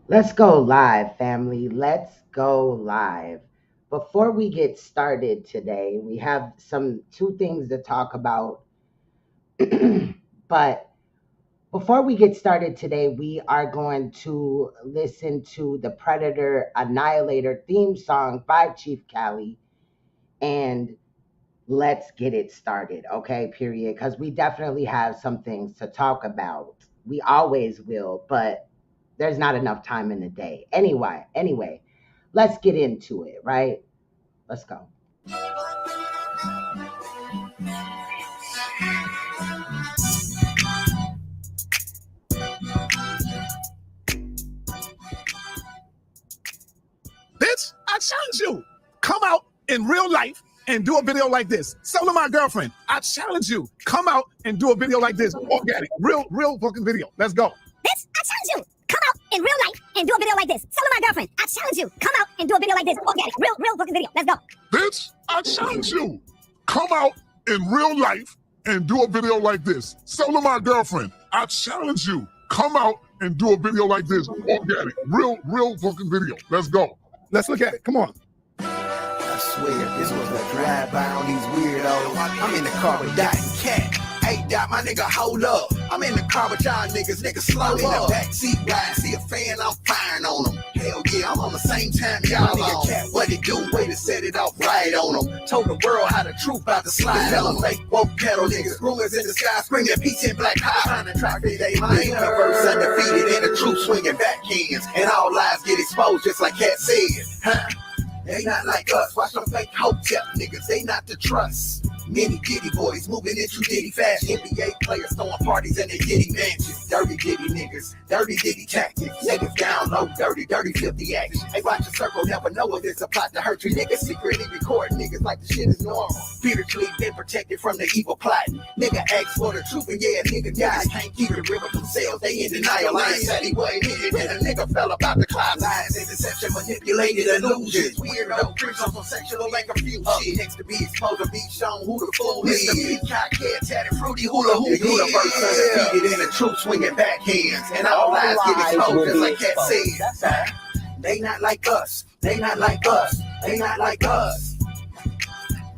Let's go live, family. Let's go live. Before we get started today, we have two things to talk about. But before we get started today, we are going to listen to the Predator Annihilator theme song by Chief Cali, and let's get it started, okay? Period. Because we definitely have some things to talk about. We always will, but there's not enough time in the day. Anyway, let's get into it, right? Let's go. Bitch, I challenge you. Come out in real life and do a video like this. So to my girlfriend, I challenge you. Come out and do a video like this. Organic. Real fucking video. Let's go. Bitch, I challenge you. Come out in real life and do a video like this. So to my girlfriend, I challenge you. Come out and do a video like this. Organic. Real fucking video. Let's go. Bitch, I challenge you. Come out in real life and do a video like this. So to my girlfriend, I challenge you. Come out and do a video like this. Organic. Real fucking video. Let's go. Let's look at it. Come on. I swear, this was a drive-by on these weirdos. I'm in the car with Dot and Cat. Hey, Dot, my nigga, hold up. I'm in the car with y'all niggas slow up. In the backseat ride, see a fan, I'm firing on them. Hell yeah, I'm on the same time y'all on. Cat, what it do? Way to set it off right on them. Told the world how the truth about to slide. Tell them fake woke pedal niggas. Rumors in the sky, screaming peace and black high. Trying to track it, they mind. Universe undefeated and the truth swinging backhands. And all lies get exposed just like Cat said. Huh? They not like us, watch them fake hotel niggas, they not to trust. Many Diddy boys moving into Diddy fashion. NBA players throwing parties in their Diddy mansions. Dirty Diddy niggas, dirty Diddy tactics. Niggas down low, dirty filthy action. Hey, watch your circle, never know if it's a plot to hurt you. Niggas secretly record niggas like the shit is normal. Spiritually been protected from the evil plotting. Nigga ask for the truth and yeah, nigga guys can't keep it real with themselves. They in denial, I ain't said he wasn't in it. Then a nigga fell about the clouds. Lies and deception, manipulated illusions. Weirdo tricks on some sexual and confused shit. Next to be exposed to be shown who the fool is. Mr. Peacock, head tatted, fruity hula hoop. The universe undefeated and the truth swinging backhands. And all lies get exposed just like Cat said. They not like us. They not like us. They not like us.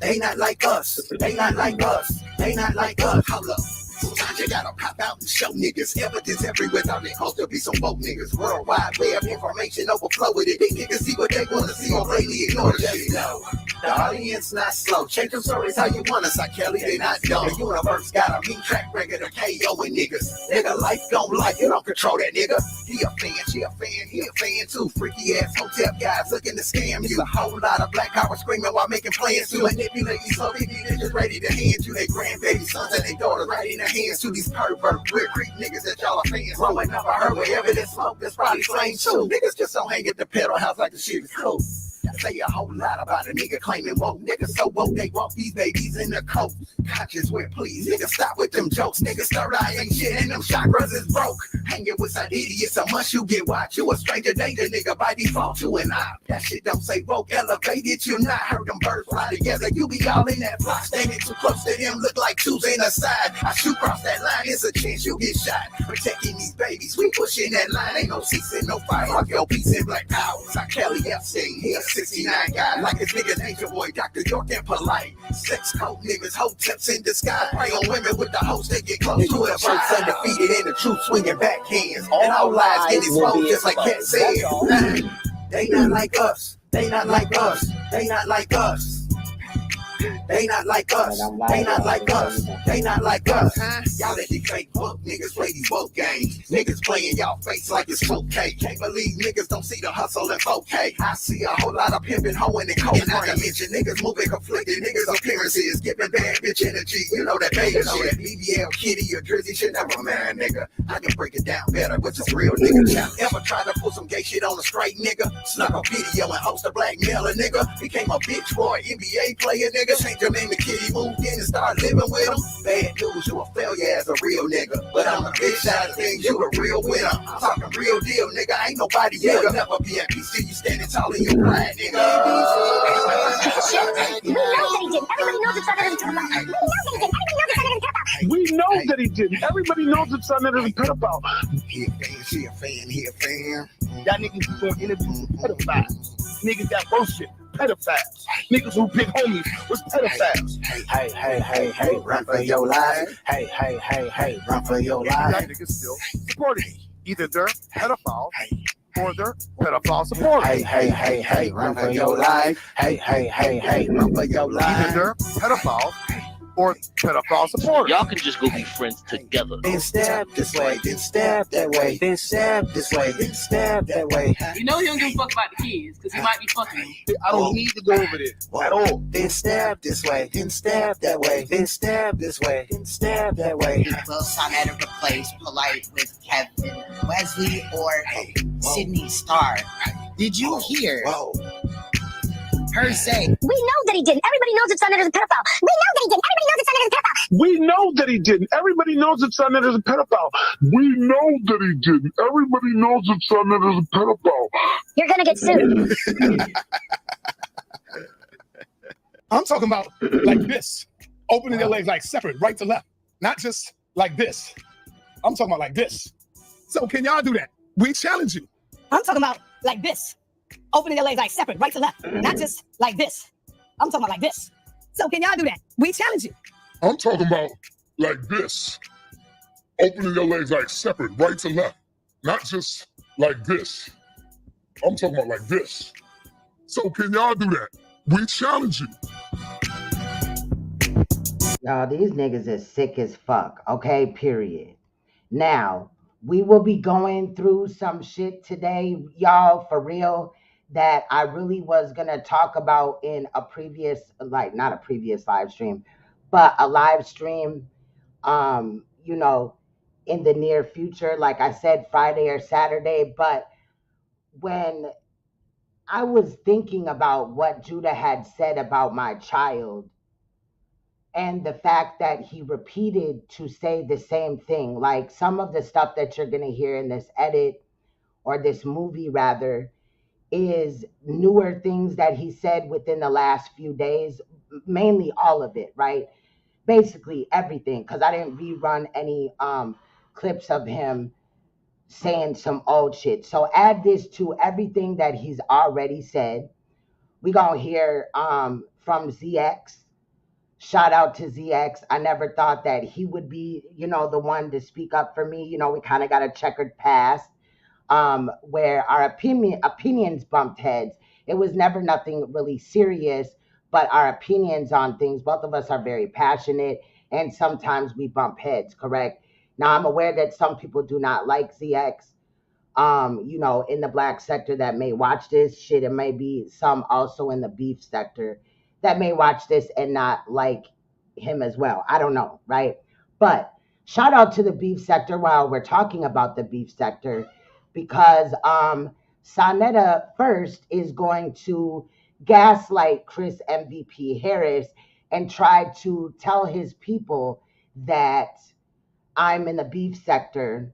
They not like us. They not like us. They not like us. Hold up. Sometimes you gotta pop out and show niggas evidence everywhere. Thought they supposed to be some woke niggas. Worldwide web information overflow with it. These niggas see what they wanna see or blatantly ignore the shit. No, the audience not slow. Change them stories how you want us. Like Kelly, they not dumb. The universe got a mean track record of KOing niggas. Nigga, life don't like you don't control that nigga. He a fan, she a fan, he a fan too. Freaky ass hotel guys looking to scam you. A whole lot of black hours screaming while making plans to manipulate these so many niggas ready to hand you their grandbaby sons and their daughters right in their hands to these pervert, weird creep niggas that y'all are fans. Growing up, I heard where evidence smoke, that's probably flame too. Niggas just don't hang at the pedal house like the shit is cool. I say a whole lot about a nigga claiming woke. Niggas so woke, they walk these babies in the coat. Conscious with please, niggas stop with them jokes. Niggas third eye ain't shit and them chakras is broke. Hanging with some idiots, so much you get watch. You a stranger danger nigga by default, you and I. That shit don't say woke, elevated, you not. Heard them birds fly together, you be all in that block. Standing too close to them, look like twos in the side. I shoot across that line, it's a chance you get shot. Protecting these babies, we pushing that line. Ain't no ceasing, no fire. Fuck your peace and black power. Like Kelly Epstein, he a 69 guy. Like his nigga Nature Boy, Dr. York and Polite. Sex code niggas, hoteps in disguise. Prey on women with the host, they get close to it. First undefeated and the truth swinging backhands. And all lies get exposed just like Cat said. They not like us. They not like us. They not like us. They not like us. They not like us. They not like us. Y'all let these fake woke niggas play these woke games. Niggas playing y'all face like it's okay. Can't believe niggas don't see the hustle in 4K. I see a whole lot of pimping, hoeing, and cold. Not to mention niggas moving conflicted. Niggas appearances giving bad bitch energy. You know that baby shit. BBL, kitty, or Drizzy shit. Never mind, nigga. I can break it down better with this real nigga. Y'all ever tried to pull some gay shit on a straight nigga? Snuck a video and host a blackmailer nigga. Became a bitch boy, NBA player nigga. Changed your name to Kitty, moved in and started living with him. Bad news, you a failure as a real nigga. But on the big side of things, you a real winner. I'm talking real deal, nigga. Ain't nobody nigga. Never be at peace till you standing tall in your pride, nigga. Everybody knows the Saneter. We know knows that he didn't. Everybody knows that Saneter is a pedophile. He a fan, she a fan, he a fan. Y'all niggas is doing interviews with pedophiles. Niggas that bullshit, pedophiles. Niggas who pick homies was pedophiles. Hey, run for your life. Hey, run for your Y'all life. niggas still supporting. Either they're pedophiles or they're pedophile supporters. Hey, run for your life. Hey, run for your Either life. they're pedophiles or pedophile supporters. Y'all can just go be friends together. Then stab this way, then stab that way, then stab this way, then stab that way. You know he don't give a fuck about the kids because he might be fucking them. I don't need to go over this at all. Then stab this way, then stab that way, then stab this way, then stab that way. Will Saneter replace Polite with Kevin Wesley or Sydney Starr? Did you hear her say? We know that he didn't. Everybody knows that Saneter is a pedophile. We know that he didn't. Everybody knows that Saneter is a pedophile. We know that he didn't. Everybody knows that Saneter is a pedophile. You're gonna get sued. I'm talking about like this, opening your legs like separate, right to left, not just like this. I'm talking about like this. So can y'all do that? We challenge you. I'm talking about like this. Opening your legs like separate, right to left. Not just like this. I'm talking about like this. So can y'all do that? We challenge you. I'm talking about like this. Opening your legs like separate, right to left. Not just like this. I'm talking about like this. So can y'all do that? We challenge you. Y'all, these niggas is sick as fuck, okay? Period. Now, we will be going through some shit today, y'all, for real, that I really was gonna talk about in a previous, like, not a previous live stream, but a live stream, you know, in the near future, like I said, Friday or Saturday. But when I was thinking about what Judah had said about my child, and the fact that he repeated to say the same thing, like some of the stuff that you're going to hear in this edit, or this movie rather, is newer things that he said within the last few days, mainly all of it, right? Basically everything, because I didn't rerun any clips of him saying some old shit. So add this to everything that he's already said. We gonna hear from ZX. Shout out to ZX. I never thought that he would be, you know, the one to speak up for me. You know, we kind of got a checkered past where our opinions bumped heads. It was never nothing really serious, but our opinions on things, both of us are very passionate, and sometimes we bump heads, correct? Now, I'm aware that some people do not like ZX, you know, in the black sector that may watch this shit. It may be some also in the beef sector that may watch this and not like him as well. I don't know, right? But shout out to the beef sector while we're talking about the beef sector, because Saneter first is going to gaslight Chris MVP Harris and try to tell his people that I'm in the beef sector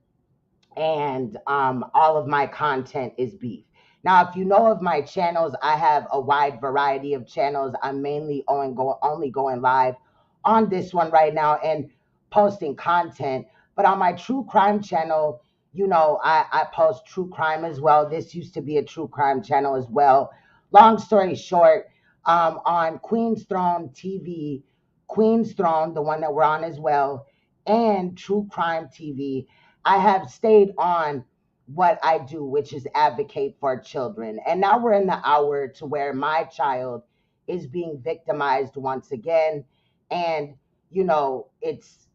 and all of my content is beef. Now, if you know of my channels, I have a wide variety of channels. I'm mainly only going live on this one right now and posting content. But on my true crime channel, you know, I post true crime as well. This used to be a true crime channel as well. Long story short, on Queen's Throne TV, Queen's Throne, the one that we're on as well, and True Crime TV, I have stayed on what I do, which is advocate for children. And now we're in the hour to where my child is being victimized once again. And, you know, it's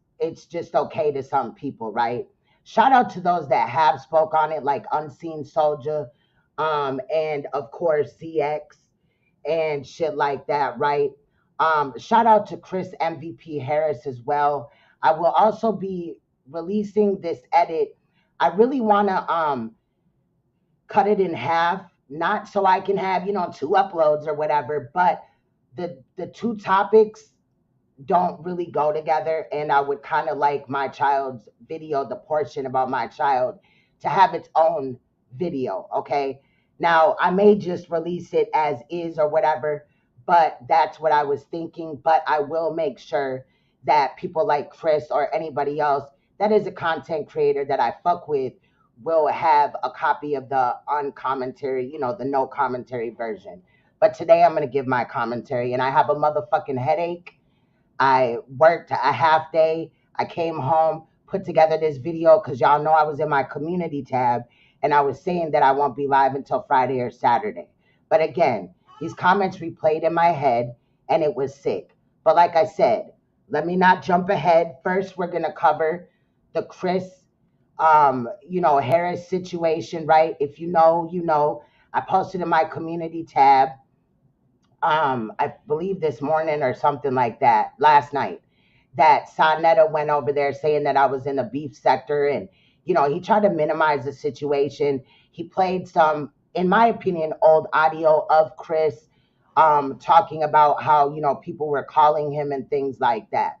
just okay to some people, right? Shout out to those that have spoke on it, like Unseen Soldier, and of course ZX and shit like that, right? Shout out to Chris MVP Harris as well. I will also be releasing this edit. I really want to cut it in half, not so I can have, you know, 2 uploads or whatever, but the 2 topics don't really go together, and I would kind of like my child's video, the portion about my child, to have its own video, okay? Now, I may just release it as is or whatever, but that's what I was thinking. But I will make sure that people like Chris or anybody else that is a content creator that I fuck with will have a copy of the uncommentary, the no commentary version. But today I'm going to give my commentary, and I have a motherfucking headache. I worked a half day. I came home, put together this video because y'all know I was in my community tab and I was saying that I won't be live until Friday or Saturday. But again, these comments replayed in my head and it was sick. But like I said, let me not jump ahead. First, we're going to cover the Chris, Harris situation, right? If you know, you know. I posted in my community tab, I believe this morning or something like that, last night, that Saneter went over there saying that I was in the beef sector. And, he tried to minimize the situation. He played some, in my opinion, old audio of Chris talking about how, people were calling him and things like that.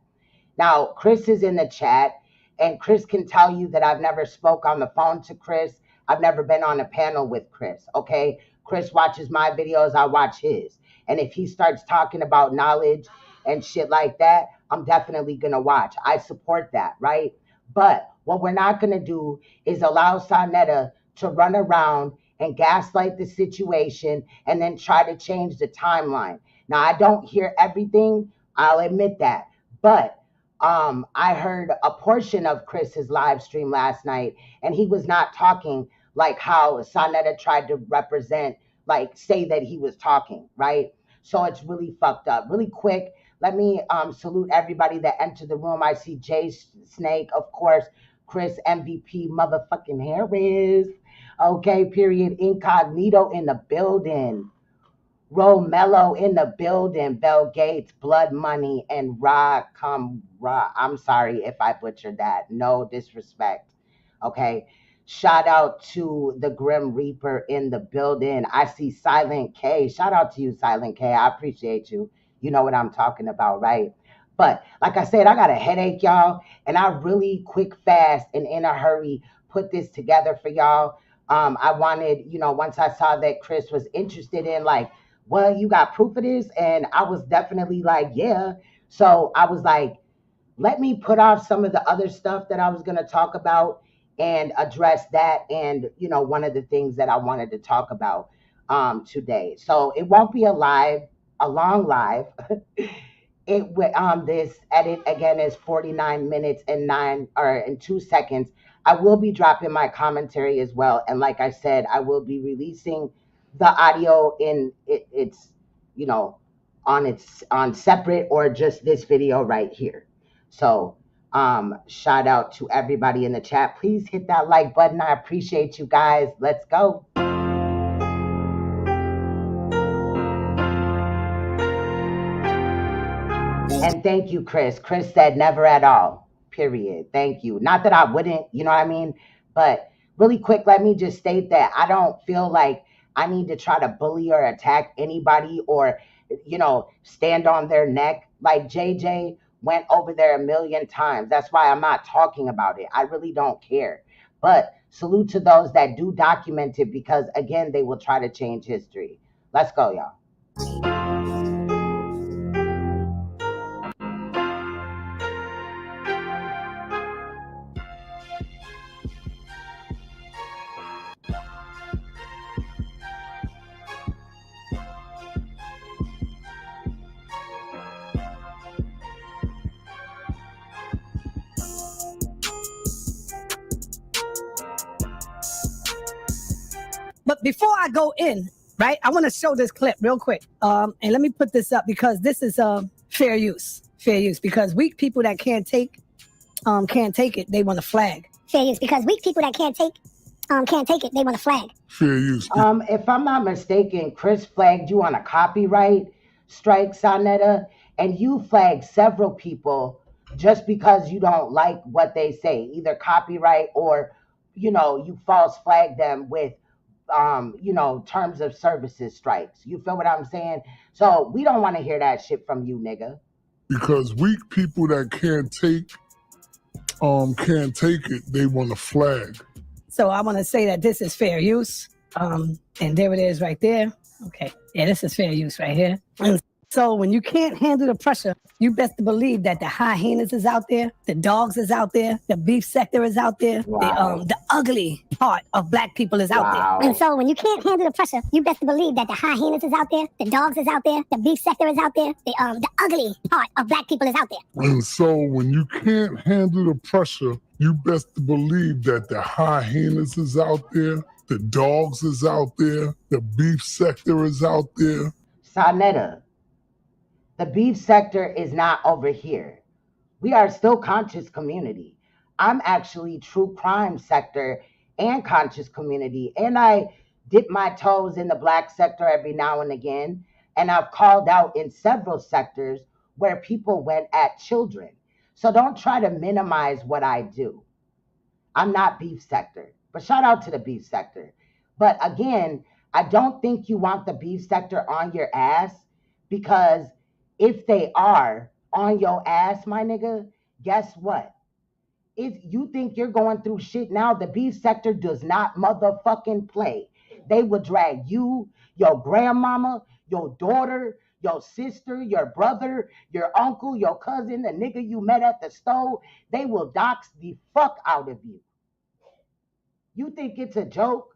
Now, Chris is in the chat, and Chris can tell you that I've never spoke on the phone to Chris. I've never been on a panel with Chris, okay? Chris watches my videos, I watch his. And if he starts talking about knowledge and shit like that, I'm definitely going to watch. I support that, right? But what we're not going to do is allow Saneter to run around and gaslight the situation and then try to change the timeline. Now, I don't hear everything. I'll admit that. But I heard a portion of Chris's live stream last night, and he was not talking like how Saneter tried to represent, like say that he was talking, right? So it's really fucked up. Really quick, let me salute everybody that entered the room. I see Jay Snake, of course, Chris MVP motherfucking Harris. Okay, period. Incognito in the building. Romello in the building. Bell Gates, Blood Money, and I'm sorry if I butchered that. No disrespect. Okay. Shout out to the Grim Reaper in the building. I see Silent K. Shout out to you, Silent K. I appreciate you. You know what I'm talking about, right? But like I said, I got a headache, y'all. And I really quick, fast, and in a hurry put this together for y'all. I wanted, once I saw that Chris was interested in well, you got proof of this? And I was definitely like, yeah. So I was like, let me put off some of the other stuff that I was going to talk about and address that. And, one of the things that I wanted to talk about today. So it won't be a long live. This edit again is 49 minutes and 2 seconds. I will be dropping my commentary as well. And like I said, I will be releasing the audio in it's, on separate or just this video right here. So shout out to everybody in the chat. Please hit that like button. I appreciate you guys. Let's go. And thank you, Chris. Chris said never at all, period. Thank you. Not that I wouldn't, you know what I mean? But really quick, let me just state that I don't feel like I need to try to bully or attack anybody or, stand on their neck. Like JJ went over there a million times. That's why I'm not talking about it. I really don't care. But salute to those that do document it because, again, they will try to change history. Let's go, y'all. But before I go in, right, I want to show this clip real quick. And let me put this up because this is fair use. Fair use. Because weak people that can't take it, they want to flag. Fair use. Because weak people that can't take it, they want to flag. Fair use. If I'm not mistaken, Chris flagged you on a copyright strike, Saneter, and you flagged several people just because you don't like what they say, either copyright or, you false flag them with terms of services strikes. You feel what I'm saying? So we don't want to hear that shit from you, nigga. Because weak people that can't take it, they want to flag. So I want to say that this is fair use. And there it is right there. Okay. Yeah, this is fair use right here. So when you can't handle the pressure, you best to believe that the hyenas is out there, the dogs is out there, the beef sector is out there, Wow. the ugly part of black people is out Wow. there. And so when you can't handle the pressure, you best to believe that the hyenas is out there, the dogs is out there, the beef sector is out there, the ugly part of black people is out there. And so when you can't handle the pressure, you best to believe that the hyenas is out there, the dogs is out there, the beef sector is out there. Saneter, the beef sector is not over here. We are still conscious community. I'm actually true crime sector and conscious community. And I dip my toes in the black sector every now and again. And I've called out in several sectors where people went at children. So don't try to minimize what I do. I'm not beef sector, but shout out to the beef sector. But again, I don't think you want the beef sector on your ass, because if they are on your ass, my nigga, guess what? If you think you're going through shit now, the beef sector does not motherfucking play. They will drag you, your grandmama, your daughter, your sister, your brother, your uncle, your cousin, the nigga you met at the stove. They will dox the fuck out of you. You think it's a joke?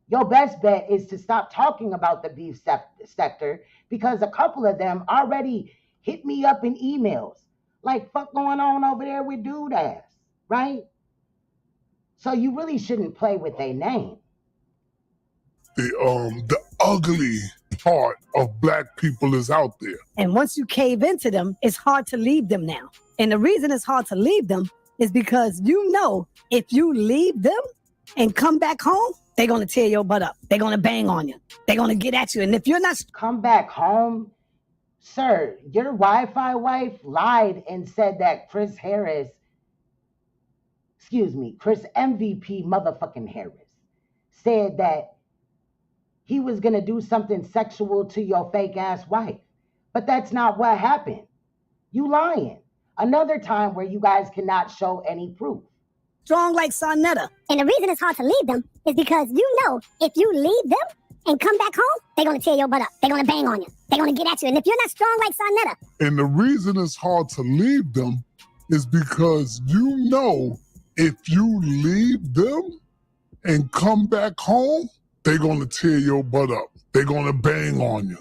Your best bet is to stop talking about the beef sector, because a couple of them already hit me up in emails. Like, fuck going on over there with dude ass, right? So you really shouldn't play with their name. The ugly part of black people is out there. And once you cave into them, it's hard to leave them now. And the reason it's hard to leave them is because you know if you leave them and come back home, they're going to tear your butt up. They're going to bang on you. They're going to get at you. And if you're not... Come back home? Sir, your Wi-Fi wife lied and said that Chris MVP motherfucking Harris said that he was going to do something sexual to your fake ass wife. But that's not what happened. You lying. Another time where you guys cannot show any proof. Strong like Saneter. And the reason it's hard to leave them is because you know if you leave them and come back home, they're going to tear your butt up. They're going to bang on you. They're going to get at you. And if you're not strong like Saneter. And the reason it's hard to leave them is because you know if you leave them and come back home, they're going to tear your butt up. They're going to bang on you.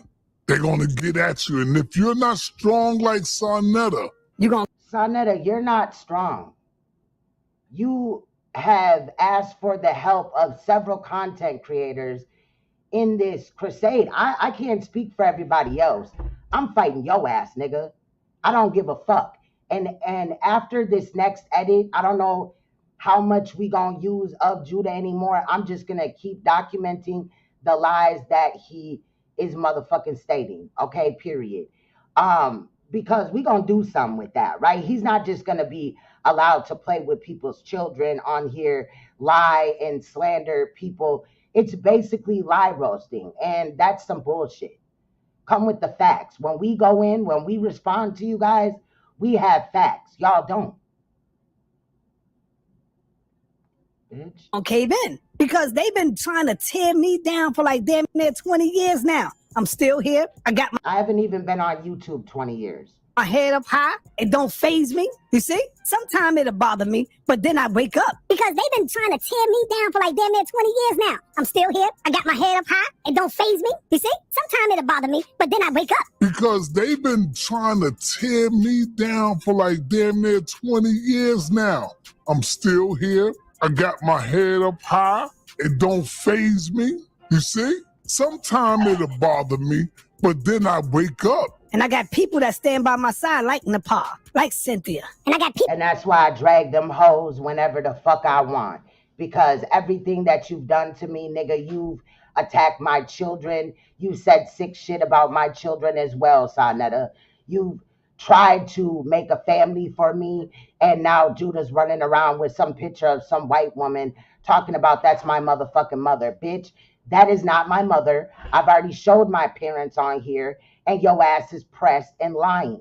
They're going to get at you. And if you're not strong like Saneter, Saneter, you're not strong. You have asked for the help of several content creators in this crusade. I can't speak for everybody else. I'm fighting your ass, nigga. I don't give a fuck. And after this next edit, I don't know how much we gonna use of Judah anymore. I'm just gonna keep documenting the lies that he is motherfucking stating. Okay, period. Because we gonna do something with that, right? He's not just gonna be allowed to play with people's children on here, lie and slander people. It's basically lie roasting, and that's some bullshit. Come with the facts. When we go in, when we respond to you guys, we have facts. Y'all don't. Bitch. On cave in, because they've been trying to tear me down for like damn near 20 years now. I'm still here. I haven't even been on YouTube 20 years. My head up high. It don't faze me. You see? Sometimes it'll bother me, but then I wake up. Because they've been trying to tear me down for like damn near 20 years now. I'm still here. I got my head up high. It don't faze me. You see? Sometimes it'll bother me, but then I wake up. because they've been trying to tear me down for like damn near 20 years now. I'm still here. I got my head up high. It don't faze me. You see? Sometimes it'll bother me, but then I wake up. And I got people that stand by my side like NAPAH, like Cynthia. And I got people. And that's why I drag them hoes whenever the fuck I want. Because everything that you've done to me, nigga, you've attacked my children. You said sick shit about my children as well, Saneter. You've tried to make a family for me, and now Judah's running around with some picture of some white woman talking about that's my motherfucking mother. Bitch, that is not my mother. I've already showed my parents on here, and your ass is pressed and lying.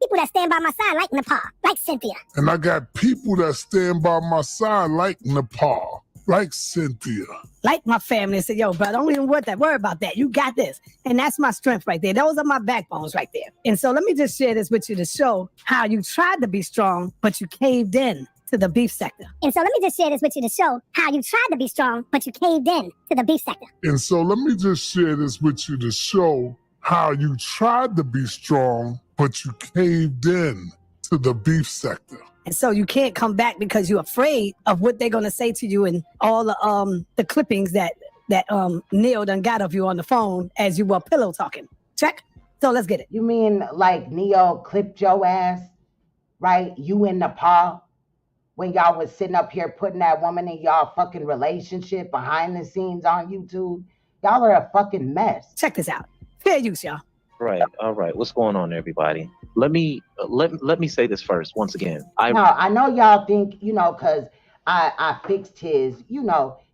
People that stand by my side like NAPAH, like Cynthia. And I got people that stand by my side like NAPAH. Like Cynthia. Like my family and say, yo, bro, don't even worry about that. You got this. And that's my strength right there. Those are my backbones right there. And so let me just share this with you to show how you tried to be strong, but you caved in to the beef sector. And so let me just share this with you to show how you tried to be strong, but you caved in to the beef sector. And so let me just share this with you to show how you tried to be strong, but you caved in to the beef sector. And so you can't come back because you're afraid of what they're going to say to you and all the clippings that Neil done got of you on the phone as you were pillow talking. Check. So let's get it. You mean like Neo clipped your ass, right? You and NAPAH, when y'all was sitting up here putting that woman in y'all fucking relationship behind the scenes on YouTube? Y'all are a fucking mess. Check this out. Fair use, y'all. Right. All right. What's going on, everybody? Let me say this first. Once again, Now, I know y'all think, because I fixed his,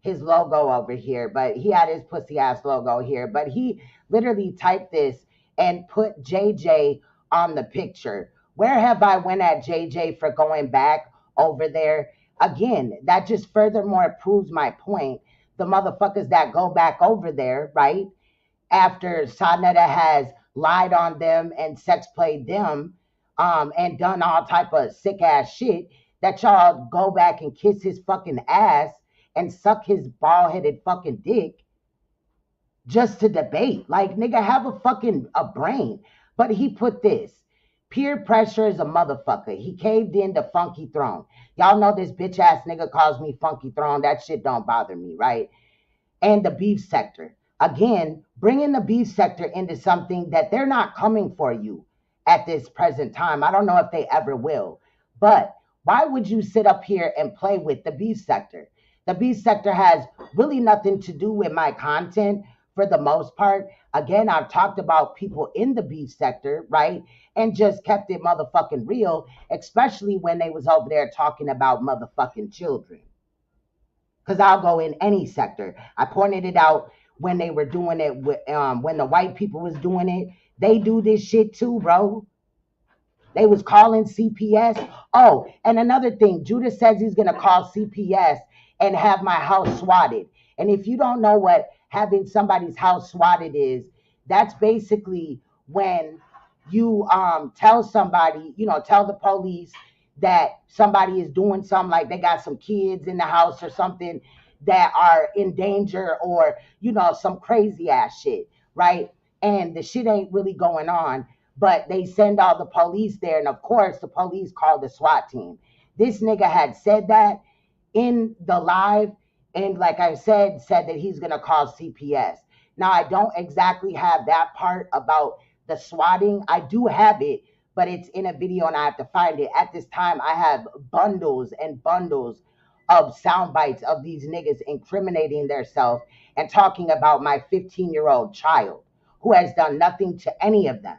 his logo over here, but he had his pussy ass logo here, but he literally typed this and put JJ on the picture. Where have I went at JJ for going back over there? Again, that just furthermore proves my point. The motherfuckers that go back over there, right, after Saneter has lied on them and sex played them, and done all type of sick ass shit, that y'all go back and kiss his fucking ass and suck his bald-headed fucking dick just to debate. Like, nigga, have a brain. But he put this: peer pressure is a motherfucker. He caved into Funky Throne. Y'all know this bitch ass nigga calls me Funky Throne. That shit don't bother me, right? And the beef sector. Again, bringing the beef sector into something that they're not coming for you at this present time. I don't know if they ever will. But why would you sit up here and play with the beef sector? The beef sector has really nothing to do with my content for the most part. Again, I've talked about people in the beef sector, right? And just kept it motherfucking real, especially when they was over there talking about motherfucking children. Because I'll go in any sector. I pointed it out when they were doing it, with, when the white people was doing it. They do this shit too, bro. They was calling CPS. Oh, and another thing, Judah says he's going to call CPS and have my house swatted. And if you don't know what having somebody's house swatted is, that's basically when you tell somebody, tell the police that somebody is doing something, like they got some kids in the house or something that are in danger, or, some crazy ass shit, right? And the shit ain't really going on, but they send all the police there. And of course, the police call the SWAT team. This nigga had said that in the live. And like I said that he's going to call CPS. Now, I don't exactly have that part about the swatting. I do have it, but it's in a video and I have to find it. At this time, I have bundles and bundles of sound bites of these niggas incriminating themselves and talking about my 15-year-old child who has done nothing to any of them.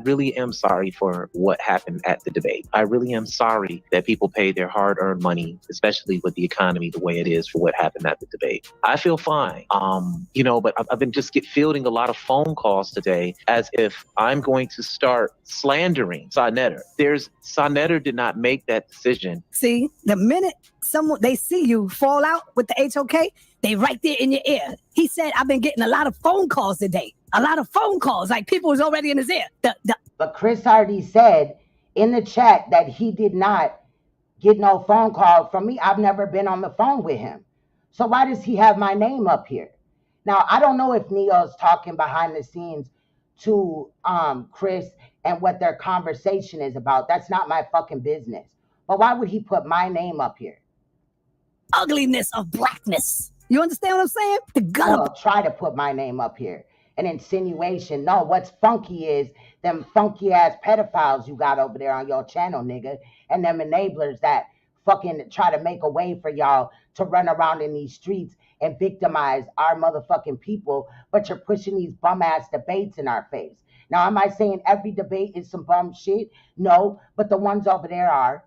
really am sorry for what happened at the debate. I really am sorry that people paid their hard-earned money, especially with the economy the way it is, for what happened at the debate. I feel fine, but I've been fielding a lot of phone calls today as if I'm going to start slandering Saneter. Saneter did not make that decision. See, the minute they see you fall out with the HOK, they right there in your ear. He said, I've been getting a lot of phone calls today. A lot of phone calls, like people was already in his ear. But Chris already said in the chat that he did not get no phone call from me. I've never been on the phone with him. So why does he have my name up here? Now, I don't know if Neo's talking behind the scenes to Chris and what their conversation is about. That's not my fucking business. But why would he put my name up here? Ugliness of blackness. You understand what I'm saying? The gut. Well, try to put my name up here. An insinuation. No, what's funky is them funky ass pedophiles you got over there on your channel, nigga, and them enablers that fucking try to make a way for y'all to run around in these streets and victimize our motherfucking people, but you're pushing these bum ass debates in our face. Now, am I saying every debate is some bum shit? No, but the ones over there are.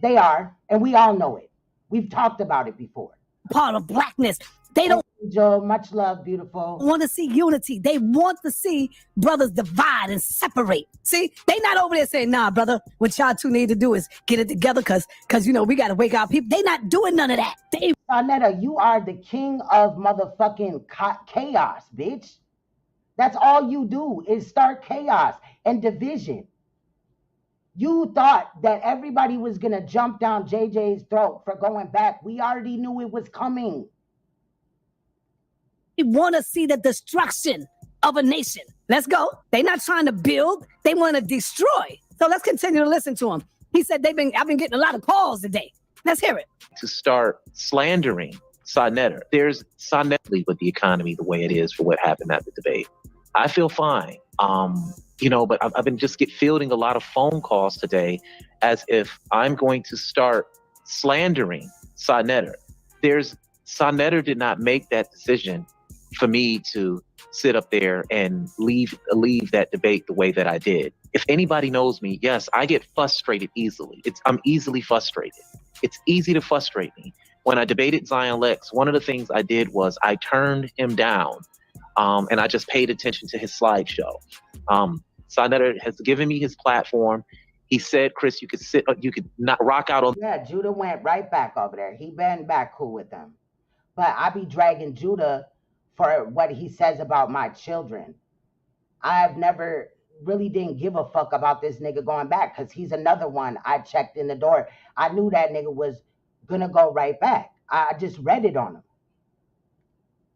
They are, and we all know it. We've talked about it before. Part of blackness. They don't Joe, much love, beautiful. want to see unity. They want to see brothers divide and separate. See, they not over there saying, nah, brother, what y'all two need to do is get it together because you know, we got to wake our people. They not doing none of that. They Saneter, you are the king of motherfucking chaos, bitch. That's all you do is start chaos and division. You thought that everybody was going to jump down JJ's throat for going back. We already knew it was coming. want to see the destruction of a nation. Let's go. They're not trying to build. They want to destroy. So let's continue to listen to him. He said I've been getting a lot of calls today. Let's hear it. To start slandering Saneter. There's Saneter with the economy the way it is for what happened at the debate. I feel fine. You know, but I've been just fielding a lot of phone calls today as if I'm going to start slandering Saneter. Saneter did not make that decision for me to sit up there and leave that debate the way that I did. If anybody knows me, yes, I get frustrated easily. I'm easily frustrated. It's easy to frustrate me. When I debated Zion Lex, one of the things I did was I turned him down, and I just paid attention to his slideshow. Saneter has given me his platform. He said, Chris, you could not rock out on. Yeah, Judah went right back over there. He been back cool with them. But I be dragging Judah for what he says about my children. I've never really didn't give a fuck about this nigga going back because he's another one I checked in the door. I knew that nigga was gonna go right back. I just read it on him.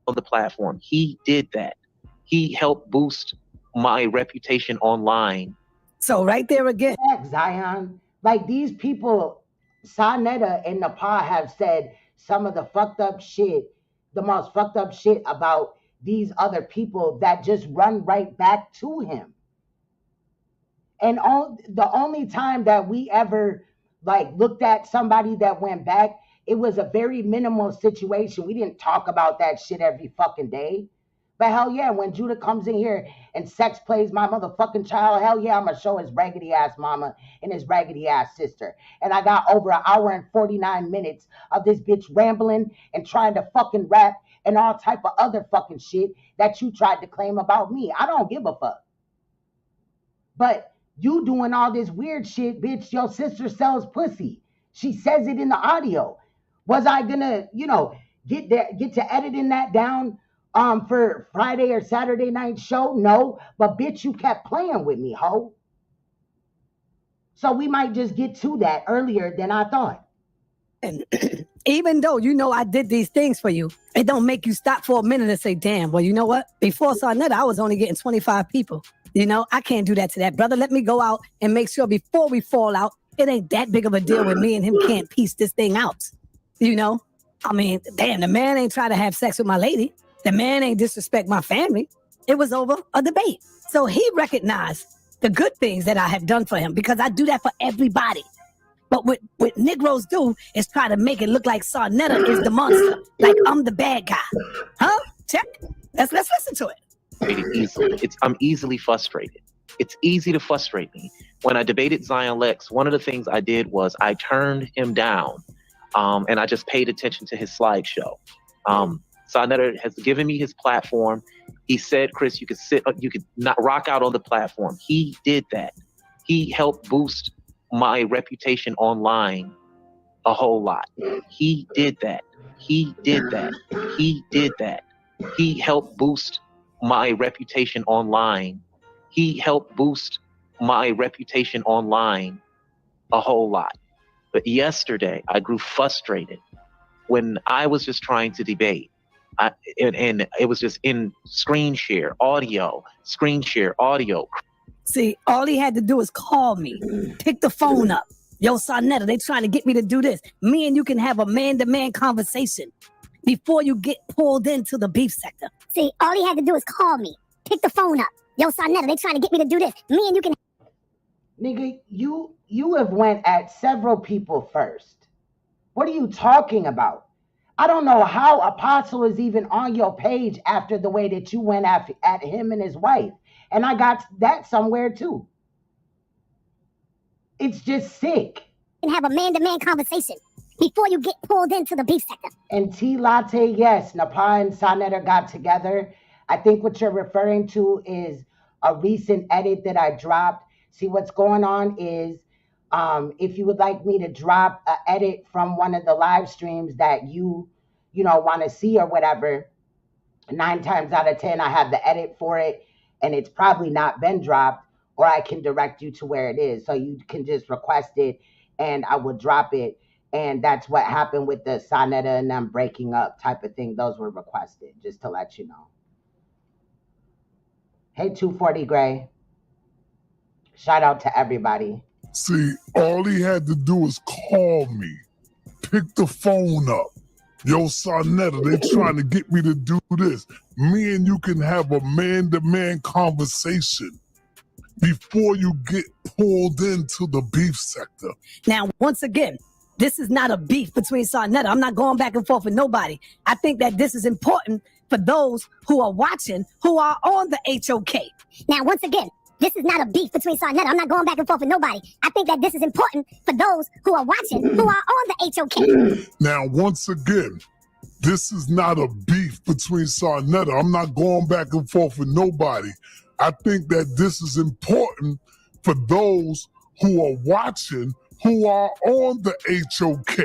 On the platform. He did that. He helped boost my reputation online. So right there again. Zion, like these people, Saneter and NAPAH have said some of the fucked up shit, the most fucked up shit about these other people that just run right back to him. And the only time that we ever like looked at somebody that went back, it was a very minimal situation. We didn't talk about that shit every fucking day. But hell yeah, when Judah comes in here and sex plays my motherfucking child, hell yeah, I'm going to show his raggedy ass mama and his raggedy ass sister. And I got over an hour and 49 minutes of this bitch rambling and trying to fucking rap and all type of other fucking shit that you tried to claim about me. I don't give a fuck. But you doing all this weird shit, bitch, your sister sells pussy. She says it in the audio. Was I gonna, get to editing that down for Friday or Saturday night show? No, but bitch, you kept playing with me, ho. So we might just get to that earlier than I thought. And even though I did these things for you, it don't make you stop for a minute and say, damn, well, you know what? Before Saneter, I was only getting 25 people. I can't do that to that brother. Let me go out and make sure before we fall out, it ain't that big of a deal with me and him can't piece this thing out. I mean, damn, the man ain't try to have sex with my lady. The man ain't disrespect my family. It was over a debate. So he recognized the good things that I have done for him because I do that for everybody. But what Negroes do is try to make it look like Saneter is the monster, like I'm the bad guy. Huh? Check. Let's listen to it. I'm easily frustrated. It's easy to frustrate me. When I debated Zion Lex, one of the things I did was I turned him down, and I just paid attention to his slideshow. Saneter has given me his platform. He said, Chris, you could not rock out on the platform. He did that. He helped boost my reputation online a whole lot. He did that. He did that. He did that. He helped boost my reputation online. He helped boost my reputation online a whole lot. But yesterday, I grew frustrated when I was just trying to debate. And it was just in screen share audio. See, all he had to do is call me, pick the phone up. Yo, Saneter, they trying to get me to do this. Me and you can have a man-to-man conversation before you get pulled into the beef sector. See, all he had to do is call me, pick the phone up. Yo, Saneter, they trying to get me to do this. Me and you can... Nigga, you have went at several people first. What are you talking about? I don't know how Apostle is even on your page after the way that you went at him and his wife. And I got that somewhere too. It's just sick. And have a man-to-man conversation before you get pulled into the beef sector. And T Latte, yes, NAPAH and Saneter got together. I think what you're referring to is a recent edit that I dropped. See, what's going on is if you would like me to drop an edit from one of the live streams that you want to see or whatever, 9 times out of 10, I have the edit for it and it's probably not been dropped, or I can direct you to where it is. So you can just request it and I will drop it. And that's what happened with the Saneter and them breaking up type of thing. Those were requested, just to let you know. Hey, 240 Gray. Shout out to everybody. See, all he had to do was call me, pick the phone up. Yo, Saneter, they trying to get me to do this. Me and you can have a man-to-man conversation before you get pulled into the beef sector. Now, once again, this is not a beef between Saneter. I'm not going back and forth with nobody. I think that this is important for those who are watching, who are on the HOK. Now, once again, this is not a beef between Saneter. I'm not going back and forth with nobody. I think that this is important for those who are watching, who are on the HOK. Now, once again, this is not a beef between Saneter. I'm not going back and forth with nobody. I think that this is important for those who are watching, who are on the HOK.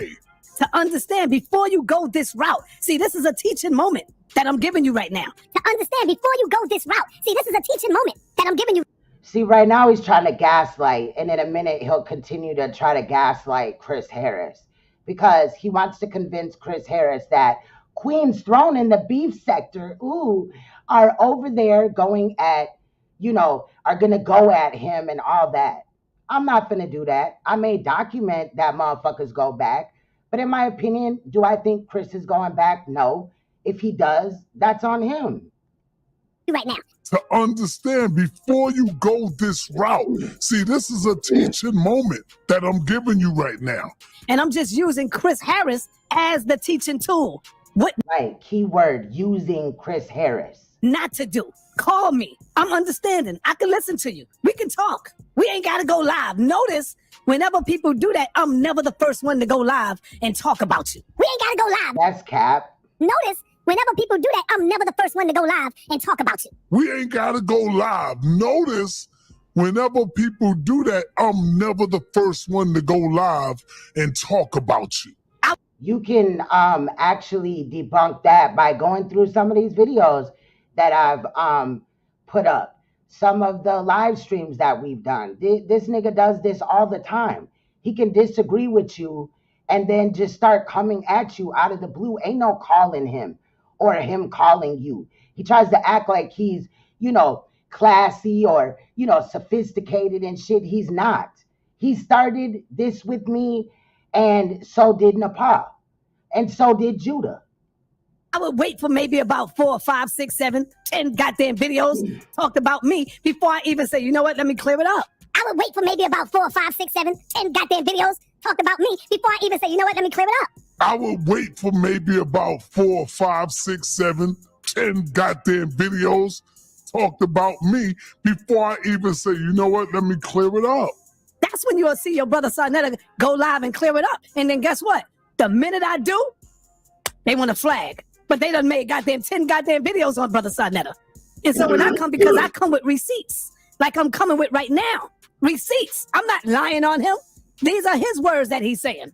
To understand before you go this route. See, this is a teaching moment that I'm giving you right now. To understand before you go this route. See, this is a teaching moment that I'm giving you. See, right now he's trying to gaslight, and in a minute he'll continue to try to gaslight Chris Harris because he wants to convince Chris Harris that Queen's Throne in the beef sector, are over there going at, are going to go at him and all that. I'm not going to do that. I may document that motherfuckers go back, but in my opinion, do I think Chris is going back? No. If he does, that's on him. Right now. To understand before you go this route. See, this is a teaching moment that I'm giving you right now. And I'm just using Chris Harris as the teaching tool. What? Right, keyword, using Chris Harris. Not to do. Call me. I'm understanding. I can listen to you. We can talk. We ain't got to go live. Notice, whenever people do that, I'm never the first one to go live and talk about you. We ain't got to go live. That's cap. Notice, whenever people do that, I'm never the first one to go live and talk about you. We ain't got to go live. Notice, whenever people do that, I'm never the first one to go live and talk about you. You can actually debunk that by going through some of these videos that I've put up. Some of the live streams that we've done. This nigga does this all the time. He can disagree with you and then just start coming at you out of the blue. Ain't no calling him or him calling you. He tries to act like he's, classy or, sophisticated and shit. He's not. He started this with me, and so did NAPAH. And so did Judah. I would wait for maybe about 4, 5, 6, 7, 10 goddamn videos talked about me before I even say, you know what, let me clear it up. I would wait for maybe about 4, 5, 6, 7, 10 goddamn videos talked about me before I even say, you know what, let me clear it up. I would wait for maybe about 4, 5, 6, 7, 10 goddamn videos talked about me before I even say, you know what, let me clear it up. That's when you'll see your brother Saneter go live and clear it up. And then guess what? The minute I do, they want to flag. But they done made 10 goddamn videos on brother Saneter. And so when I come, because I come with receipts, like I'm coming with right now. Receipts. I'm not lying on him. These are his words that he's saying.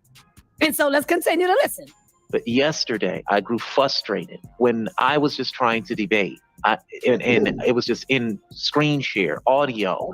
And so let's continue to listen. But yesterday, I grew frustrated when I was just trying to debate. And it was just in screen share, audio,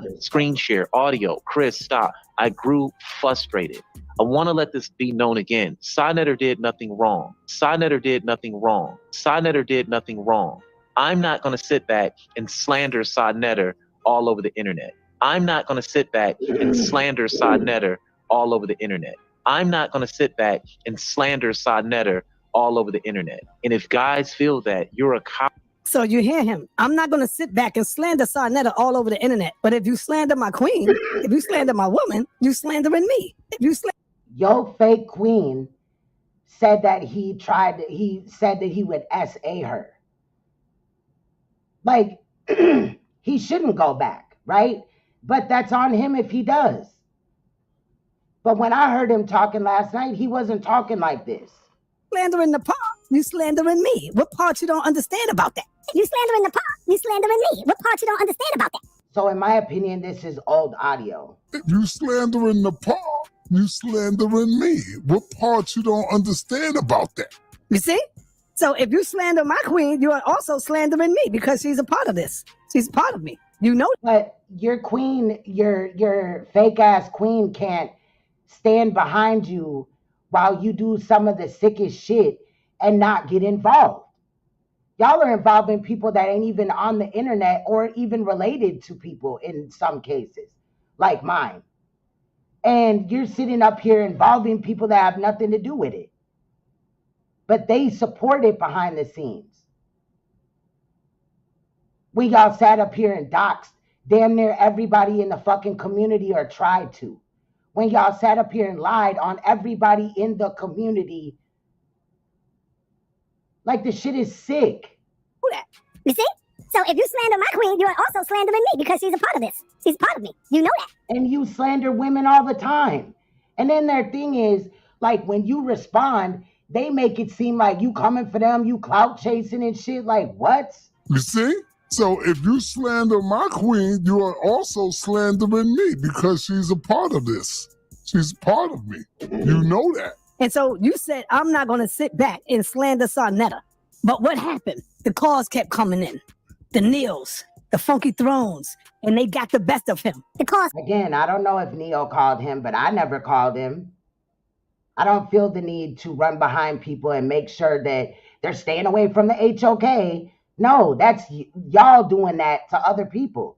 Chris, stop. I grew frustrated. I want to let this be known again. Saneter did nothing wrong. Saneter did nothing wrong. Saneter did nothing wrong. I'm not going to sit back and slander Saneter all over the internet. I'm not going to sit back and slander Saneter all over the internet. I'm not going to sit back and slander Saneter all over the internet. And if guys feel that you're a cop. So you hear him. I'm not going to sit back and slander Saneter all over the internet. But if you slander my queen, if you slander my woman, you slandering me. If you Yo, fake queen said that he said that he would SA her. Like, he shouldn't go back, right? But that's on him if he does. But when I heard him talking last night, he wasn't talking like this. Slandering NAPAH, you slandering me. What part you don't understand about that? You slandering NAPAH, you slandering me. What part you don't understand about that? So in my opinion, this is old audio. You slandering NAPAH, you slandering me. What part you don't understand about that? You see? So if you slander my queen, you are also slandering me because she's a part of this. She's a part of me. You know. But your queen, your fake ass queen can't stand behind you while you do some of the sickest shit and not get involved. Y'all are involving people that ain't even on the internet or even related to people in some cases, like mine. And you're sitting up here involving people that have nothing to do with it. But they support it behind the scenes. We y'all sat up here and doxed damn near everybody in the fucking community or tried to. When y'all sat up here and lied on everybody in the community. Like the shit is sick. Who that? You see? So if you slander my queen, you are also slandering me because she's a part of this. She's part of me. You know that. And you slander women all the time. And then their thing is, like, when you respond, they make it seem like you coming for them, you clout chasing and shit. Like, what? You see? So if you slander my queen, you are also slandering me because she's a part of this. She's a part of me. You know that. And so you said, I'm not going to sit back and slander Saneter. But what happened? The calls kept coming in. The Neils, the Funky Thrones, and they got the best of him. The calls. Again, I don't know if Neo called him, but I never called him. I don't feel the need to run behind people and make sure that they're staying away from the HOK. No, that's y'all doing that to other people.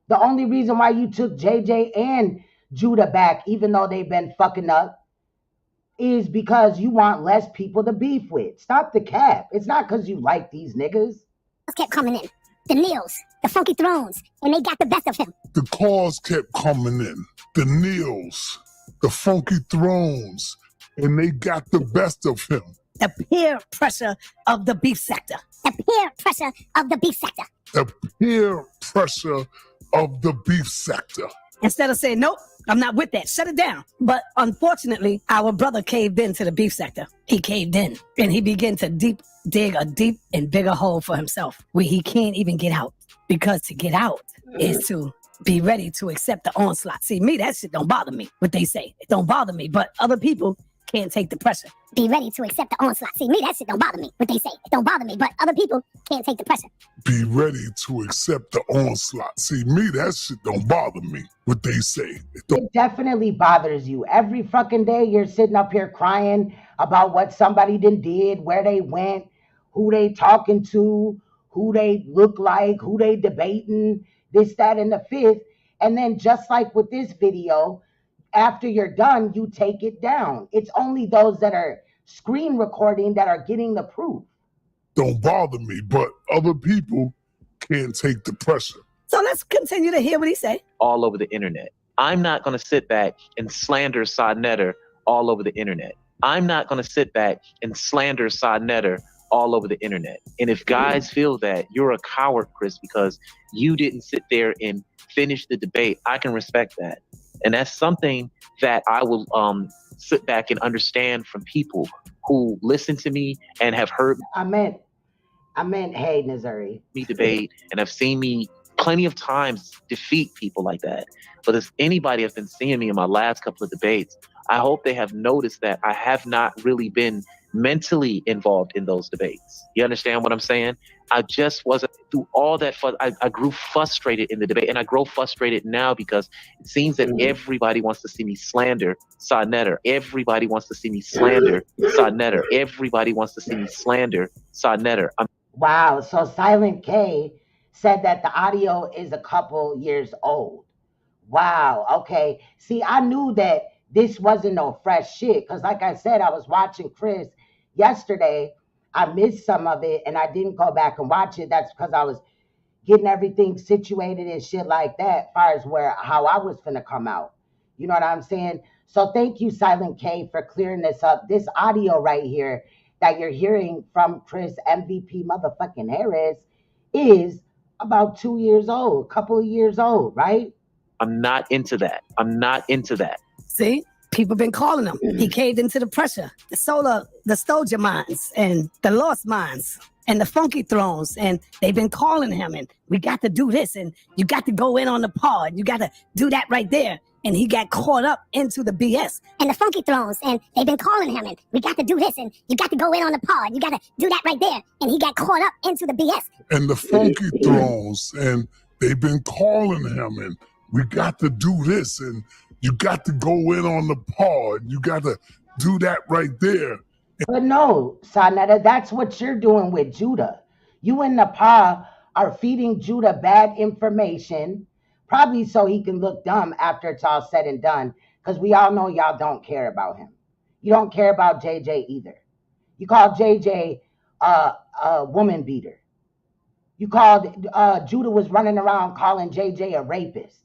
The only reason why you took JJ and Judah back, even though they've been fucking up, is because you want less people to beef with. Stop the cap. It's not because you like these niggas. Kept coming in. The Neils, the Funky Thrones, and they got the best of him. The calls kept coming in. The Neils, the Funky Thrones, and they got the best of him. The peer pressure of the beef sector. The peer pressure of the beef sector. The peer pressure of the beef sector. Instead of saying, nope, I'm not with that, shut it down. But unfortunately, our brother caved into the beef sector. He caved in, and he began to dig a deep and bigger hole for himself where he can't even get out. Because to get out is to be ready to accept the onslaught. See, me, that shit don't bother me, what they say. It don't bother me, but other people can't take the pressure. Be ready to accept the onslaught. See, me, that shit don't bother me, what they say. It don't bother me, but other people can't take the pressure. Be ready to accept the onslaught. See, me, that shit don't bother me, what they say. It definitely bothers you. Every fucking day you're sitting up here crying about what somebody did, where they went, who they talking to, who they look like, who they debating, this, that, and the fifth. And then just like with this video, after you're done, you take it down. It's only those that are screen recording that are getting the proof. Don't bother me, but other people can't take the pressure. So let's continue to hear what he say. All over the internet. I'm not going to sit back and slander Saneter all over the internet. I'm not going to sit back and slander Saneter all over the internet. And if guys feel that you're a coward, Chris, because you didn't sit there and finish the debate, I can respect that. And that's something that I will sit back and understand from people who listen to me and have heard I meant, hey, Natzarah. me debate and have seen me plenty of times defeat people like that. But if anybody has been seeing me in my last couple of debates, I hope they have noticed that I have not really been mentally involved in those debates. You understand what I'm saying? I just wasn't through all that. I grew frustrated in the debate, and I grow frustrated now because it seems that everybody wants to see me slander Saneter. Everybody wants to see me slander Saneter. Everybody wants to see me slander Saneter. Wow. So Silent K said that the audio is a couple years old. Wow. Okay. See, I knew that this wasn't no fresh shit because, like I said, I was watching Chris yesterday. I missed some of it and I didn't go back and watch it. That's because I was getting everything situated and shit like that, as far as how I was finna come out. You know what I'm saying? So thank you, Silent K, for clearing this up. This audio right here that you're hearing from Chris MVP motherfucking Harris is about 2 years old, couple of years old, right? I'm not into that. I'm not into that. See? People been calling him. He caved into the pressure. The soldier minds and the lost minds and the funky thrones. And they've been calling him and we got to do this and you got to go in on the pod. You got to do that right there. And he got caught up into the BS. And the funky thrones, and they've been calling him, and we got to do this, and you got to go in on the pod. You got to do that right there. And he got caught up into the BS. And the funky thrones, and they've been calling him, and we got to do this, and you got to go in on the pod. You got to do that right there. But no, Saneter, that's what you're doing with Judah. You and NAPAH are feeding Judah bad information, probably so he can look dumb after it's all said and done, because we all know y'all don't care about him. You don't care about JJ either. You called JJ a woman beater. You called, Judah was running around calling JJ a rapist.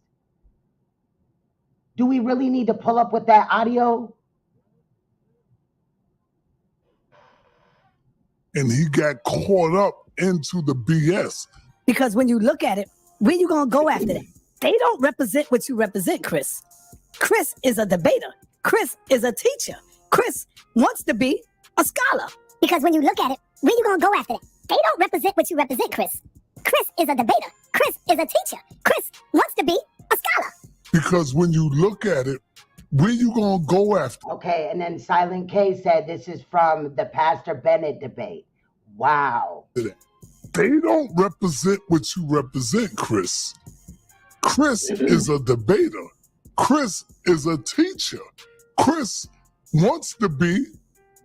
Do we really need to pull up with that audio? And he got caught up into the BS. Because when you look at it, where you gonna go after that? They don't represent what you represent, Chris. Chris is a debater. Chris is a teacher. Chris wants to be a scholar. Because when you look at it, where you gonna go after that? They don't represent what you represent, Chris. Chris is a debater. Chris is a teacher. Chris wants to be a scholar. Because when you look at it, where you gonna go after? Okay, and then Silent K said this is from the Pastor Bennett debate. Wow. They don't represent what you represent, Chris. Chris is a debater. Chris is a teacher. Chris wants to be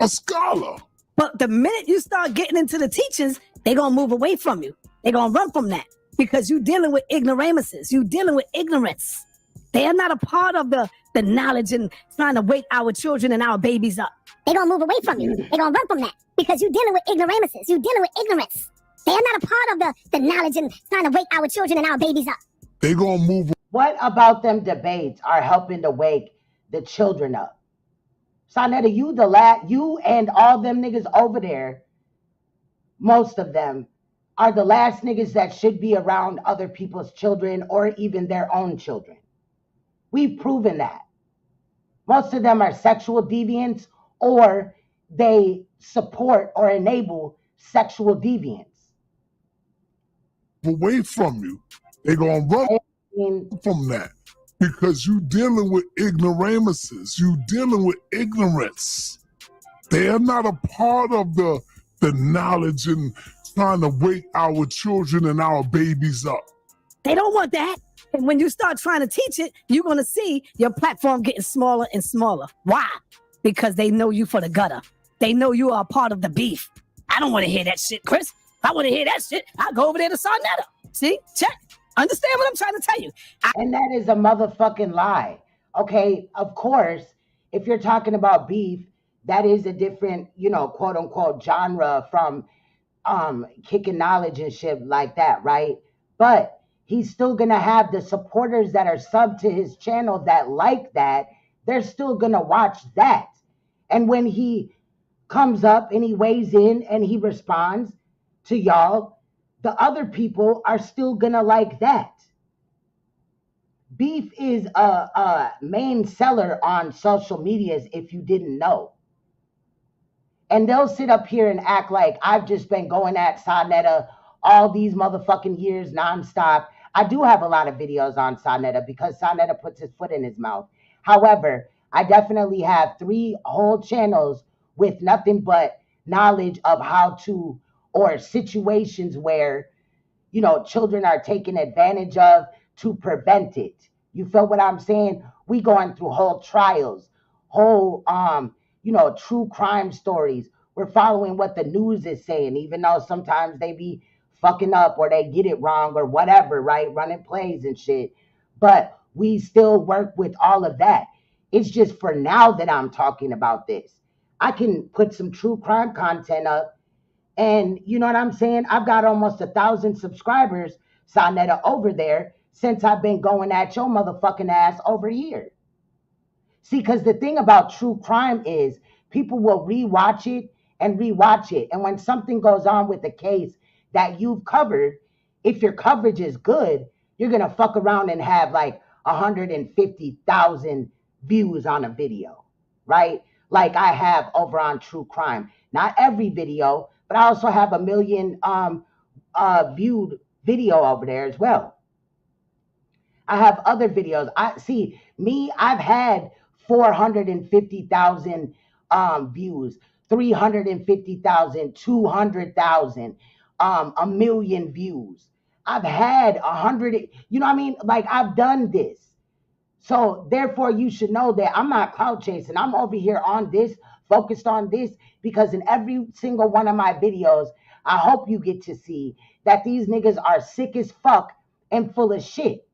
a scholar. But the minute you start getting into the teachings, they're going to move away from you. They're going to run from that because you're dealing with ignoramuses. You're dealing with ignorance. They are not a part of the knowledge and trying to wake our children and our babies up. They're going to move away from you. They're going to run from that because you're dealing with ignoramuses. You're dealing with ignorance. They are not a part of the knowledge and trying to wake our children and our babies up. They going to move. What about them debates are helping to wake the children up? Saneter, you and all them niggas over there, most of them, are the last niggas that should be around other people's children or even their own children. We've proven that. Most of them are sexual deviants or they support or enable sexual deviance. Away from you. They're going to run from that because you dealing with ignoramuses. You dealing with ignorance. They are not a part of the knowledge and trying to wake our children and our babies up. They don't want that. And when you start trying to teach it, you're going to see your platform getting smaller and smaller. Why? Because they know you for the gutter. They know you are a part of the beef. I don't want to hear that shit, Chris. If I want to hear that shit, I'll go over there to Saneter. See? Check. Understand what I'm trying to tell you. And that is a motherfucking lie. Okay, of course, if you're talking about beef, that is a different, quote unquote genre from kicking knowledge and shit like that, right? But he's still gonna have the supporters that are subbed to his channel that like that. They're still gonna watch that. And when he comes up and he weighs in and he responds to y'all, the other people are still gonna like that. Beef is a main seller on social medias if you didn't know. And they'll sit up here and act like I've just been going at Saneter all these motherfucking years nonstop. I do have a lot of videos on Saneter because Saneter puts his foot in his mouth. However, I definitely have 3 whole channels with nothing but knowledge of how to, or situations where, children are taken advantage of to prevent it. You feel what I'm saying? We going through whole trials, whole, true crime stories. We're following what the news is saying, even though sometimes they be fucking up or they get it wrong or whatever, right? Running plays and shit. But we still work with all of that. It's just for now that I'm talking about this. I can put some true crime content up and you know what I'm saying? I've got almost 1,000 subscribers, Saneter, over there since I've been going at your motherfucking ass over here. See, because the thing about true crime is people will rewatch it and rewatch it. And when something goes on with the case that you've covered, if your coverage is good, you're going to fuck around and have like 150,000 views on a video, right? Like I have over on True Crime. Not every video, but I also have 1 million viewed video over there as well. I have other videos. I've had 450,000 views, 350,000, 200,000, 1 million views. I've had 100, you know what I mean? Like I've done this. So therefore you should know that I'm not clout chasing. I'm over here on this, focused on this, because in every single one of my videos, I hope you get to see that these niggas are sick as fuck and full of shit.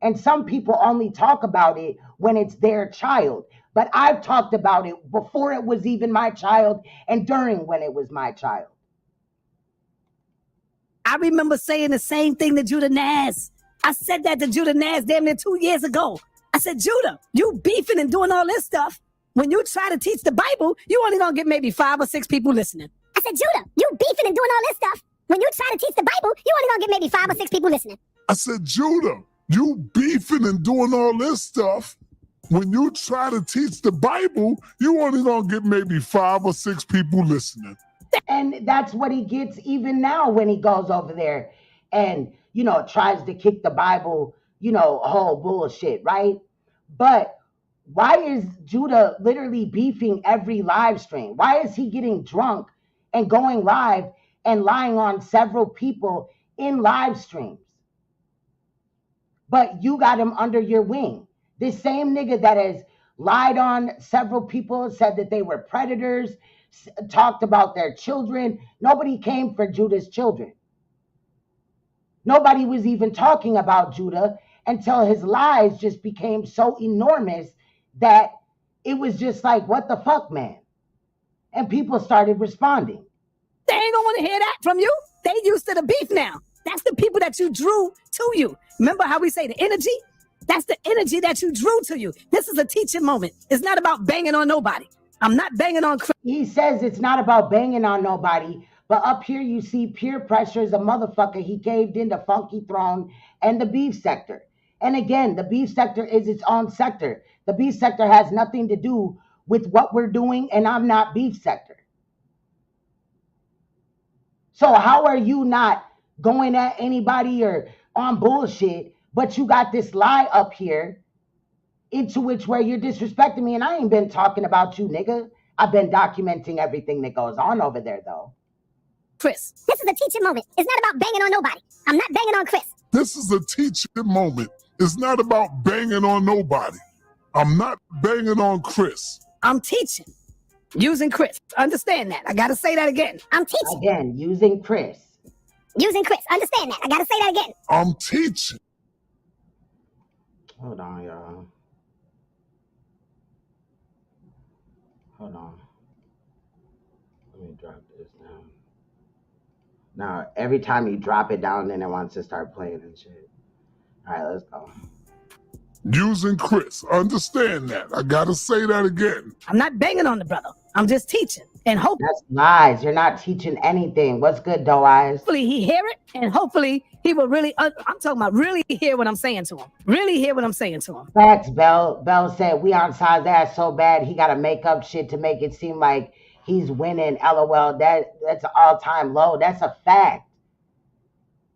And some people only talk about it when it's their child. But I've talked about it before it was even my child and during when it was my child. I remember saying the same thing to Judah Naz. I said that to Judah Naz damn near 2 years ago. I said, Judah, you beefing and doing all this stuff. When you try to teach the Bible, you only gonna get maybe 5 or 6 people listening. I said, Judah, you beefing and doing all this stuff. When you try to teach the Bible, you only gonna get maybe 5 or 6 people listening. I said, Judah, you beefing and doing all this stuff. When you try to teach the Bible, you only gonna get maybe 5 or 6 people listening. And that's what he gets even now when he goes over there and, you know, tries to kick the Bible, you know, whole bullshit, right? But why is Judah literally beefing every live stream? Why is he getting drunk and going live and lying on several people in live streams? But you got him under your wing. This same nigga that has lied on several people, said that they were predators, talked about their children. Nobody came for Judah's children. Nobody was even talking about Judah until his lies just became so enormous that it was just like, what the fuck, man? And people started responding. They ain't gonna want to hear that from you. They used to the beef now. That's the people that you drew to you. Remember how we say the energy? That's the energy that you drew to you. This is a teaching moment. It's not about banging on nobody. I'm not banging on. He says it's not about banging on nobody, but up here you see peer pressure is a motherfucker. He caved into Funky Throne and the beef sector. And again, the beef sector is its own sector. The beef sector has nothing to do with what we're doing, and I'm not beef sector. So how are you not going at anybody or on bullshit, but you got this lie up here into which where you're disrespecting me, and I ain't been talking about you, nigga. I've been documenting everything that goes on over there, though. Chris, this is a teaching moment. It's not about banging on nobody. I'm not banging on Chris. This is a teaching moment. It's not about banging on nobody. I'm not banging on Chris. I'm teaching. Using Chris. Understand that. I gotta say that again. I'm teaching. Again, using Chris. Using Chris. Understand that. I gotta say that again. I'm teaching. Hold on, y'all. Hold on. Let me drop this down. Now, every time you drop it down, then it wants to start playing and shit. All right, let's go. Using Chris. Understand that. I gotta say that again. I'm not banging on the brother. I'm just teaching and hopefully. That's lies. You're not teaching anything. What's good, Doe Eyes? Hopefully he hear it, and hopefully he will really, I'm talking about really hear what I'm saying to him. Really hear what I'm saying to him. Facts, Bell. Bell said, we on side's ass so bad, he got to make up shit to make it seem like he's winning. LOL. That's an all-time low. That's a fact.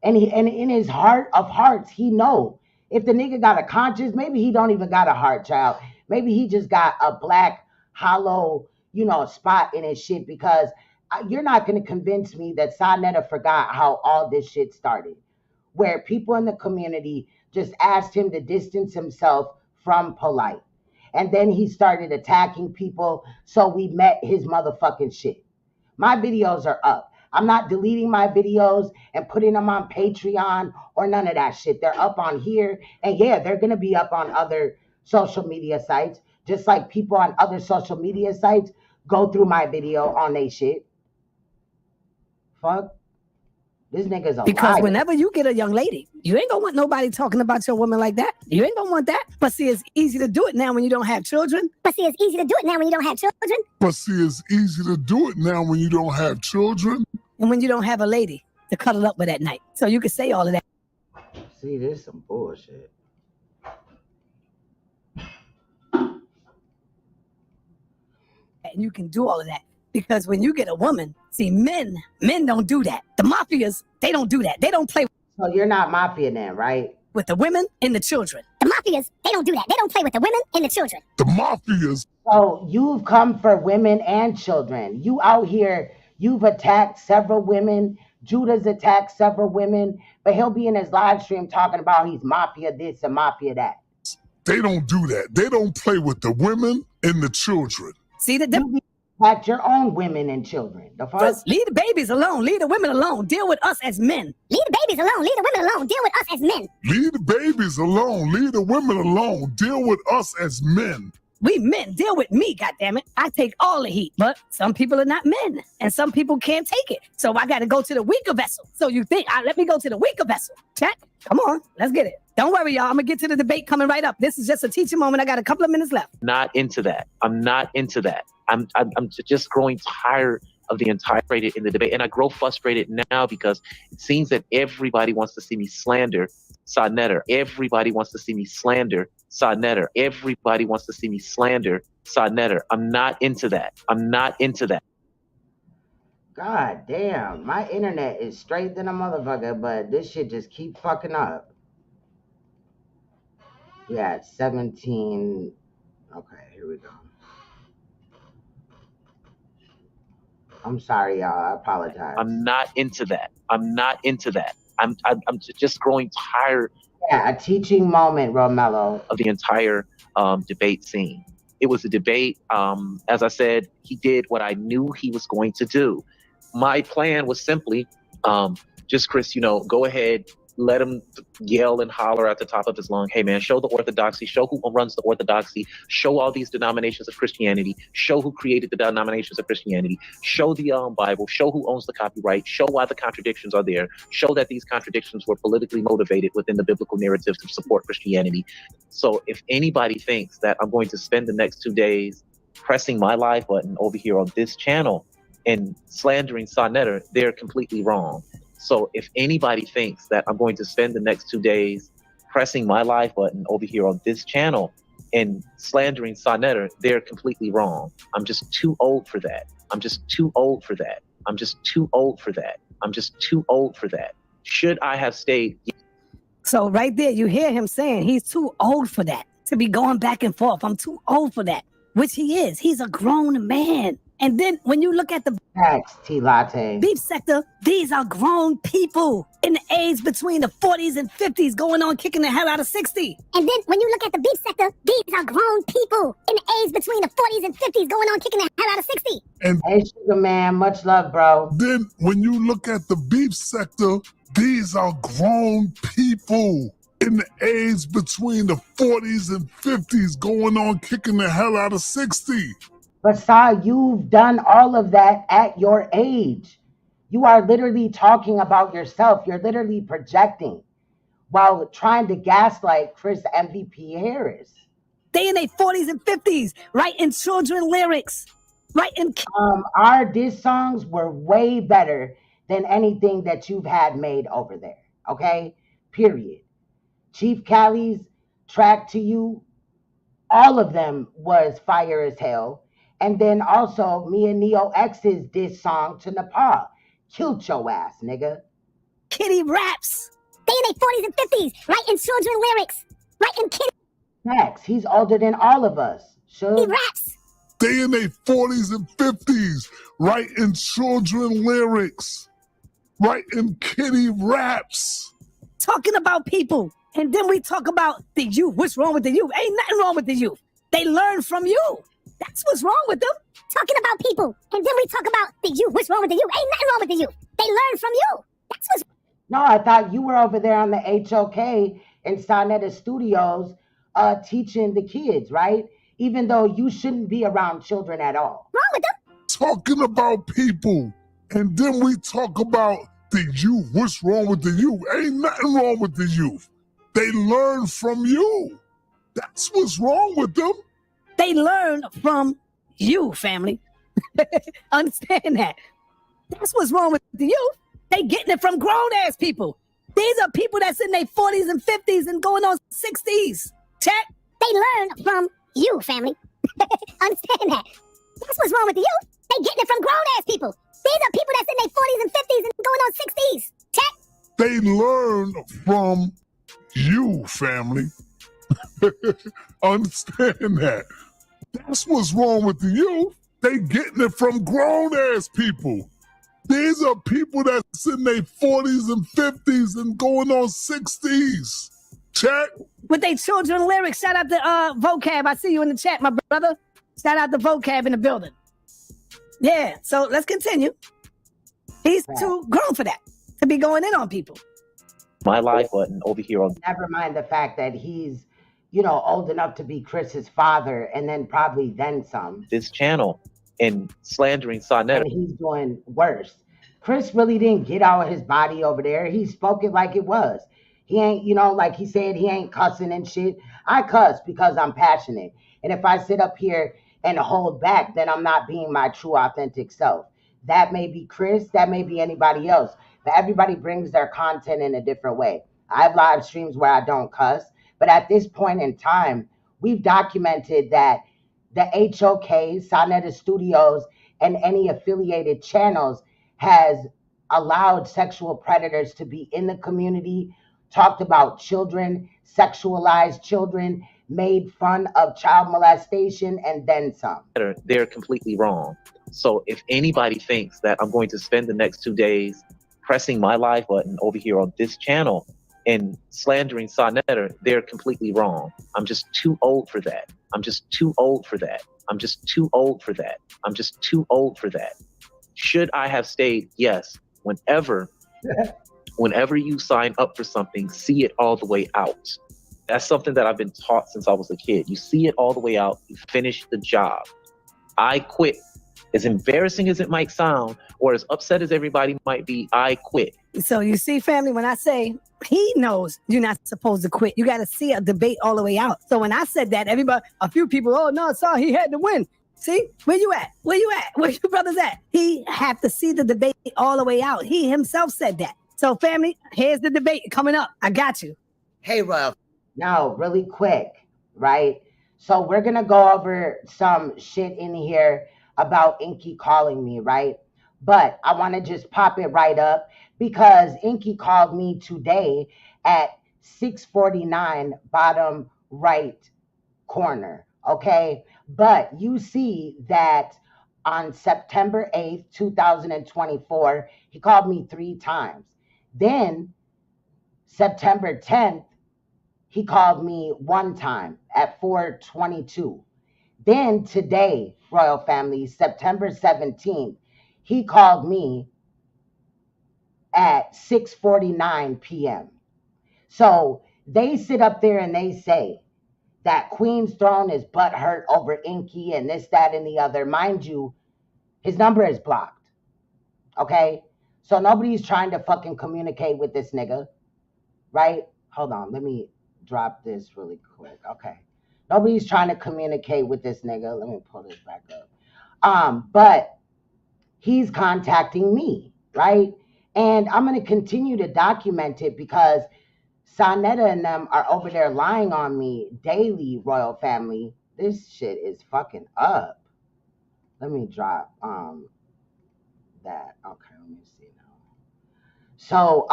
And in his heart of hearts, he know. If the nigga got a conscience, maybe he don't even got a heart, child. Maybe he just got a black, hollow, spot in his shit, because you're not going to convince me that Saneter forgot how all this shit started, where people in the community just asked him to distance himself from Polite. And then he started attacking people, so we met his motherfucking shit. My videos are up. I'm not deleting my videos and putting them on Patreon or none of that shit. They're up on here. And yeah, they're going to be up on other social media sites, just like people on other social media sites go through my video on they shit. Fuck. This nigga's a Because liar. whenever you get a young lady, you ain't gonna want nobody talking about your woman like that. You ain't gonna want that. But see, it's easy to do it now when you don't have children. But see, it's easy to do it now when you don't have children. But see, it's easy to do it now when you don't have children. And when you don't have a lady to cuddle up with at night. So you can say all of that. See, this is some bullshit. and you can do all of that. Because when you get a woman, see, men don't do that. The mafias, they don't do that. They don't play So you're not mafia then, right? with the women and the children. The mafias, they don't do that. They don't play with the women and the children. The mafias. So you've come for women and children. You out here, you've attacked several women. Judah's attacked several women, but he'll be in his live stream talking about he's mafia this and mafia that. They don't do that. They don't play with the women and the children. See the You attacked your own women and children. The fuck? difference? Leave the babies alone. Leave the women alone. Deal with us as men. Leave the babies alone. Leave the women alone. Deal with us as men. Leave the babies alone. Leave the women alone. Deal with us as men. We men, deal with me, goddammit. I take all the heat, but some people are not men, and some people can't take it. So I got to go to the weaker vessel. So you think, let me go to the weaker vessel. Check. Come on, let's get it. Don't worry, y'all. I'm going to get to the debate coming right up. This is just a teaching moment. I got a couple of minutes left. Not into that. I'm not into that. I'm just growing tired of the entire in the debate, and I grow frustrated now because it seems that everybody wants to see me slander Saneter. Everybody wants to see me slander Saneter. Everybody wants to see me slander Saneter. I'm not into that. I'm not into that. God damn, my internet is straight than a motherfucker, but this shit just keep fucking up. Yeah, it's 17. Okay, here we go. I'm sorry, y'all. I apologize. I'm not into that. I'm not into that. I'm just growing tired. Yeah, a teaching moment, Romello. Of the entire debate scene. It was a debate. As I said, he did what I knew he was going to do. My plan was simply, just Chris, go ahead, let him yell and holler at the top of his lung. Hey man, show the orthodoxy, show who runs the orthodoxy, show all these denominations of Christianity, show who created the denominations of Christianity, show the Bible, show who owns the copyright, show why the contradictions are there, show that these contradictions were politically motivated within the biblical narrative to support Christianity. So if anybody thinks that I'm going to spend the next 2 days pressing my live button over here on this channel and slandering Saneter, they're completely wrong. So if anybody thinks that I'm going to spend the next 2 days pressing my live button over here on this channel and slandering Saneter, they're completely wrong. I'm just too old for that. I'm just too old for that. I'm just too old for that. I'm just too old for that. Should I have stayed? So right there, you hear him saying he's too old for that, to be going back and forth. I'm too old for that, which he is. He's a grown man. And then when you look at the T-Latte beef sector, these are grown people in the age between the 40s and 50s going on kicking the hell out of 60. And then when you look at the beef sector, these are grown people in the age between the 40s and 50s going on kicking the hell out of 60. And hey, Sugar Man, much love, bro. then when you look at the beef sector, these are grown people in the age between the 40s and 50s going on kicking the hell out of 60. But Sa, you've done all of that at your age. You are literally talking about yourself. You're literally projecting while trying to gaslight Chris MVP Harris. They in their 40s and 50s, writing children lyrics, writing. Our diss songs were way better than anything that you've had made over there. Okay? Period. Chief Cali's track to you, all of them was fire as hell. And then also me and Neo X's diss song to NAPAH. Killed your ass, nigga. Kitty raps. They in their 40s and 50s, writing children lyrics, writing kitty. Max, he's older than all of us. Sure. He raps. They in their 40s and 50s writing children lyrics, writing kitty raps. Talking about people. And then we talk about the youth. What's wrong with the youth? Ain't nothing wrong with the youth. They learn from you. That's what's wrong with them. Talking about people. And then we talk about the youth. What's wrong with the youth? Ain't nothing wrong with the youth. They learn from you. That's what's. No, I thought you were over there on the HOK in Saneter Studios teaching the kids, right? Even though you shouldn't be around children at all. Wrong with them. Talking about people. And then we talk about the youth. What's wrong with the youth? Ain't nothing wrong with the youth. They learn from you. That's what's wrong with them. They learn from you, family. Understand that. That's what's wrong with the youth. They getting it from grown-ass people. These are people that's in their 40s and 50s and going on 60s. Check. They learn from you, family. Understand that. That's what's wrong with the youth. They getting it from grown-ass people. These are people that's in their 40s and 50s and going on 60s. Check. They learn from you, family. Understand that. That's what's wrong with the youth. They getting it from grown-ass people. These are people that's in their 40s and 50s and going on 60s. Check. With their children lyrics, shout out to Vocab. I see you in the chat, my brother. Shout out to Vocab in the building. Yeah, so let's continue. He's too grown for that, to be going in on people. My live button over here on Never mind the fact that he's, you know, old enough to be Chris's father and then probably then some. this channel and slandering Saneter. And he's doing worse. Chris really didn't get out his body over there. He spoke it like it was. He ain't, you know, like he said, he ain't cussing and shit. I cuss because I'm passionate. And if I sit up here and hold back, then I'm not being my true authentic self. That may be Chris, that may be anybody else, but everybody brings their content in a different way. I have live streams where I don't cuss, but at this point in time, we've documented that the HOK, Saneter Studios, and any affiliated channels has allowed sexual predators to be in the community, talked about children, sexualized children, made fun of child molestation, and then some. They're completely wrong. So if anybody thinks that I'm going to spend the next 2 days pressing my live button over here on this channel and slandering Saneter, they're completely wrong. I'm just too old for that. I'm just too old for that. I'm just too old for that. I'm just too old for that. Should I have stayed? Yes. Whenever you sign up for something, see it all the way out. That's something that I've been taught since I was a kid. You see it all the way out, you finish the job. I quit. As embarrassing as it might sound, or as upset as everybody might be, I quit. So you see, family, when I say he knows you're not supposed to quit, you got to see a debate all the way out. So when I said that, everybody, a few people, oh, no, sorry, he had to win. See, where you at? Where you at? Where your brothers at? He had to see the debate all the way out. He himself said that. So family, here's the debate coming up. I got you. Hey, Ralph. Now, really quick, right? So we're going to go over some shit in here about Inky calling me, right? But I want to just pop it right up because Inky called me today at 6:49, bottom right corner, okay? But you see that on September 8th, 2024, he called me 3 times. Then September 10th, he called me 1 time at 4:22. Then today, Royal Family, September 17th, he called me at 6:49 p.m. So they sit up there and they say that Queen's Throne is butthurt over Inky and this, that, and the other. Mind you, his number is blocked. Okay? So nobody's trying to fucking communicate with this nigga. Right? Hold on. Let me drop this really quick. Okay. Nobody's trying to communicate with this nigga. Let me pull this back up. But he's contacting me, right? And I'm going to continue to document it because Saneter and them are over there lying on me daily, Royal Family. This shit is fucking up. Let me drop that. Okay, let me see now. So,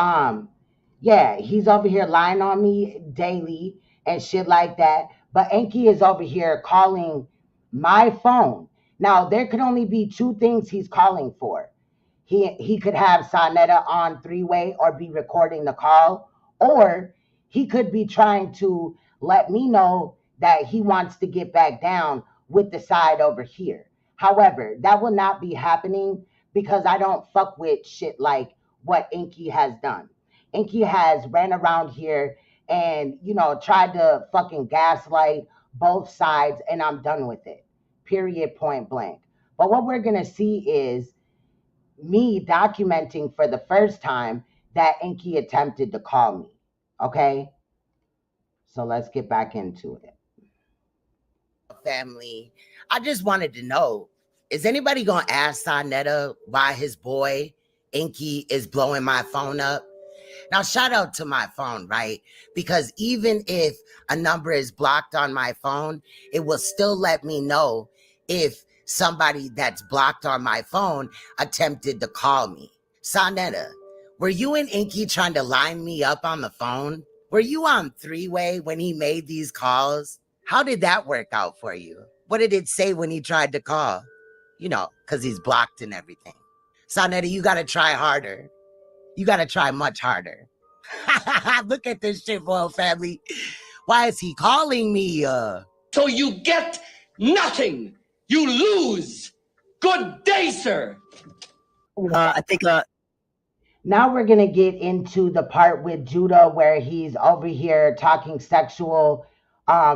yeah, he's over here lying on me daily and shit like that. But Inky is over here calling my phone. Now, there could only be 2 things he's calling for. He could have Saneter on 3-way or be recording the call, or he could be trying to let me know that he wants to get back down with the side over here. However, that will not be happening because I don't fuck with shit like what Inky has done. Inky has ran around here and, you know, tried to fucking gaslight both sides, and I'm done with it. Period, point blank. But what we're going to see is me documenting for the first time that Inky attempted to call me. Okay? So let's get back into it. Family, I just wanted to know, is anybody going to ask Saneter why his boy Inky is blowing my phone up? Now, shout out to my phone, right? Because even if a number is blocked on my phone, it will still let me know if somebody that's blocked on my phone attempted to call me. Saneter, were you and Inky trying to line me up on the phone? Were you on three-way when he made these calls? How did that work out for you? What did it say when he tried to call? You know, because he's blocked and everything. Saneter, you got to try harder. You got to try much harder. Look at this shit, royal family. Why is he calling me? So you get nothing. You lose. Good day, sir. I think Now we're gonna get into the part with Judah where he's over here talking sexual,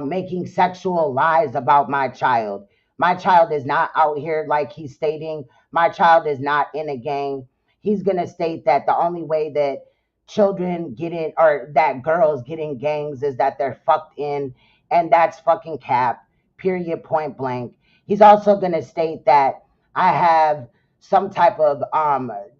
making sexual lies about my child. My child is not out here like he's stating. My child is not in a gang. He's gonna state that the only way that children get in or that girls get in gangs is that they're fucked in, and that's fucking cap. Period. Point blank. He's also gonna state that I have some type of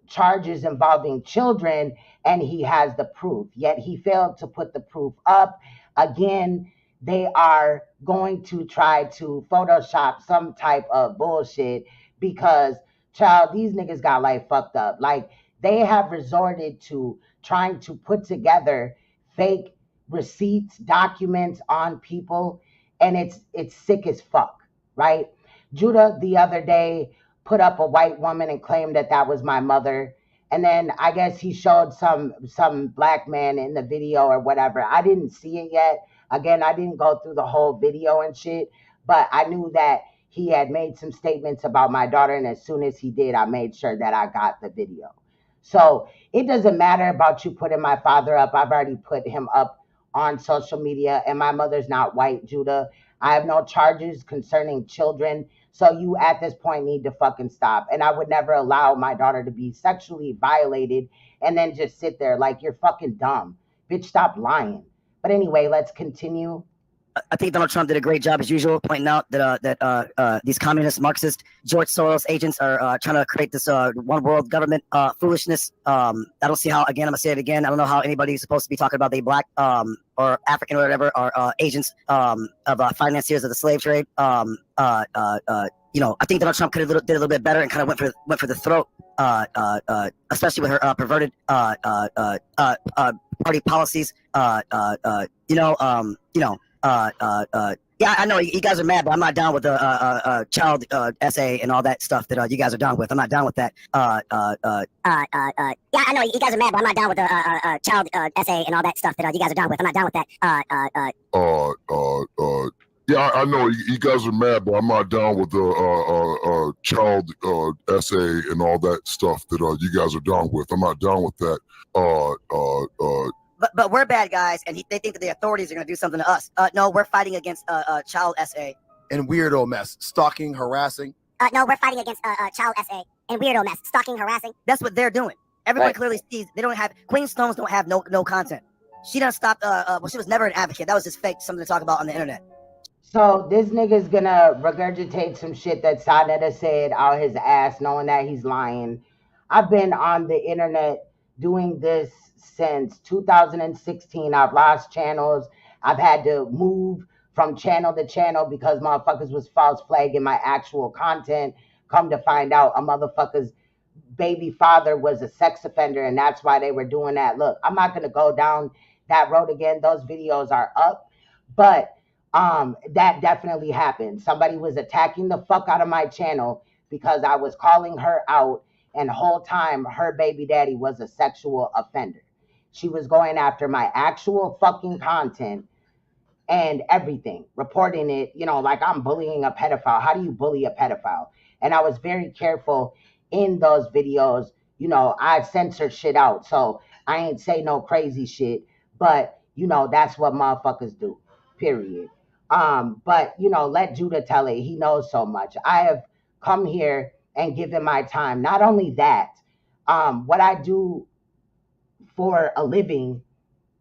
charges involving children and he has the proof, yet he failed to put the proof up. Again, they are going to try to Photoshop some type of bullshit because, child, these niggas got like fucked up. Like, they have resorted to trying to put together fake receipts, documents on people, and it's sick as fuck, right? Judah the other day put up a white woman and claimed that that was my mother. And then I guess he showed some black man in the video or whatever. I didn't see it yet. Again, I didn't go through the whole video and shit, but I knew that he had made some statements about my daughter, and as soon as he did, I made sure that I got the video. So it doesn't matter about you putting my father up. I've already put him up on social media, and my mother's not white, Judah. I have no charges concerning children. So you at this point need to fucking stop. And I would never allow my daughter to be sexually violated and then just sit there like you're fucking dumb. Bitch, stop lying. But anyway, let's continue. I think Donald Trump did a great job, as usual, pointing out that these communist, Marxist, George Soros agents are trying to create this one world government foolishness. I don't see how, again, I'm going to say it again, I don't know how anybody's supposed to be talking about the black or African or whatever are agents of financiers of the slave trade. You know, I think Donald Trump did a little bit better and kind of went for the throat, especially with her perverted party policies. Yeah, I know you guys are mad, but I'm not down with the child essay and all that stuff that you guys are down with. I'm not down with that. Yeah, I know you guys are mad, but I'm not down with the child essay and all that stuff that you guys are down with. I'm not down with that. Yeah, I know you guys are mad, but I'm not down with the child essay and all that stuff that you guys are down with. I'm not down with that. But we're bad guys, and they think that the authorities are going to do something to us. No, we're fighting against child SA. And weirdo mess, stalking, harassing. No, we're fighting against child SA and weirdo mess, stalking, harassing. That's what they're doing. Everyone clearly sees they don't have, Queen Stones don't have no content. She done stopped, well, she was never an advocate. That was just fake, something to talk about on the internet. So this nigga's gonna regurgitate some shit that Saneter said out his ass, knowing that he's lying. I've been on the internet doing this since 2016. I've lost channels. I've had to move from channel to channel because motherfuckers was false flagging my actual content. Come to find out, a motherfucker's baby father was a sex offender, and that's why they were doing that. Look, I'm not gonna go down that road again. Those videos are up, but that definitely happened. Somebody was attacking the fuck out of my channel because I was calling her out, and the whole time her baby daddy was a sexual offender. She was going after my actual fucking content and everything, reporting it, you know, like I'm bullying a pedophile. How do you bully a pedophile? And I was very careful in those videos. You know, I censored shit out, so I ain't say no crazy shit, but you know, that's what motherfuckers do, period. But you know, let Judah tell it. He knows so much. I have come here and given my time. Not only that, what I do for a living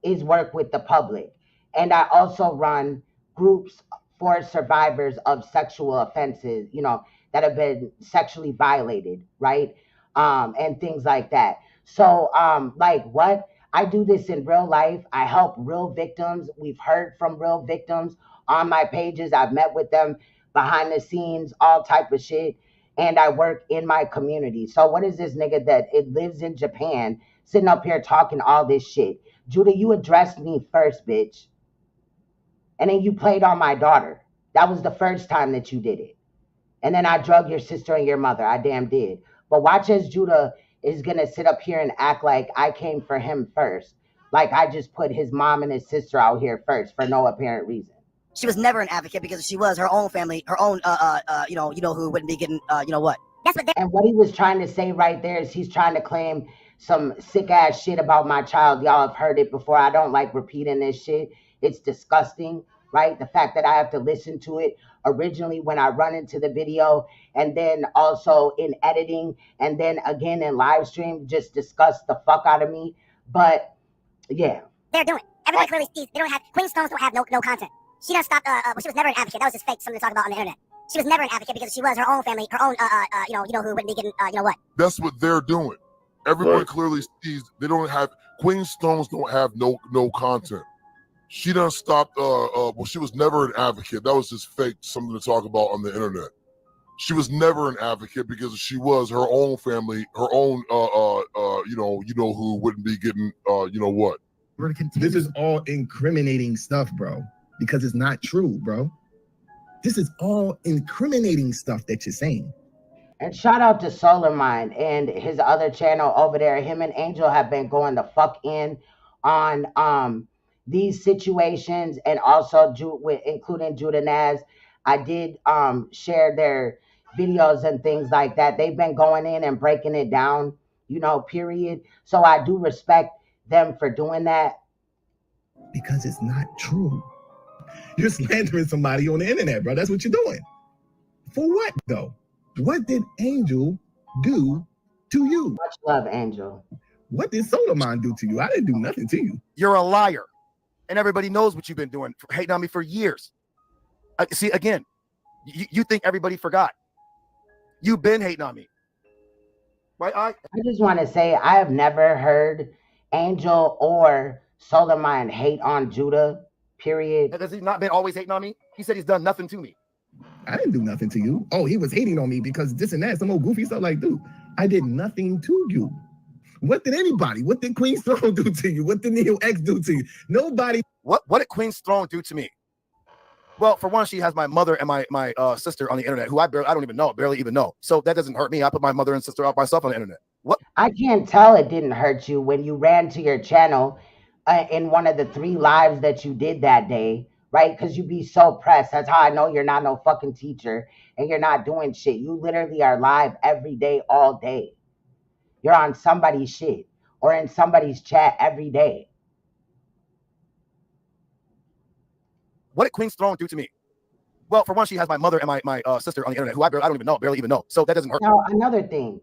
is work with the public. And I also run groups for survivors of sexual offenses, you know, that have been sexually violated, right? And things like that. So, like what? I do this in real life. I help real victims. We've heard from real victims on my pages. I've met with them behind the scenes, all type of shit. And I work in my community. So what is this nigga that it lives in Japan sitting up here talking all this shit? Judah, you addressed me first, bitch. And then you played on my daughter. That was the first time that you did it. And then I drug your sister and your mother. I damn did. But watch as Judah is going to sit up here and act like I came for him first. Like I just put his mom and his sister out here first for no apparent reason. She was never an advocate because she was her own family, her own, you know who wouldn't be getting, you know what. That's what And what he was trying to say right there is he's trying to claim some sick ass shit about my child. Y'all have heard it before. I don't like repeating this shit. It's disgusting, right? The fact that I have to listen to it originally when I run into the video, and then also in editing, and then again in live stream, just disgusts the fuck out of me. But yeah, they're doing. Everybody clearly sees they don't have Queen Stones don't have no content. She done stopped. Well, she was never an advocate. That was just fake. Something to talk about on the internet. She was never an advocate because she was her own family, her own, you know who wouldn't be getting, you know what. That's what they're doing. Everyone clearly sees they don't have Queen Stones don't have no content. She done stopped. Well, she was never an advocate. That was just fake. Something to talk about on the internet. She was never an advocate because she was her own family, her own, you know who wouldn't be getting, you know what. This is all incriminating stuff, bro, because it's not true, bro. This is all incriminating stuff that you're saying. and shout out to Solar Mind and his other channel over there. Him and Angel have been going the fuck in on these situations, and also including Judah Naz. I did share their videos and things like that. They've been going in and breaking it down, you know, period. So I do respect them for doing that. Because it's not true. You're slandering somebody on the internet, bro. That's what you're doing. For what, though? What did Angel do to you? Much love, Angel. What did Solomon do to you? I didn't do nothing to you. You're a liar. And everybody knows what you've been doing, hating on me for years. See, again, you think everybody forgot. You've been hating on me. Right? I just want to say I have never heard Angel or Solar Mind hate on Judah, period. Has he not been always hating on me? He said he's done nothing to me. I didn't do nothing to you. Oh, he was hating on me because this and that, some old goofy stuff like, dude, I did nothing to you. What did anybody? What did Queen's Throne do to you? What did Neo X do to you? Nobody. What did Queen's Throne do to me? Well, for one, she has my mother and my sister on the internet, who I don't even know, barely even know. So that doesn't hurt me. I put my mother and sister out myself on the internet. What? I can't tell it didn't hurt you when you ran to your channel in one of the 3 lives that you did that day, right? Because you be so pressed. That's how I know you're not no fucking teacher and you're not doing shit. You literally are live every day, all day. You're on somebody's shit or in somebody's chat every day. What did Queen's Throne do to me? Well, for one, she has my mother and my sister on the internet, who I don't even know, barely even know. So that doesn't hurt. Now, another thing.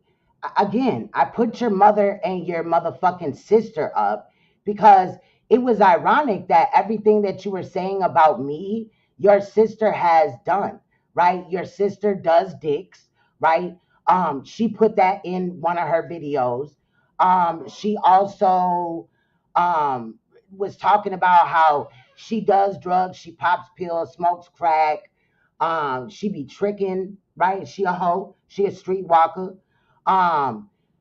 Again, I put your mother and your motherfucking sister up because it was ironic that everything that you were saying about me, your sister has done, right? Your sister does dicks, right? She put that in one of her videos. She also was talking about how she does drugs, she pops pills, smokes crack. She be tricking, right? She a hoe, she a streetwalker.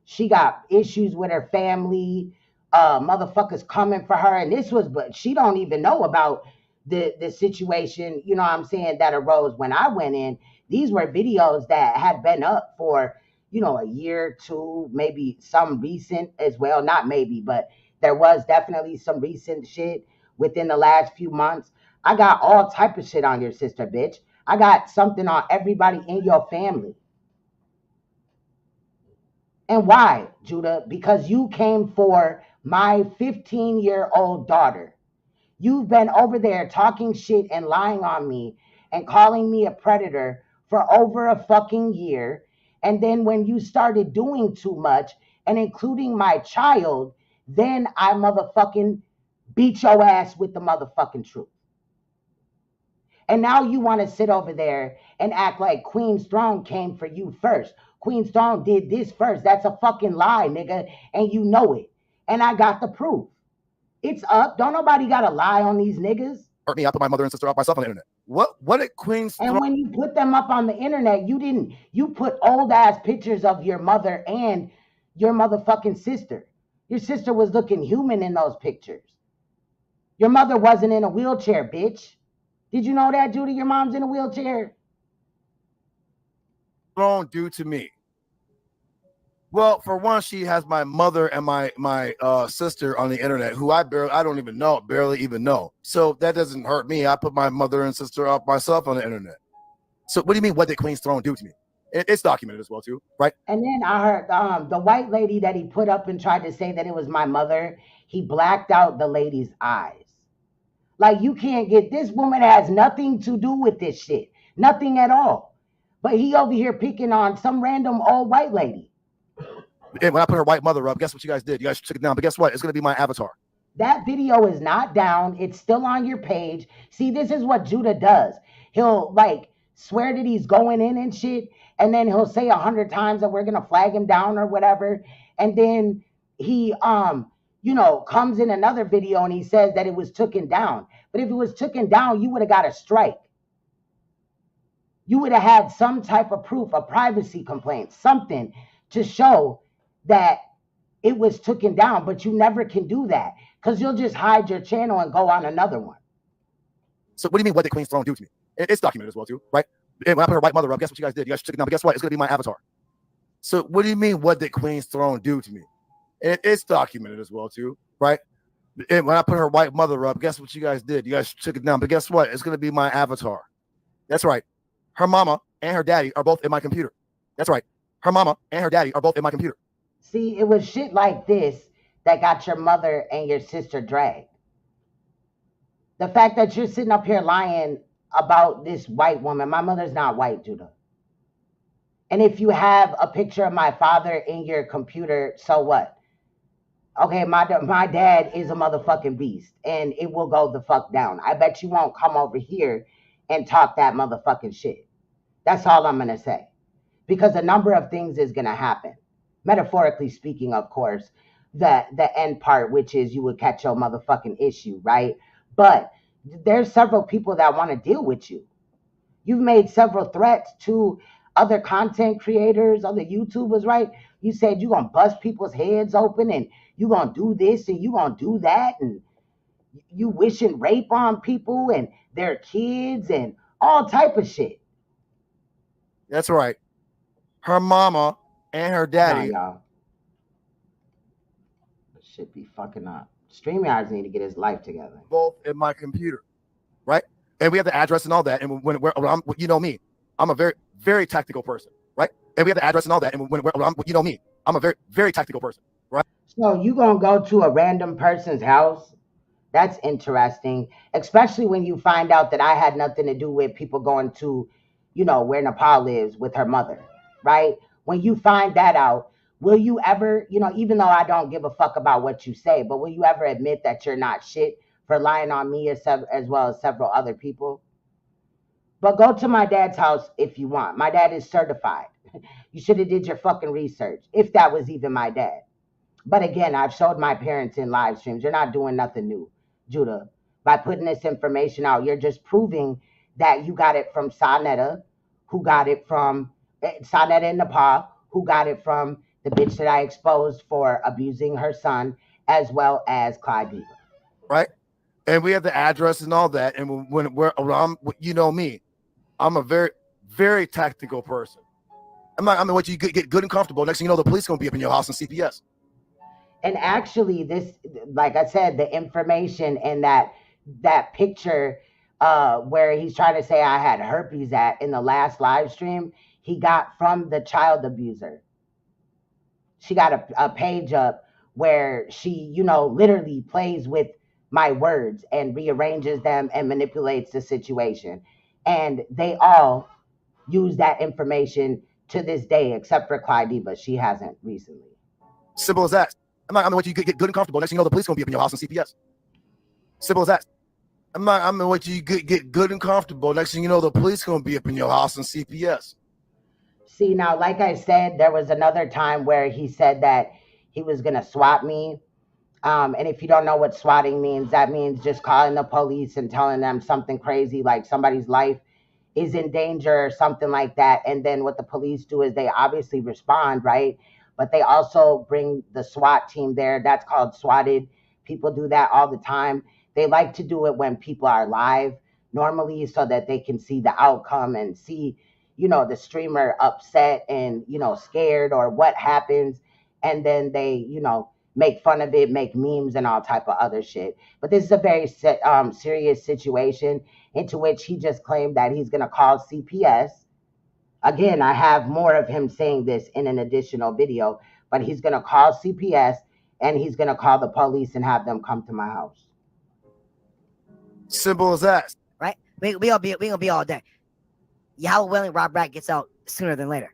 She got issues with her family. Motherfuckers coming for her, and this was, but she don't even know about the situation, you know what I'm saying, that arose when I went in. These were videos that had been up for, you know, a year, 2, maybe some recent as well. Not maybe, but there was definitely some recent shit within the last few months. I got all type of shit on your sister, bitch. I got something on everybody in your family. And why, Judah? Because you came for my 15-year-old daughter. You've been over there talking shit and lying on me and calling me a predator for over a fucking year. And then when you started doing too much and including my child, then I motherfucking beat your ass with the motherfucking truth. And now you want to sit over there and act like Queen's Throne came for you first. Queen's Throne did this first. That's a fucking lie, nigga. And you know it. And I got the proof. It's up. Don't nobody got to lie on these niggas. hurt me. I put my mother and sister up myself on the internet. What did Queen's And when you put them up on the internet, you put old ass pictures of your mother and your motherfucking sister. Your sister was looking human in those pictures. Your mother wasn't in a wheelchair, bitch. Did you know that, Judy? Your mom's in a wheelchair. Throne do to me? Well, for one, she has my mother and my sister on the internet, who I don't even know, barely even know. So that doesn't hurt me. I put my mother and sister up myself on the internet. So what do you mean? What did Queen's Throne do to me? It's documented as well too, right? And then I heard the white lady that he put up and tried to say that it was my mother. He blacked out the lady's eyes. Like, you can't get, this woman has nothing to do with this shit, nothing at all. But he over here picking on some random old white lady. And when I put her white mother up, guess what you guys did? You guys took it down. But guess what? It's going to be my avatar. That video is not down. It's still on your page. See, this is what Judah does. He'll like swear that he's going in and shit. And then he'll say 100 times that we're going to flag him down or whatever. And then he, comes in another video and he says that it was taken down. But if it was taken down, you would have got a strike. You would have had some type of proof, a privacy complaint, something to show that it was taken down, but you never can do that because you'll just hide your channel and go on another one. So what do you mean, what did Queen's Throne do to me? It's documented as well too, right? And when I put her white mother up, guess what you guys did? You guys took it down, but guess what? It's going to be my avatar. So what do you mean, what did Queen's Throne do to me? It's documented as well too, right? And when I put her white mother up, guess what you guys did? You guys took it down, but guess what? It's going to be my avatar. That's right. Her mama and her daddy are both in my computer. That's right. Her mama and her daddy are both in my computer. See, it was shit like this that got your mother and your sister dragged. The fact that you're sitting up here lying about this white woman, my mother's not white, Judah. And if you have a picture of my father in your computer, so what? Okay, my dad is a motherfucking beast, and it will go the fuck down. I bet you won't come over here and talk that motherfucking shit. That's all I'm going to say. Because a number of things is going to happen. Metaphorically speaking, of course, the end part, which is you would catch your motherfucking issue, right? But there's several people that want to deal with you. You've made several threats to other content creators, other YouTubers, right? You said you're going to bust people's heads open and you're going to do this and you're going to do that. And you wishing rape on people and their kids and all type of shit. That's right. Her mama and her daddy. Nah, y'all. Shit be fucking up. StreamYards need to get his life together. Both in my computer, right? And we have the address and all that. And when you know me, I'm a very, very tactical person, right? And we have the address and all that. And you know me, I'm a very, very tactical person, right? So you gonna go to a random person's house? That's interesting, especially when you find out that I had nothing to do with people going to, where NAPAH lives with her mother, right? When you find that out, will you ever, even though I don't give a fuck about what you say, but will you ever admit that you're not shit for lying on me as well as several other people? But go to my dad's house if you want. My dad is certified. You should have did your fucking research, if that was even my dad. But again, I've showed my parents in live streams. You're not doing nothing new, Judah. By putting this information out, you're just proving that you got it from Saneter, who got it from Saneter and NAPAH, who got it from the bitch that I exposed for abusing her son, as well as Clyde. Right? And we have the address and all that. And when you know me, I'm a very, very tactical person. What you get good and comfortable. Next thing you know, the police gonna be up in your house and CPS. And actually, this, like I said, the information and that picture where he's trying to say I had herpes at in the last live stream, he got from the child abuser. She got a page up where she, literally plays with my words and rearranges them and manipulates the situation. And they all use that information to this day, except for Clyde, but she hasn't recently. Simple as that. What you get good and comfortable. Next thing you know, the police gonna be up in your house and CPS. Simple as that. What you get good and comfortable. Next thing you know, the police gonna be up in your house and CPS. See, now, like I said, there was another time where he said that he was gonna swap me. And if you don't know what swatting means, that means just calling the police and telling them something crazy, like somebody's life is in danger or something like that. And then what the police do is they obviously respond, right? But they also bring the SWAT team there. That's called swatted. People do that all the time. They like to do it when people are live normally so that they can see the outcome and see, the streamer upset and, scared or what happens. And then they, make fun of it, make memes and all type of other shit. But this is a very serious situation into which he just claimed that he's going to call CPS. Again, I have more of him saying this in an additional video, but he's going to call CPS and he's going to call the police and have them come to my house. Simple as that. Right? We gonna be all day. How willing Rob Rat gets out sooner than later,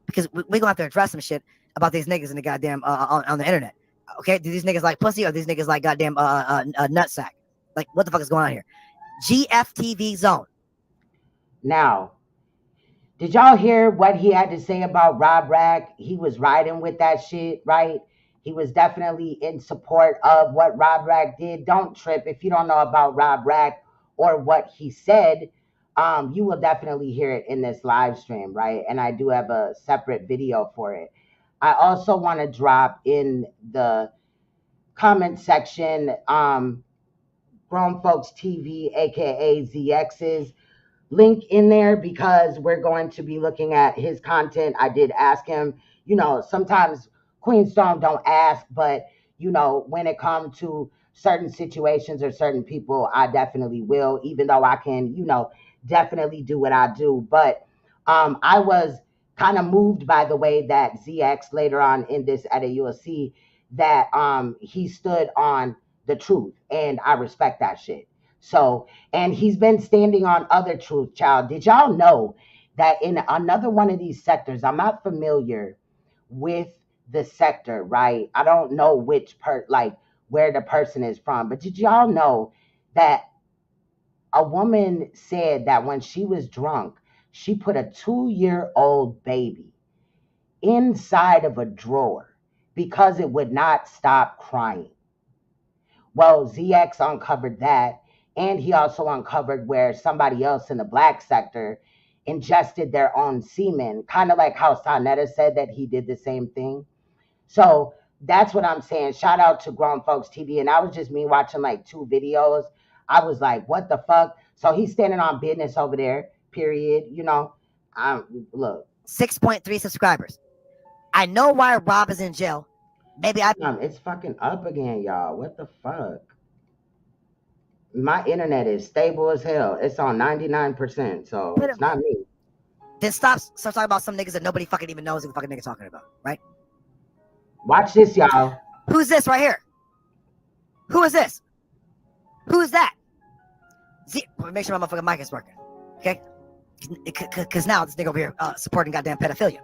because we gonna have to address some shit about these niggas in the goddamn on the internet. Okay, do these niggas like pussy or these niggas like goddamn nutsack? Like, what the fuck is going on here? G.F.T.V. zone. Now, did y'all hear what he had to say about Rob Rack? He was riding with that shit, right? He was definitely in support of what Rob Rack did. Don't trip. If you don't know about Rob Rack or what he said, you will definitely hear it in this live stream, right? And I do have a separate video for it. I also want to drop in the comment section, Grown Folks TV, aka ZX's link in there, because we're going to be looking at his content. I did ask him, sometimes Queen Storm don't ask, but when it comes to certain situations or certain people, I definitely will, even though I can, definitely do what I do. But I was kind of moved by the way that ZX later on in this edit, you will see that he stood on the truth, and I respect that shit. So, and he's been standing on other truth, child. Did y'all know that in another one of these sectors, I'm not familiar with the sector, right? I don't know which where the person is from, but did y'all know that a woman said that when she was drunk, she put a 2-year-old baby inside of a drawer because it would not stop crying? Well, ZX uncovered that, and he also uncovered where somebody else in the black sector ingested their own semen, kind of like how Saneter said that he did the same thing. So that's what I'm saying. Shout out to Grown Folks TV. And that was just me watching like 2 videos. I was like, what the fuck? So he's standing on business over there, period. Look. 6.3 subscribers. I know why Rob is in jail. Maybe it's fucking up again, y'all. What the fuck? My internet is stable as hell. It's on 99%, so it's not me. Then start talking about some niggas that nobody fucking even knows who the fucking nigga talking about, right? Watch this, y'all. Who's this right here? Who is this? Who is that? Make sure my motherfucking mic is working, okay? Because now this nigga over here supporting goddamn pedophilia.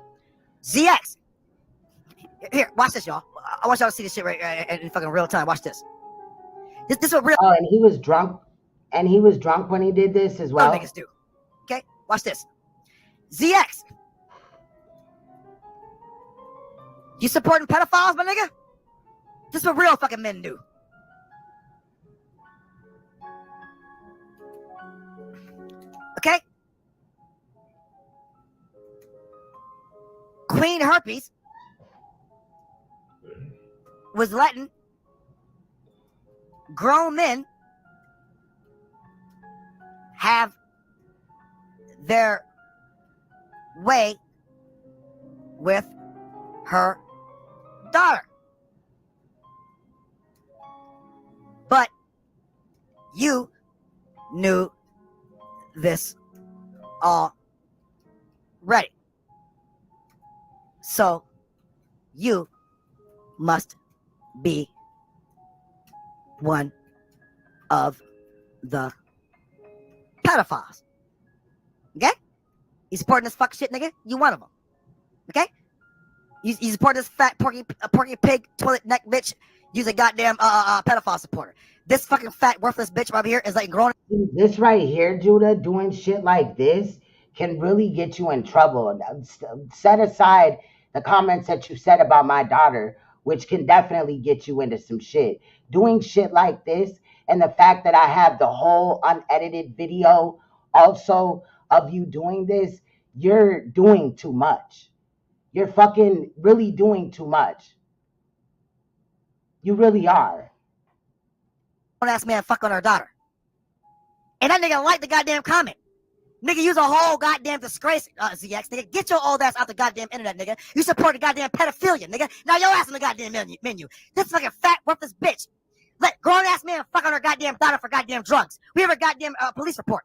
ZX. Here, watch this, y'all. I want y'all to see this shit right in fucking real time. Watch this. This is what real. Oh, and he was drunk. And he was drunk when he did this as well. All niggas do. Okay, watch this. ZX. You supporting pedophiles, my nigga? This is what real fucking men do. Okay? Queen Herpes was letting grown men have their way with her daughter. But you knew this already. So you must be one of the pedophiles. Okay? You supporting this fuck shit, nigga? You one of them. Okay? You support this fat porky pig toilet neck bitch. You's a goddamn pedophile supporter. This fucking fat worthless bitch right here is like grown. This right here, Judah, doing shit like this can really get you in trouble. Set aside the comments that you said about my daughter, which can definitely get you into some shit. Doing shit like this, and the fact that I have the whole unedited video also of you doing this, you're doing too much. You're fucking really doing too much. You really are. Ass man fuck on her daughter. And that nigga liked the goddamn comment. Nigga, use a whole goddamn disgrace, ZX. Nigga, get your old ass out the goddamn internet, nigga. You support the goddamn pedophilia, nigga. Now your ass on the goddamn menu. This fucking fat, worthless bitch. Let grown-ass man fuck on her goddamn daughter for goddamn drugs. We have a goddamn police report.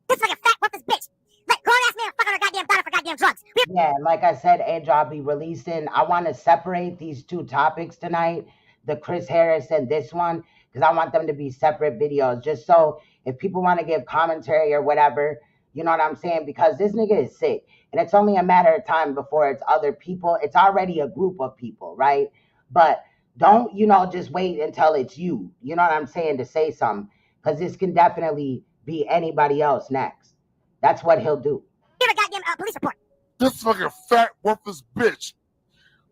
This fucking fat, worthless bitch. Let grown-ass man fuck on her goddamn daughter for goddamn drugs. Yeah, like I said, Angel, I'll be releasing. I want to separate these two topics tonight, the Chris Harris and this one, because I want them to be separate videos, just so if people want to give commentary or whatever, you know what I'm saying? Because this nigga is sick, and it's only a matter of time before it's other people. It's already a group of people, right? But don't, just wait until it's you, you know what I'm saying, to say something, because this can definitely be anybody else next. That's what he'll do. Give a goddamn police report. This fucking fat, worthless bitch.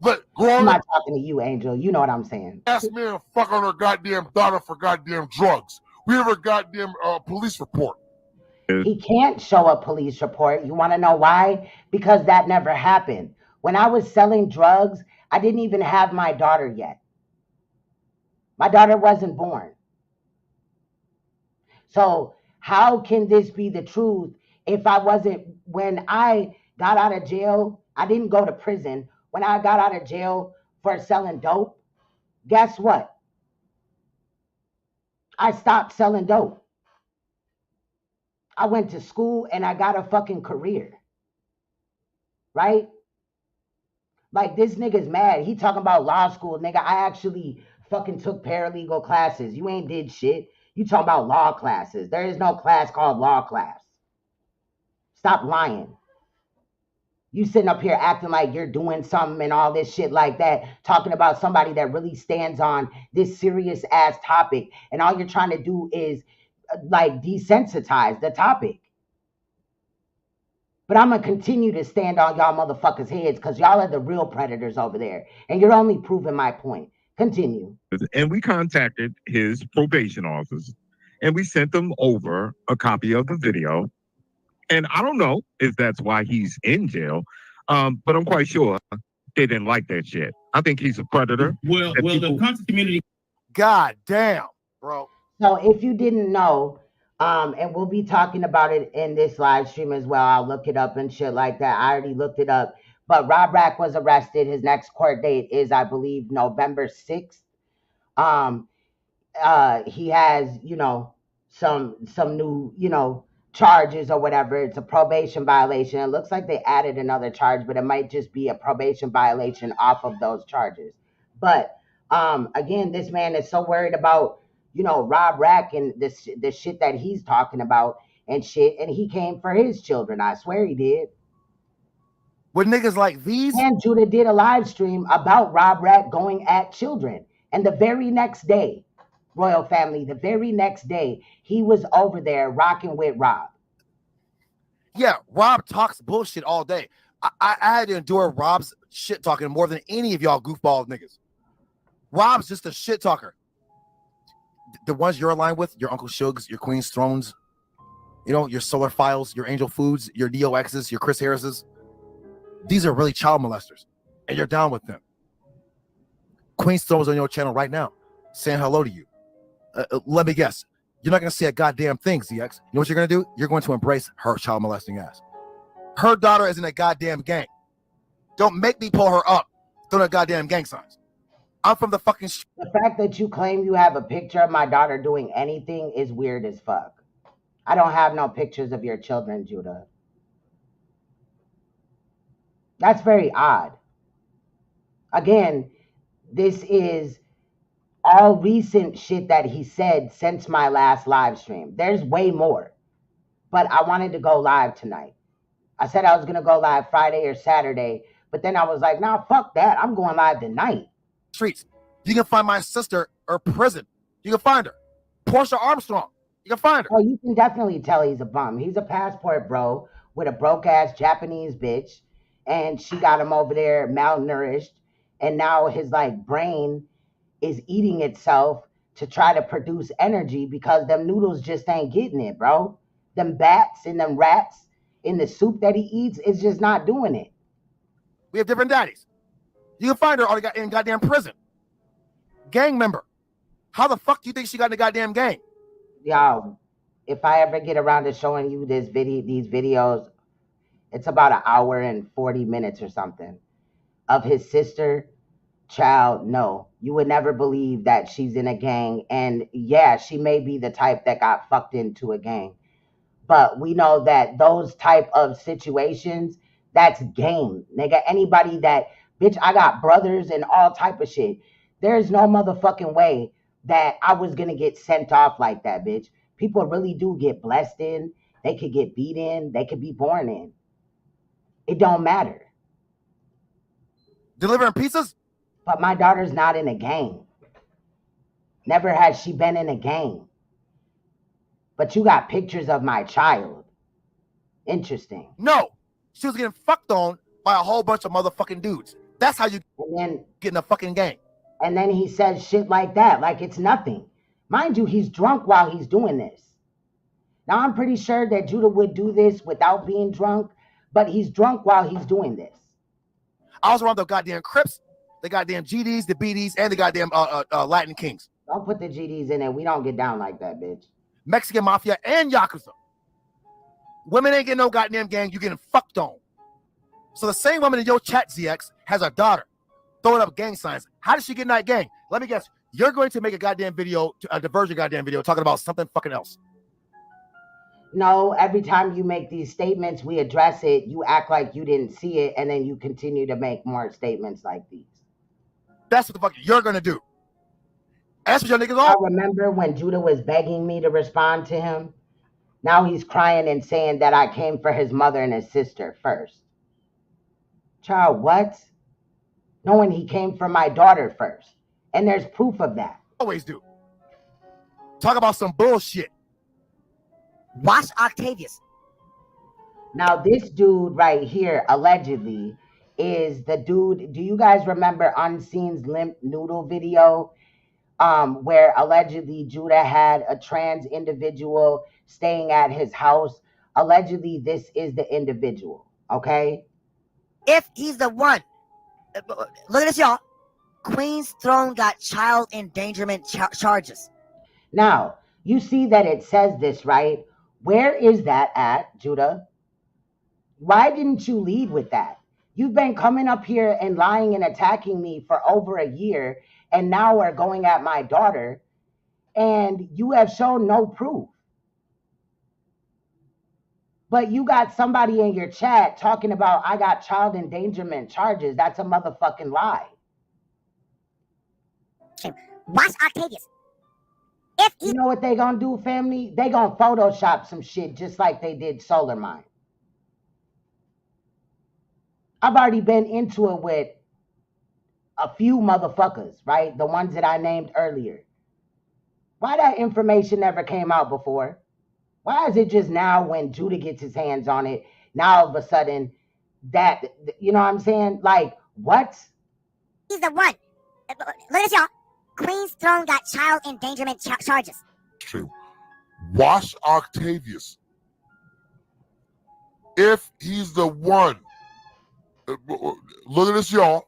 Let I'm grown not talking to you, Angel. You know what I'm saying. ass man fuck on her goddamn daughter for goddamn drugs. We have a goddamn police report. He can't show a police report. You want to know why? Because that never happened. When I was selling drugs, I didn't even have my daughter yet. My daughter wasn't born. So how can this be the truth if I wasn't, when I got out of jail, I didn't go to prison. When I got out of jail for selling dope, guess what? I stopped selling dope. I went to school and I got a fucking career. Right? Like, this nigga's mad. He talking about law school, nigga. I actually fucking took paralegal classes. You ain't did shit. You talking about law classes. There is no class called law class. Stop lying. You sitting up here acting like you're doing something and all this shit like that, talking about somebody that really stands on this serious ass topic, and all you're trying to do is like desensitize the topic. But I'm going to continue to stand on y'all motherfuckers' heads because y'all are the real predators over there. And you're only proving my point. Continue. And we contacted his probation office and we sent them over a copy of the video. And I don't know if that's why he's in jail, but I'm quite sure they didn't like that shit. I think he's a predator. Well, the content community. God damn, bro. So if you didn't know, and we'll be talking about it in this live stream as well. I'll look it up and shit like that. I already looked it up. But Rob Rack was arrested. His next court date is, I believe, November 6th. He has, some new, charges or whatever. It's a probation violation. It looks like they added another charge, but it might just be a probation violation off of those charges. But again, this man is so worried about, Rob Rack and the shit that he's talking about and shit. And he came for his children. I swear he did. With niggas like these? And Judah did a live stream about Rob Rack going at children. And the very next day, Royal Family, the very next day, he was over there rocking with Rob. Yeah, Rob talks bullshit all day. I had to endure Rob's shit talking more than any of y'all goofball niggas. Rob's just a shit talker. The ones you're aligned with, your Uncle Shugs, your Queen's Thrones, your Solar Files, your Angel Foods, your DOXs, your Chris Harrises. These are really child molesters, and you're down with them. Queen's Thrones on your channel right now, saying hello to you. Let me guess. You're not going to say a goddamn thing, ZX. You know what you're going to do? You're going to embrace her child molesting ass. Her daughter is in a goddamn gang. Don't make me pull her up. Throw no goddamn gang signs. I'm from the fucking... The fact that you claim you have a picture of my daughter doing anything is weird as fuck. I don't have no pictures of your children, Judah. That's very odd. Again, this is all recent shit that he said since my last live stream. There's way more. But I wanted to go live tonight. I said I was going to go live Friday or Saturday, but then I was like, nah, fuck that. I'm going live tonight. Streets. You can find my sister or prison. You can find her. Portia Armstrong. You can find her. Oh, you can definitely tell he's a bum. He's a passport bro with a broke ass Japanese bitch, and she got him over there malnourished. and now his like brain is eating itself to try to produce energy because them noodles just ain't getting it, bro. Them bats and them rats in the soup that he eats is just not doing it. We have different daddies. You can find her in goddamn prison. Gang member. How the fuck do you think she got in the goddamn gang? Yo, if I ever get around to showing you these videos, it's about an hour and 40 minutes or something of his sister. Child, no, you would never believe that she's in a gang. And yeah, she may be the type that got fucked into a gang, but we know that those type of situations, that's game, nigga. Anybody that, bitch, I got brothers and all type of shit. There's no motherfucking way that I was gonna get sent off like that, bitch. People really do get blessed in. They could get beat in. They could be born in. It don't matter. Delivering pizzas? But my daughter's not in a gang. Never has she been in a gang. But you got pictures of my child. Interesting. No. She was getting fucked on by a whole bunch of motherfucking dudes. That's how you get in a fucking gang. And then he says shit like that, like it's nothing. Mind you, he's drunk while he's doing this. Now, I'm pretty sure that Judah would do this without being drunk, but he's drunk while he's doing this. I was around the goddamn Crips, the goddamn GDs, the BDs, and the goddamn Latin Kings. Don't put the GDs in it. We don't get down like that, bitch. Mexican Mafia and Yakuza. Women ain't getting no goddamn gang. You getting fucked on. So the same woman in your chat, ZX, has a daughter throwing up gang signs. How did she get in that gang? Let me guess. You're going to make a goddamn video, a diversion goddamn video, talking about something fucking else. No, every time you make these statements, we address it. You act like you didn't see it, and then you continue to make more statements like these. That's what the fuck you're going to do. That's what your niggas are. I remember when Judah was begging me to respond to him. Now he's crying and saying that I came for his mother and his sister first. Child, what? Knowing he came for my daughter first. And there's proof of that. Always do. Talk about some bullshit. Watch Octavius. Now, this dude right here, allegedly, is the dude. Do you guys remember Unseen's Limp Noodle video? Where allegedly Judah had a trans individual staying at his house. Allegedly, this is the individual, okay? If he's the one. Look at this, y'all. Queen's Throne got child endangerment charges. Now, you see that it says this, right? Where is that at, Judah? Why didn't you lead with that? You've been coming up here and lying and attacking me for over a year, and now are going at my daughter, and you have shown no proof. But you got somebody in your chat talking about I got child endangerment charges. That's a motherfucking lie. Watch Octavius. You know what they gonna do, family? They gonna Photoshop some shit just like they did Solar Mine. I've already been into it with a few motherfuckers, right? The ones that I named earlier. Why that information never came out before? Why is it just now when Judah gets his hands on it, now all of a sudden that, you know what I'm saying? Like, what? He's the one. Look at this, y'all. Queen's Throne got child endangerment charges. True. Watch Octavius. If he's the one. Look at this, y'all.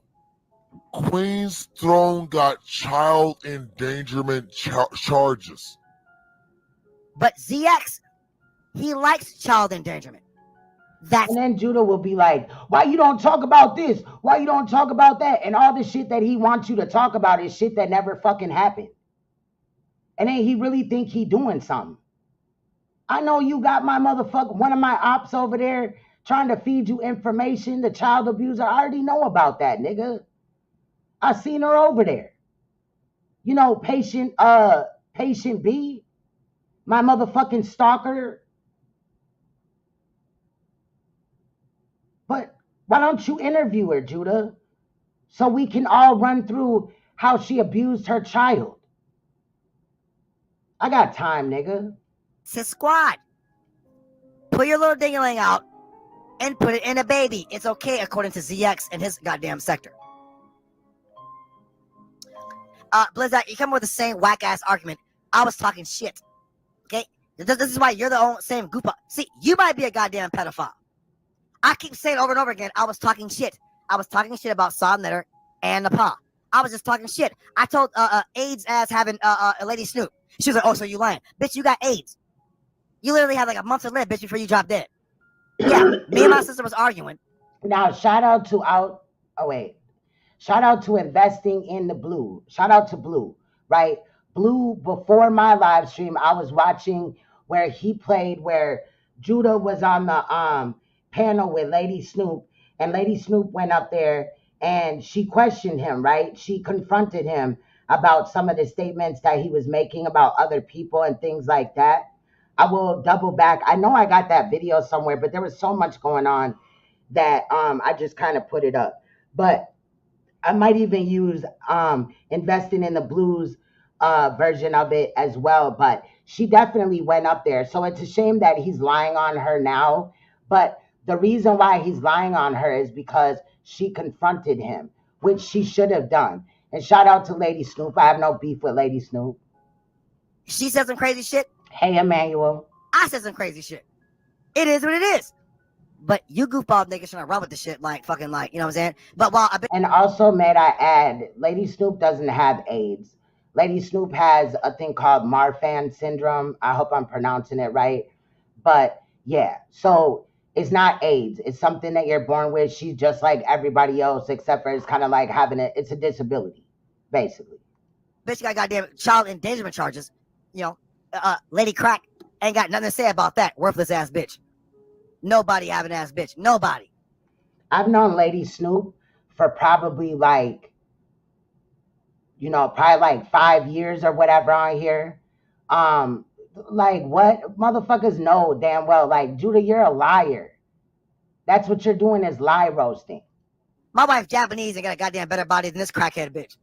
Queen's Throne got child endangerment charges. But ZX, he likes child endangerment. And then Judah will be like, why you don't talk about this? Why you don't talk about that? And all the shit that he wants you to talk about is shit that never fucking happened. And then he really think he doing something. I know you got my motherfucker, one of my ops over there trying to feed you information, the child abuser. I already know about that, nigga. I seen her over there. You know, patient B, my motherfucking stalker. But why don't you interview her, Judah? So we can all run through how she abused her child. I got time, nigga. Sis squad. Pull your little ding-a-ling out and put it in a baby. It's okay according to ZX and his goddamn sector. Blizzard, you come with the same whack ass argument. I was talking shit. Okay, this is why you're the same goopa. See, you might be a goddamn pedophile. I keep saying over and over again, I was talking shit. I was talking shit about Saneter and NAPAH. I was just talking shit. I told AIDS ass having a Lady Snoop. She was like, oh, so you lying. Bitch, you got AIDS. You literally had like a month to live, bitch, before you dropped dead. Yeah, me and my sister was arguing. Now, shout out to investing in the Blue. Shout out to Blue, right? Blue, before my live stream, I was watching where he played, where Judah was on the panel with Lady Snoop, and Lady Snoop went up there and she questioned him, right? She confronted him about some of the statements that he was making about other people and things like that. I will double back. I know I got that video somewhere, but there was so much going on that I just kind of put it up. But I might even use investing in the Blues version of it as well. But she definitely went up there. So it's a shame that he's lying on her now. But the reason why he's lying on her is because she confronted him, which she should have done. And shout out to Lady Snoop. I have no beef with Lady Snoop. She said some crazy shit. Hey, Emmanuel. I said some crazy shit. It is what it is. But you goofball niggas trying to run with the shit like fucking like, you know what I'm saying? But while and also, may I add, Lady Snoop doesn't have AIDS. Lady Snoop has a thing called Marfan syndrome. I hope I'm pronouncing it right. But yeah, so it's not AIDS. It's something that you're born with. She's just like everybody else, except for it's kind of like having it's a disability, basically. Bitch got goddamn child endangerment charges. You know, Lady Crack ain't got nothing to say about that. Worthless ass bitch. Nobody having ass bitch. Nobody. I've known Lady Snoop for probably like, probably like 5 years or whatever on here. Like what? Motherfuckers know damn well, like, Judah, you're a liar. That's what you're doing, is lie roasting. My wife's Japanese and got a goddamn better body than this crackhead bitch.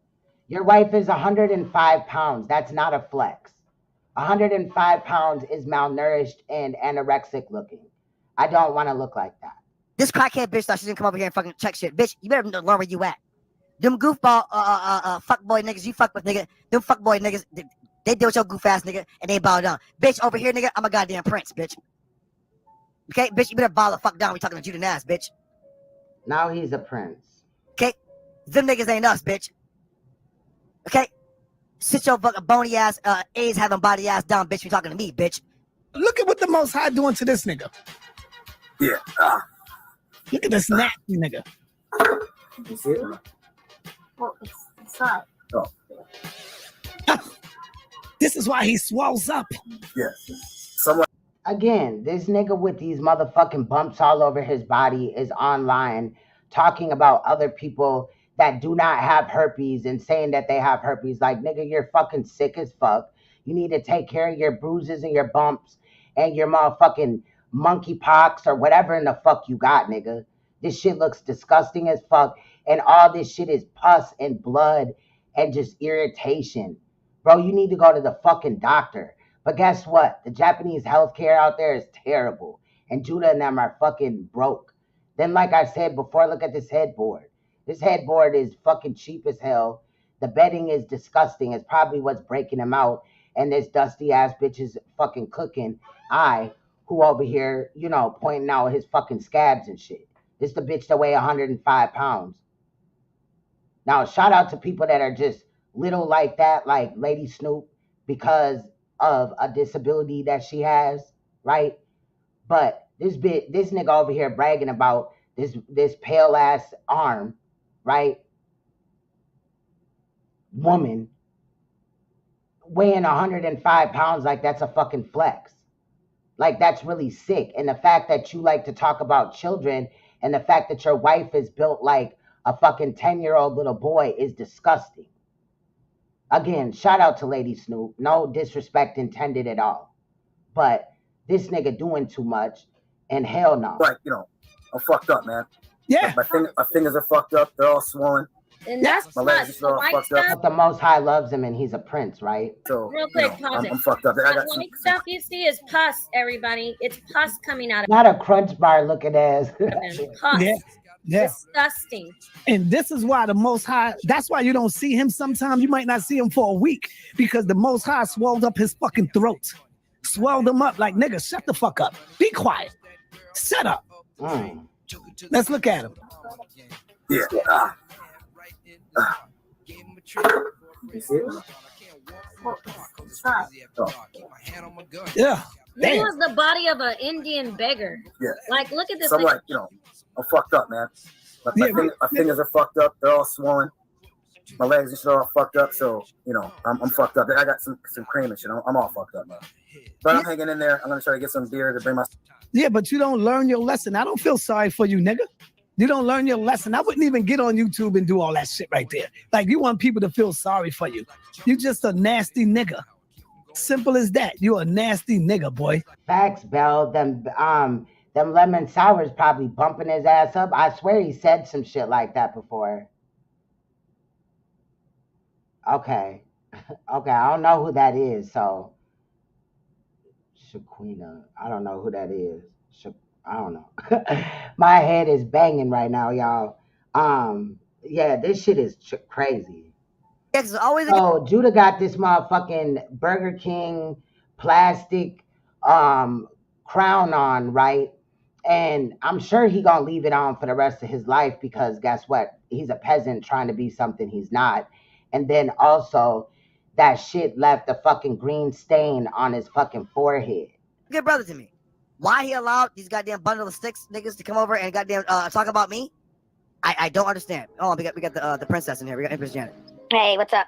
Your wife is 105 pounds. That's not a flex. 105 pounds is malnourished and anorexic looking. I don't want to look like that. This crackhead bitch thought she didn't come over here and fucking check shit. Bitch, you better learn where you at. Them goofball fuckboy niggas you fuck with, nigga. Them fuckboy niggas, they deal with your goof ass nigga and they bow down. Bitch, over here, nigga, I'm a goddamn prince, bitch. Okay, bitch, you better bow the fuck down when we talking to Judah ass, bitch. Now he's a prince. Okay? Them niggas ain't us, bitch. Okay? Sit your fucking bony ass, AIDS having body ass down, bitch. You talking to me, bitch. Look at what the Most High doing to this nigga. Yeah. Look at this nasty nigga. You see it? Well, it's not. Oh. This is why he swells up. Yes. Again, this nigga with these motherfucking bumps all over his body is online talking about other people that do not have herpes and saying that they have herpes. Like, nigga, you're fucking sick as fuck. You need to take care of your bruises and your bumps and your motherfucking monkeypox or whatever in the fuck you got, nigga. This shit looks disgusting as fuck. And all this shit is pus and blood and just irritation. Bro, you need to go to the fucking doctor. But guess what? The Japanese healthcare out there is terrible. And Judah and them are fucking broke. Then, like I said before, look at this headboard. This headboard is fucking cheap as hell. The bedding is disgusting. It's probably what's breaking him out. And this dusty ass bitch is fucking cooking. Who over here, pointing out his fucking scabs and shit. This the bitch that weigh 105 pounds. Now, shout out to people that are just little like that, like Lady Snoop, because of a disability that she has, right? But this nigga over here bragging about this pale ass arm, right? Woman weighing 105 pounds, like that's a fucking flex. Like, that's really sick. And the fact that you like to talk about children and the fact that your wife is built like a fucking 10-year-old little boy is disgusting. Again, shout out to Lady Snoop. No disrespect intended at all. But this nigga doing too much, and hell no. Like, I'm fucked up, man. Yeah. My fingers are fucked up. They're all swollen. And that's My legs are all fucked up. But the Most High loves him, and he's a prince, right? So, Real quick, pause it. I'm fucked up. That white stuff you see is pus, everybody. It's pus coming out of Not a crunch bar looking ass. pus. Yeah. Yeah. Disgusting. And this is why the Most High, that's why you don't see him sometimes. You might not see him for a week because the Most High swelled up his fucking throat. Swelled him up like, nigga, shut the fuck up. Be quiet. Shut up. Let's look at him. Yeah. Yeah. He was the body of an Indian beggar. Yeah. Like, look at this. So I'm nigga. like, I'm fucked up, man. My fingers are fucked up. They're all swollen. My legs and shit are all fucked up. So, I'm fucked up. I got some cream and shit. I'm all fucked up, man. But I'm hanging in there. I'm going to try to get some beer to bring my... Yeah, but you don't learn your lesson. I don't feel sorry for you, nigga. You don't learn your lesson. I wouldn't even get on YouTube and do all that shit right there. Like, you want people to feel sorry for you. You just a nasty nigga. Simple as that. You a nasty nigga, boy. Facts, Bell. Them lemon sours probably bumping his ass up. I swear he said some shit like that before. Okay. Okay, I don't know who that is, so... Shaquina. I don't know who that is. I don't know. My head is banging right now, y'all. Yeah, this shit is crazy. It's always so Judah got this motherfucking Burger King plastic crown on, right? And I'm sure he gonna leave it on for the rest of his life because guess what? He's a peasant trying to be something he's not. And then also that shit left a fucking green stain on his fucking forehead. Good brother to me. Why he allowed these goddamn bundle of sticks niggas to come over and goddamn talk about me? I don't understand. Oh, we got the princess in here. We got Empress Janet. Hey, what's up?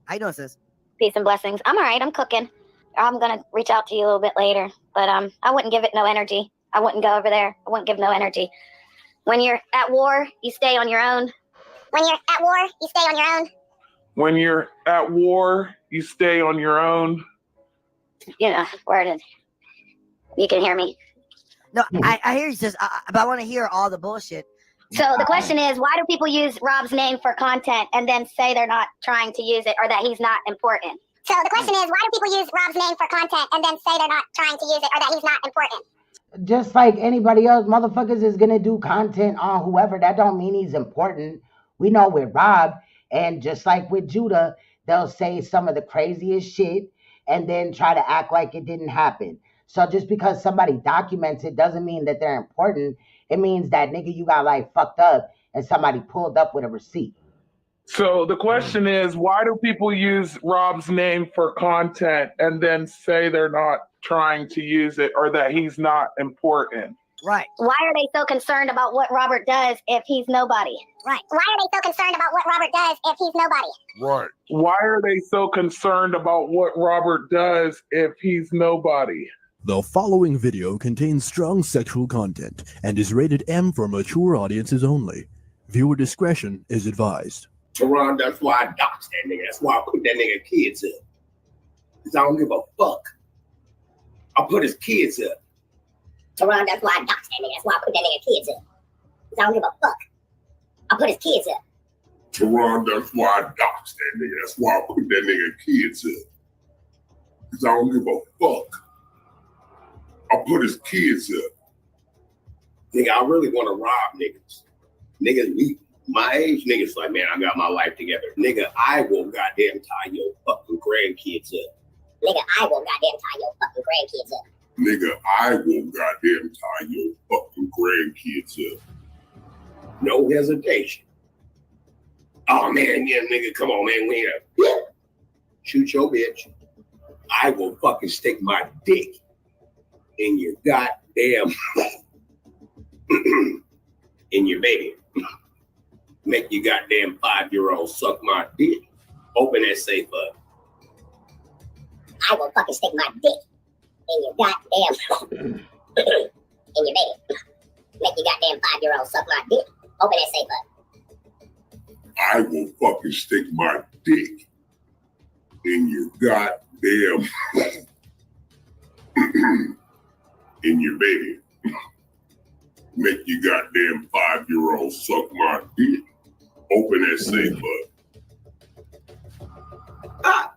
How you doing, sis? Peace and blessings. I'm all right. I'm cooking. I'm going to reach out to you a little bit later. But I wouldn't give it no energy. I wouldn't go over there. I wouldn't give no energy. When you're at war, you stay on your own. When you're at war, you stay on your own. When you're at war, you stay on your own. Word. You can hear me. No, I hear you, sis. But I want to hear all the bullshit. So the question is, why do people use Rob's name for content and then say they're not trying to use it or that he's not important? So the question is, why do people use Rob's name for content and then say they're not trying to use it or that he's not important? Just like anybody else, motherfuckers is gonna do content on whoever. That don't mean he's important. We know with Rob, and just like with Judah, they'll say some of the craziest shit and then try to act like it didn't happen. So just because somebody documents it doesn't mean that they're important. It means that nigga, you got like fucked up and somebody pulled up with a receipt. So the question is, why do people use Rob's name for content and then say they're not trying to use it or that he's not important? Right. Why are they so concerned about what Robert does if he's nobody? Right. Why are they so concerned about what Robert does if he's nobody? Right. Why are they so concerned about what Robert does if he's nobody? The following video contains strong sexual content and is rated M for mature audiences only. Viewer discretion is advised. Teron, that's why I doxed that nigga. That's why I put that nigga kids up. Because I don't give a fuck. I put his kids up. Teron, that's why I doxed that nigga. That's why I put that nigga kids up. Because I don't give a fuck. I put his kids up. Teron, that's why I doxed that nigga. That's why I put that nigga kids up. Because I don't give a fuck. I put his kids up. Nigga, I really want to rob niggas. Niggas, my age, niggas like, man, I got my life together. Nigga, I will goddamn tie your fucking grandkids up. Nigga, I will goddamn tie your fucking grandkids up. Nigga, I will goddamn tie your fucking grandkids up. No hesitation. Oh, man, yeah, nigga, come on, man, we here. Shoot your bitch. I will fucking stick my dick in your goddamn in your baby. Make your goddamn 5-year-old suck my dick. Open that safe up. I will fucking stick my dick in your goddamn in your baby. Make your goddamn 5-year-old suck my dick. Open that safe up. I will fucking stick my dick in your goddamn in your baby. Make your goddamn 5-year-old suck my dick. Open that safe up.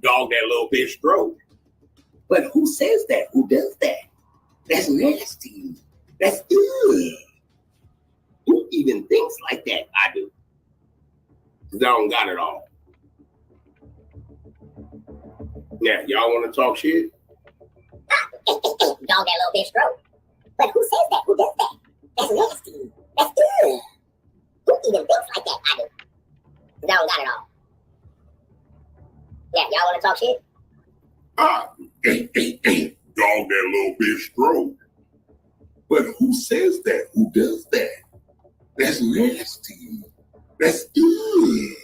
Dog that little bitch throat. But who says that? Who does that? That's nasty. That's good. even thinks like that? I do. Cause I don't got it all. Now, y'all want to talk shit? Dog that little bitch throat. But who says that? Who does that? That's nasty. That's good. Who even thinks like that? I do. Cause I don't got it all. Yeah, y'all want to talk shit? Dog that little bitch throat. But who says that? Who does that? That's nasty. That's good.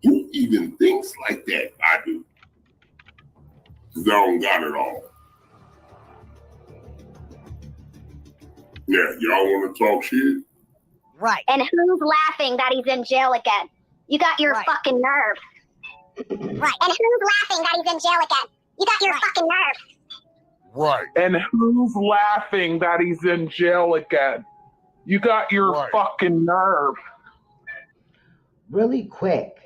Who even thinks like that? I do. Cause I don't got it all. Yeah, y'all want to talk shit? Right. And who's laughing that he's in jail again? You got your fucking nerve. Right. And who's laughing that he's in jail again? You got your fucking nerve. Right. And who's laughing that he's in jail again? You got your fucking nerve. Really quick,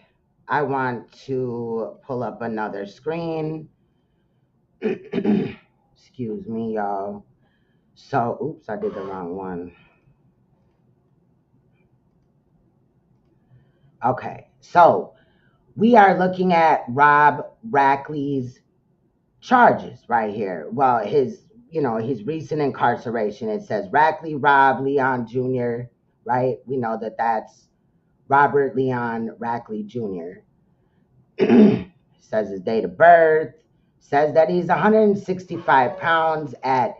I want to pull up another screen. Excuse me, y'all. So, oops, I did the wrong one. Okay, so we are looking at Rob Rackley's charges right here. Well, his recent incarceration. It says Rackley Rob Leon Jr., right? We know that that's Robert Leon Rackley Jr. Says his date of birth. Says that he's 165 pounds at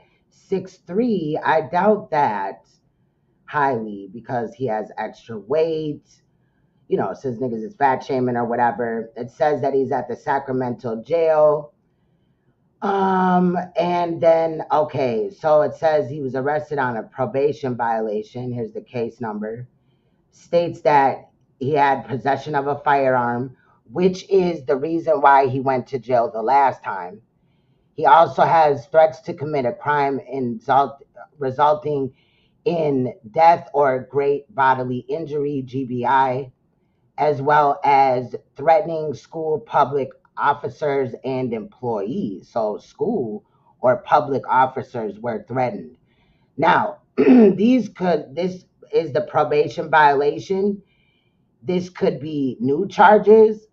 6'3". I doubt that highly because he has extra weight. You know, it says niggas is fat shaming or whatever. It says that he's at the Sacramento jail. And then, okay, so it says he was arrested on a probation violation. Here's the case number. States that he had possession of a firearm, which is the reason why he went to jail the last time. He also has threats to commit a crime resulting in death or great bodily injury, GBI, as well as threatening school public officers and employees. So school or public officers were threatened. Now, this is the probation violation. This could be new charges,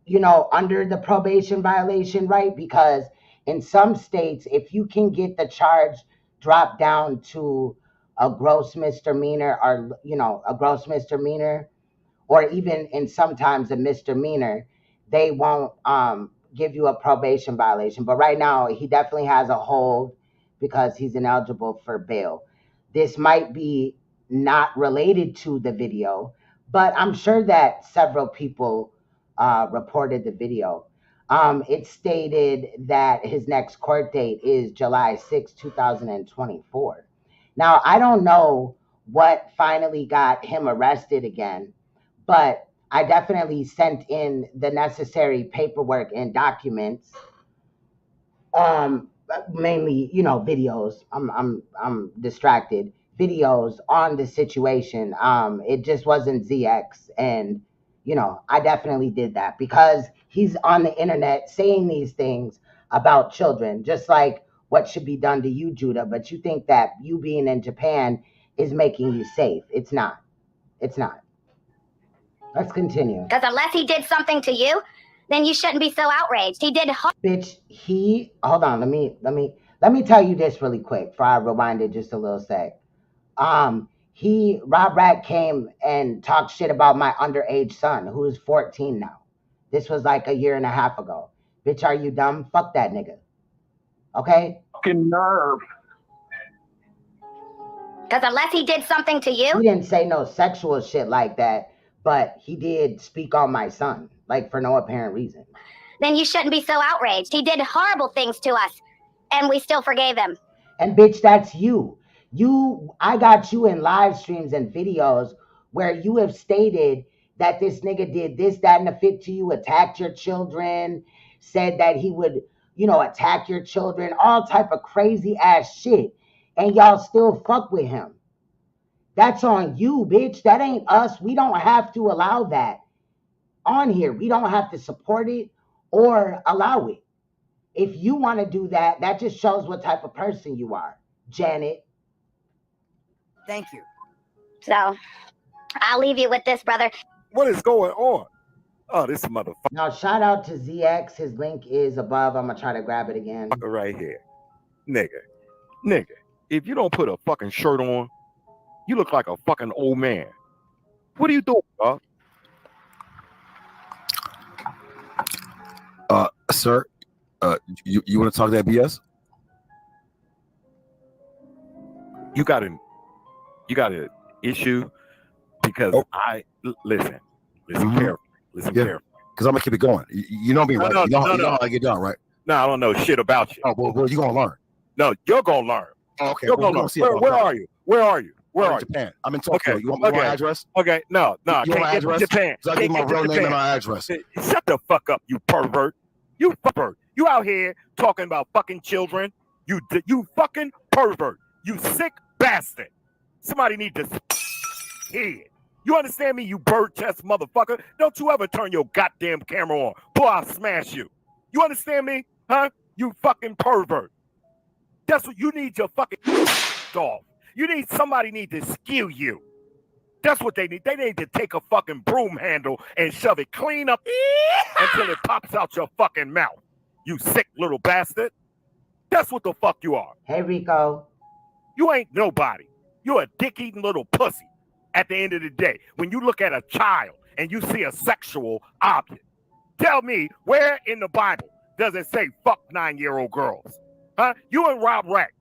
you know, under the probation violation, right? Because in some states, if you can get the charge dropped down to a gross misdemeanor or, you know, a gross misdemeanor, or even in sometimes a misdemeanor, they won't give you a probation violation. But right now, he definitely has a hold because he's ineligible for bail. This might be not related to the video, but I'm sure that several people reported the video. It stated that his next court date is July 6, 2024. Now, I don't know what finally got him arrested again, but I definitely sent in the necessary paperwork and documents. Mainly, you know, videos. I'm distracted. Videos on the situation. It just wasn't ZX, and you know, I definitely did that because he's on the internet saying these things about children, just like what should be done to you, Judah. But you think that you being in Japan is making you safe. It's not. It's not. Let's continue. Because unless he did something to you, then you shouldn't be so outraged. He did. Bitch, hold on. Let me tell you this really quick before I rewind it just a little sec. Rob Rat came and talked shit about my underage son, who is 14 now. This was like a year and a half ago. Bitch, are you dumb? Fuck that nigga. Okay? Fucking nerve. Because unless he did something to you, he didn't say no sexual shit like that, but he did speak on my son, like for no apparent reason. Then you shouldn't be so outraged. He did horrible things to us, and we still forgave him. And bitch, that's you. I got you in live streams and videos where you have stated that this nigga did this, that, and the fit to you, attacked your children, said that he would, you know, attack your children, all type of crazy ass shit. And y'all still fuck with him. That's on you, bitch. That ain't us. We don't have to allow that on here. We don't have to support it or allow it. If you want to do that, that just shows what type of person you are, Janet. Thank you. So I'll leave you with this, brother. What is going on? Oh, this motherfucker Now, shout out to ZX. His link is above. I'm going to try to grab it again. right here. Nigga, if you don't put a fucking shirt on, you look like a fucking old man. What are you doing, dog? Sir, you want to talk that BS? You got an issue because listen carefully. Listen carefully. Because I'm gonna keep it going. You know me, right? No, you know how I get done, right? No, I don't know shit about you. Oh, well, you're gonna learn. No, you're gonna learn. Oh, okay. You're gonna learn. Where are you? Where are you? Where I'm are in Japan. I'm in Tokyo. Okay. You want my address? Okay. No. I You want my can't get to address? Japan. So I give my real name and my address. Shut the fuck up, you pervert. You pervert. You out here talking about fucking children. You fucking pervert. You sick bastard. Somebody need to hear it. You understand me, you bird chest motherfucker? Don't you ever turn your goddamn camera on. Boy, I'll smash you. You understand me? Huh? You fucking pervert. That's what you need, your fucking dog. Somebody need to skew you. That's what they need. They need to take a fucking broom handle and shove it clean up until it pops out your fucking mouth. You sick little bastard. That's what the fuck you are. Hey, Rico. You ain't nobody. You're a dick-eating little pussy. At the end of the day, when you look at a child and you see a sexual object, tell me where in the Bible does it say fuck 9-year-old girls? Huh? You and Rob Rack.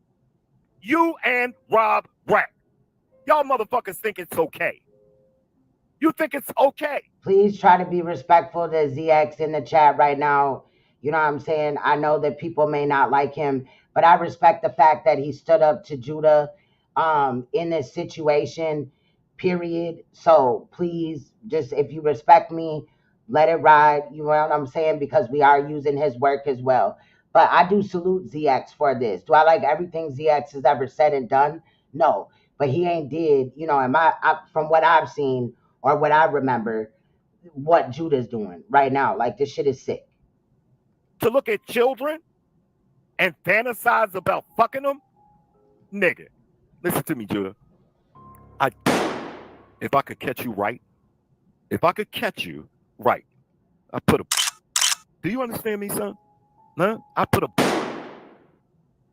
Y'all motherfuckers think it's okay. You think it's okay. Please try to be respectful to ZX in the chat right now. You know what I'm saying? I know that people may not like him, but I respect the fact that he stood up to Judah in this situation, period. So please, just if you respect me, let it ride. You know what I'm saying? Because we are using his work as well. But I do salute ZX for this. Do I like everything ZX has ever said and done? No. But he ain't did, you know, from what I've seen or what I remember, what Judah's doing right now. Like, this shit is sick. To look at children and fantasize about fucking them? Nigga, listen to me, Judah. If I could catch you right, I put a... Do you understand me, son? Huh? I put a...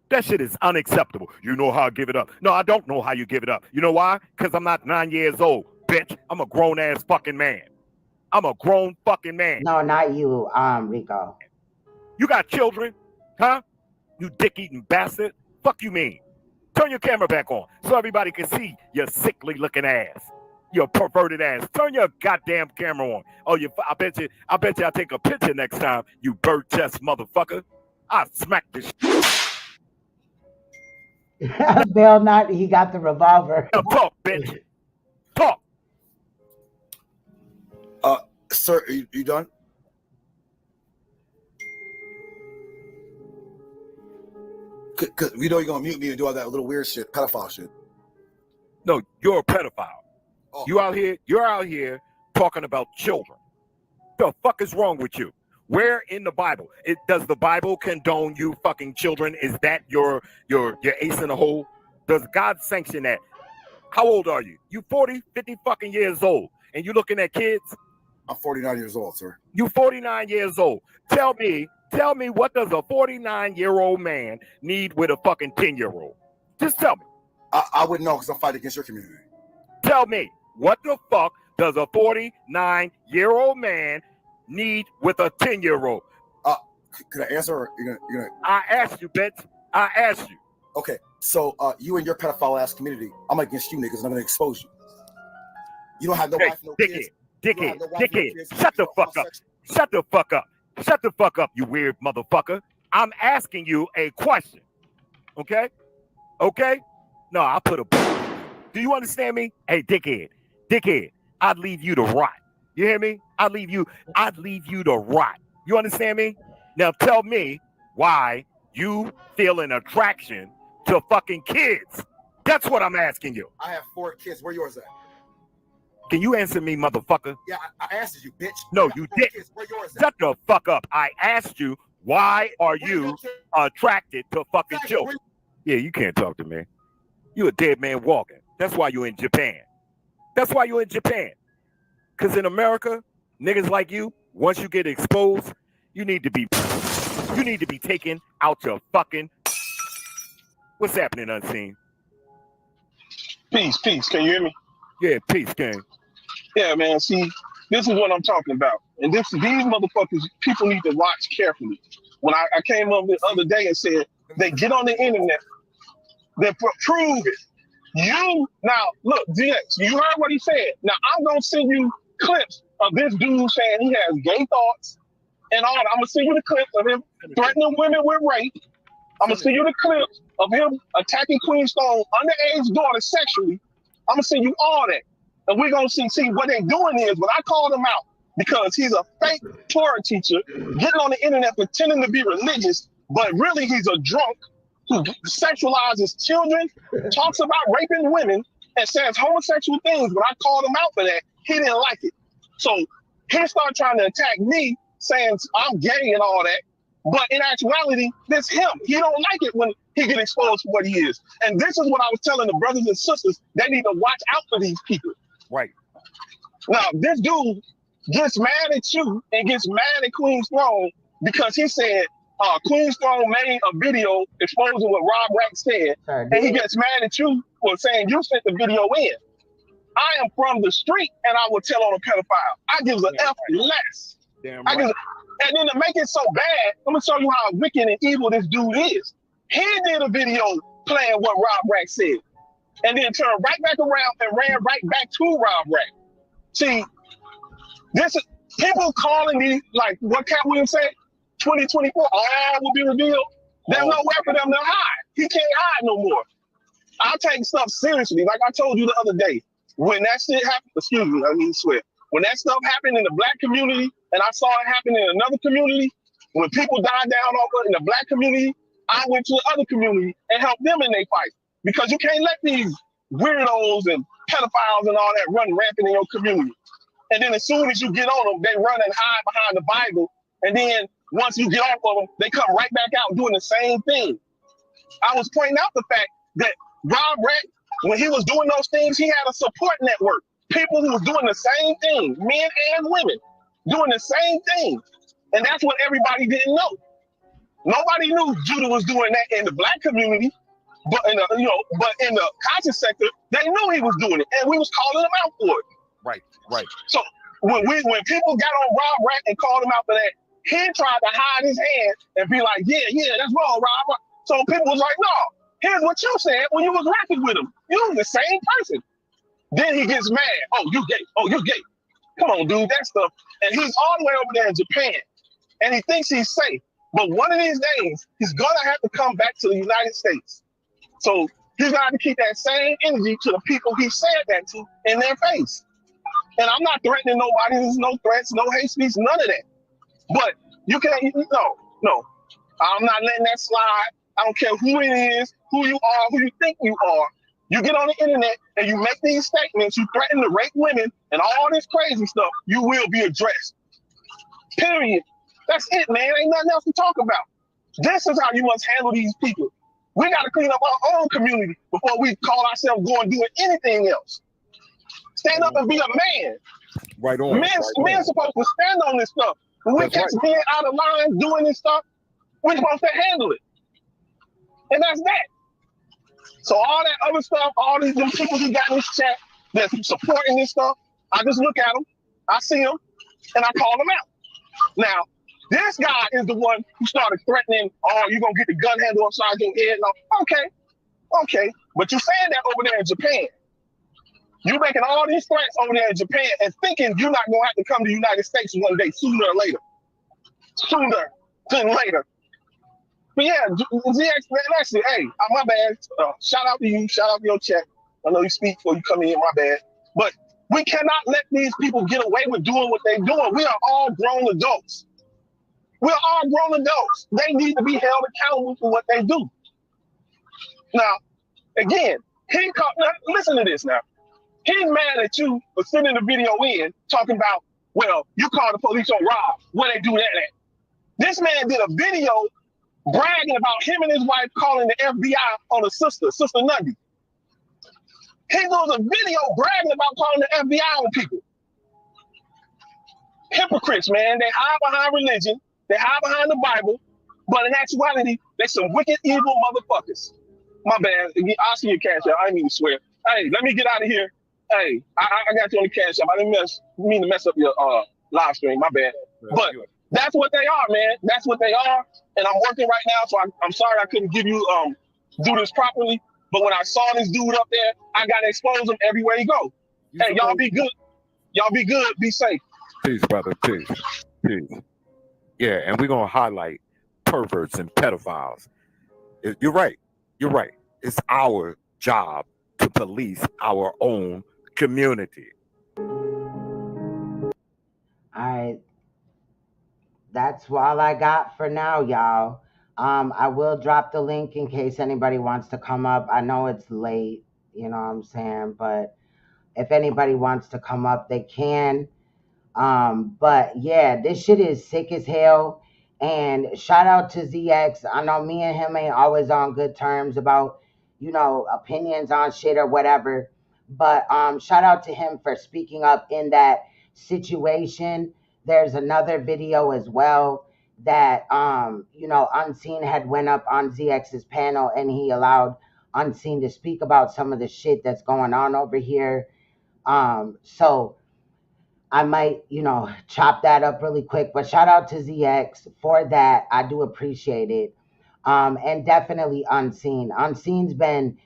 That shit is unacceptable. You know how I give it up. No, I don't know how you give it up. You know why? Because I'm not 9 years old, bitch. I'm a grown-ass fucking man. I'm a grown fucking man. No, not you, Rico. You got children? Huh? You dick-eating bastard? Fuck you mean? Turn your camera back on so everybody can see your sickly-looking ass. Your perverted ass. Turn your goddamn camera on. Oh, I bet you I'll take a picture next time, you bird chest motherfucker. I'll smack this Bill, he got the revolver. Talk, bitch. Talk. Sir, you done? Cause we know you're gonna mute me and do all that little weird shit, pedophile shit. No, you're a pedophile. Oh. You're out here talking about children. The fuck is wrong with you? Where in the Bible? Does the Bible condone you fucking children? Is that your ace in the hole? Does God sanction that? How old are you? You 40, 50 fucking years old, and you looking at kids? I'm 49 years old, sir. You 49 years old. Tell me what does a 49-year-old man need with a fucking 10-year-old? Just tell me. I wouldn't know because I'm fighting against your community. Tell me, what the fuck does a 49-year-old man need with a 10-year-old? Could I answer or you're gonna... I asked you, bitch. I asked you. Okay, so you and your pedophile ass community, I'm against you niggas and I'm gonna expose you. You don't have no wife, no kids. Dickhead. Shut the fuck up. Shut the fuck up. Shut the fuck up, you weird motherfucker. I'm asking you a question. Okay? No, I'll put a... Do you understand me? Hey, dickhead, I'd leave you to rot. You hear me? I'd leave you to rot. You understand me? Now tell me why you feel an attraction to fucking kids. That's what I'm asking you. I have 4 kids. Where yours at? Can you answer me, motherfucker? Yeah, I answered you, bitch. No, you didn't. Shut the fuck up. I asked you, why are you attracted to fucking children? Yeah, you can't talk to me. You a dead man walking. That's why you're in Japan. That's why you're in Japan. Because in America, niggas like you, once you get exposed, you need to be taken out your fucking. What's happening, Unseen? Peace. Can you hear me? Yeah, peace, gang. Yeah, man. See, this is what I'm talking about. And these motherfuckers, people need to watch carefully. When I came up the other day and said, they get on the internet, they prove it. Now, look, DX, you heard what he said. Now, I'm going to send you clips of this dude saying he has gay thoughts and all that. I'm going to send you the clips of him threatening women with rape. I'm going to send you the clips of him attacking Queen Stone underage daughter sexually. I'm going to send you all that. And we're going to see what they're doing is, when I called him out, because he's a fake Torah teacher, getting on the internet pretending to be religious, but really he's a drunk who sexualizes children, talks about raping women, and says homosexual things. When I called him out for that, he didn't like it. So he started trying to attack me, saying I'm gay and all that. But in actuality, that's him. He don't like it when he get exposed for what he is. And this is what I was telling the brothers and sisters. They need to watch out for these people. Right. Now, this dude gets mad at you and gets mad at Queen's Throne because he said Queen's Throne made a video exposing what Rob Rack said. And he gets mad at you for saying you sent the video in. I am from the street and I will tell on a pedophile. I give a F less. Damn right. And then to make it so bad, I'm gonna show you how wicked and evil this dude is. He did a video playing what Rob Rack said, and then turned right back around and ran right back to Rob Rack. See, this is people calling me like what Cat Williams said, 2024, all will be revealed. There's nowhere for them to hide. He can't hide no more. I'll take stuff seriously. Like I told you the other day, when that shit happened, excuse me, I mean swear. When that stuff happened in the black community, and I saw it happen in another community, when people died down over in the black community, I went to the other community and helped them in their fight. Because you can't let these weirdos and pedophiles and all that run rampant in your community. And then as soon as you get on them, they run and hide behind the Bible. And then once you get off of them, they come right back out doing the same thing. I was pointing out the fact that Rob Rack, when he was doing those things, he had a support network. People who was doing the same thing, men and women, doing the same thing. And that's what everybody didn't know. Nobody knew Judah was doing that in the black community, but in the conscious sector, they knew he was doing it, and we was calling him out for it. Right. So when people got on Rob Rack and called him out for that, he tried to hide his hand and be like, yeah, that's wrong, Rob. So people was like, no, here's what you said when you was rapping with him. You was the same person. Then he gets mad. Oh, you gay. Oh, you gay. Come on, dude, that stuff. And he's all the way over there in Japan. And he thinks he's safe. But one of these days, he's going to have to come back to the United States. So he's going to have to keep that same energy to the people he said that to in their face. And I'm not threatening nobody. There's no threats, no hate speech, none of that. But you can't, no. I'm not letting that slide. I don't care who it is, who you are, who you think you are. You get on the internet and you make these statements, you threaten to rape women and all this crazy stuff, you will be addressed. Period. That's it, man. Ain't nothing else to talk about. This is how you must handle these people. We got to clean up our own community before we call ourselves going doing anything else. Stand up and be a man. Right on. Men supposed to stand on this stuff. When we catch men out of line doing this stuff, we're supposed to handle it. And that's that. So all that other stuff, all these people who got in this chat that's supporting this stuff, I just look at them, I see them, and I call them out. Now, this guy is the one who started threatening, oh, you're going to get the gun handle upside your head. No, okay. But you're saying that over there in Japan. You're making all these threats over there in Japan and thinking you're not going to have to come to the United States one day, sooner or later. Sooner than later. But yeah, ZX, actually, hey, my bad. Shout out to you. Shout out to your chat. I know you speak before you come in, my bad. But we cannot let these people get away with doing what they're doing. We are all grown adults. We're all grown adults. They need to be held accountable for what they do. Now, again, listen to this now. He's mad at you for sending the video in, talking about, well, you called the police on Rob. Where they do that at? This man did a video bragging about him and his wife calling the FBI on a sister Nundy. Here goes a video bragging about calling the FBI on people. Hypocrites, man. They hide behind religion. They hide behind the Bible. But in actuality, they some wicked, evil motherfuckers. My bad. I'll see your cash out. I didn't even swear. Hey, let me get out of here. Hey, I got you on the cash app. I didn't mean to mess up your live stream. My bad. But that's what they are, man. That's what they are. And I'm working right now, so I'm sorry I couldn't give you do this properly. But when I saw this dude up there, I gotta expose him everywhere he go. Hey, y'all be good. Y'all be good. Be safe. Peace, brother. Peace. Peace. Yeah, and we're gonna highlight perverts and pedophiles. You're right. You're right. It's our job to police our own community. All right. That's all I got for now, y'all. I will drop the link in case anybody wants to come up. I know it's late, you know what I'm saying? But if anybody wants to come up, they can. But yeah, this shit is sick as hell. And shout out to ZX. I know me and him ain't always on good terms about, you know, opinions on shit or whatever. But shout out to him for speaking up in that situation. There's another video as well that you know, Unseen had went up on ZX's panel and he allowed Unseen to speak about some of the shit that's going on over here. So I might, you know, chop that up really quick, but shout out to ZX for that. I do appreciate it. And definitely Unseen. Unseen's been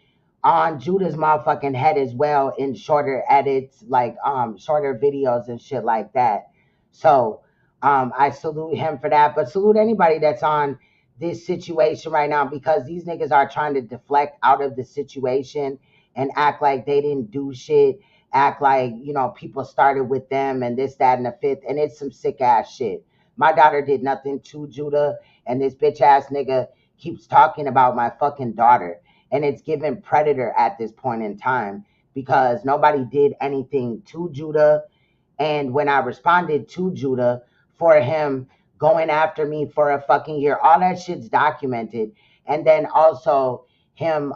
on Judah's motherfucking head as well in shorter edits, like shorter videos and shit like that. So I salute him for that, but salute anybody that's on this situation right now, because these niggas are trying to deflect out of the situation and act like they didn't do shit, act like, you know, people started with them and this, that, and the fifth, and it's some sick ass shit. My daughter did nothing to Judah, and this bitch ass nigga keeps talking about my fucking daughter, and it's given predator at this point in time because nobody did anything to Judah. And when I responded to Judah for him going after me for a fucking year, all that shit's documented. And then also him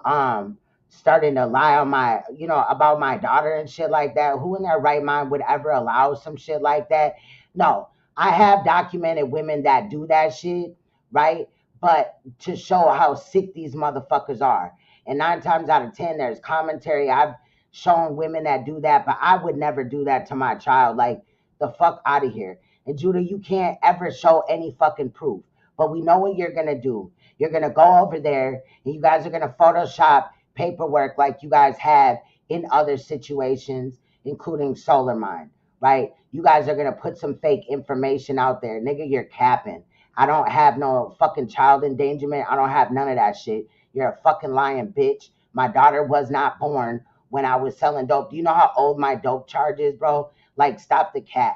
starting to lie on my, you know, about my daughter and shit like that. Who in their right mind would ever allow some shit like that? No, I have documented women that do that shit, right? But to show how sick these motherfuckers are. And 9 times out of 10, there's commentary. I've shown women that do that, but I would never do that to my child. Like, the fuck out of here. And Judah, you can't ever show any fucking proof. But we know what you're going to do. You're going to go over there and you guys are going to Photoshop paperwork like you guys have in other situations, including Solar Mine, right? You guys are going to put some fake information out there. Nigga, you're capping. I don't have no fucking child endangerment. I don't have none of that shit. You're a fucking lying bitch. My daughter was not born when I was selling dope. Do you know how old my dope charge is, bro? Like, stop the cap.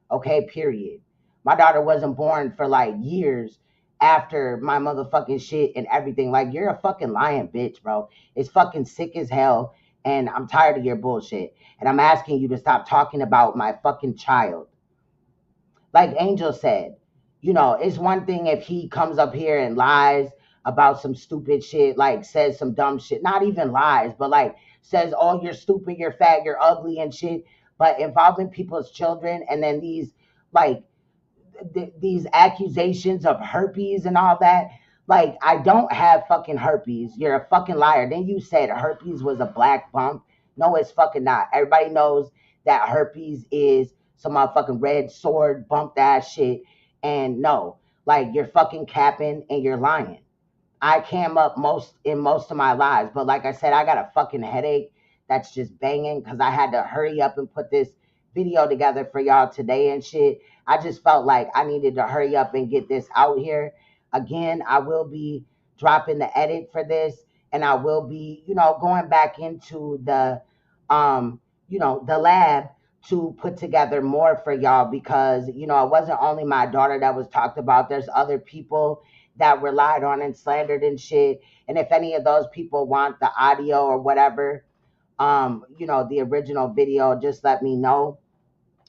Okay, period. My daughter wasn't born for like years after my motherfucking shit and everything. Like, you're a fucking lying bitch, bro. It's fucking sick as hell. And I'm tired of your bullshit. And I'm asking you to stop talking about my fucking child. Like Angel said, you know, it's one thing if he comes up here and lies about some stupid shit, like says some dumb shit, not even lies, but like says, oh, you're stupid, you're fat, you're ugly and shit. But involving people's children and then these like these accusations of herpes and all that. Like, I don't have fucking herpes. You're a fucking liar. Then you said herpes was a black bump. No, it's fucking not. Everybody knows that herpes is some motherfucking red sword bumped ass shit. And no, like, you're fucking capping and you're lying. I came up most of my lives, but like I said, I got a fucking headache that's just banging because I had to hurry up and put this video together for y'all today and shit. I just felt like I needed to hurry up and get this out here. Again, I will be dropping the edit for this, and I will be, you know, going back into the you know, the lab to put together more for y'all because, you know, it wasn't only my daughter that was talked about. There's other people that were lied on and slandered and shit. And if any of those people want the audio or whatever, you know, the original video, just let me know.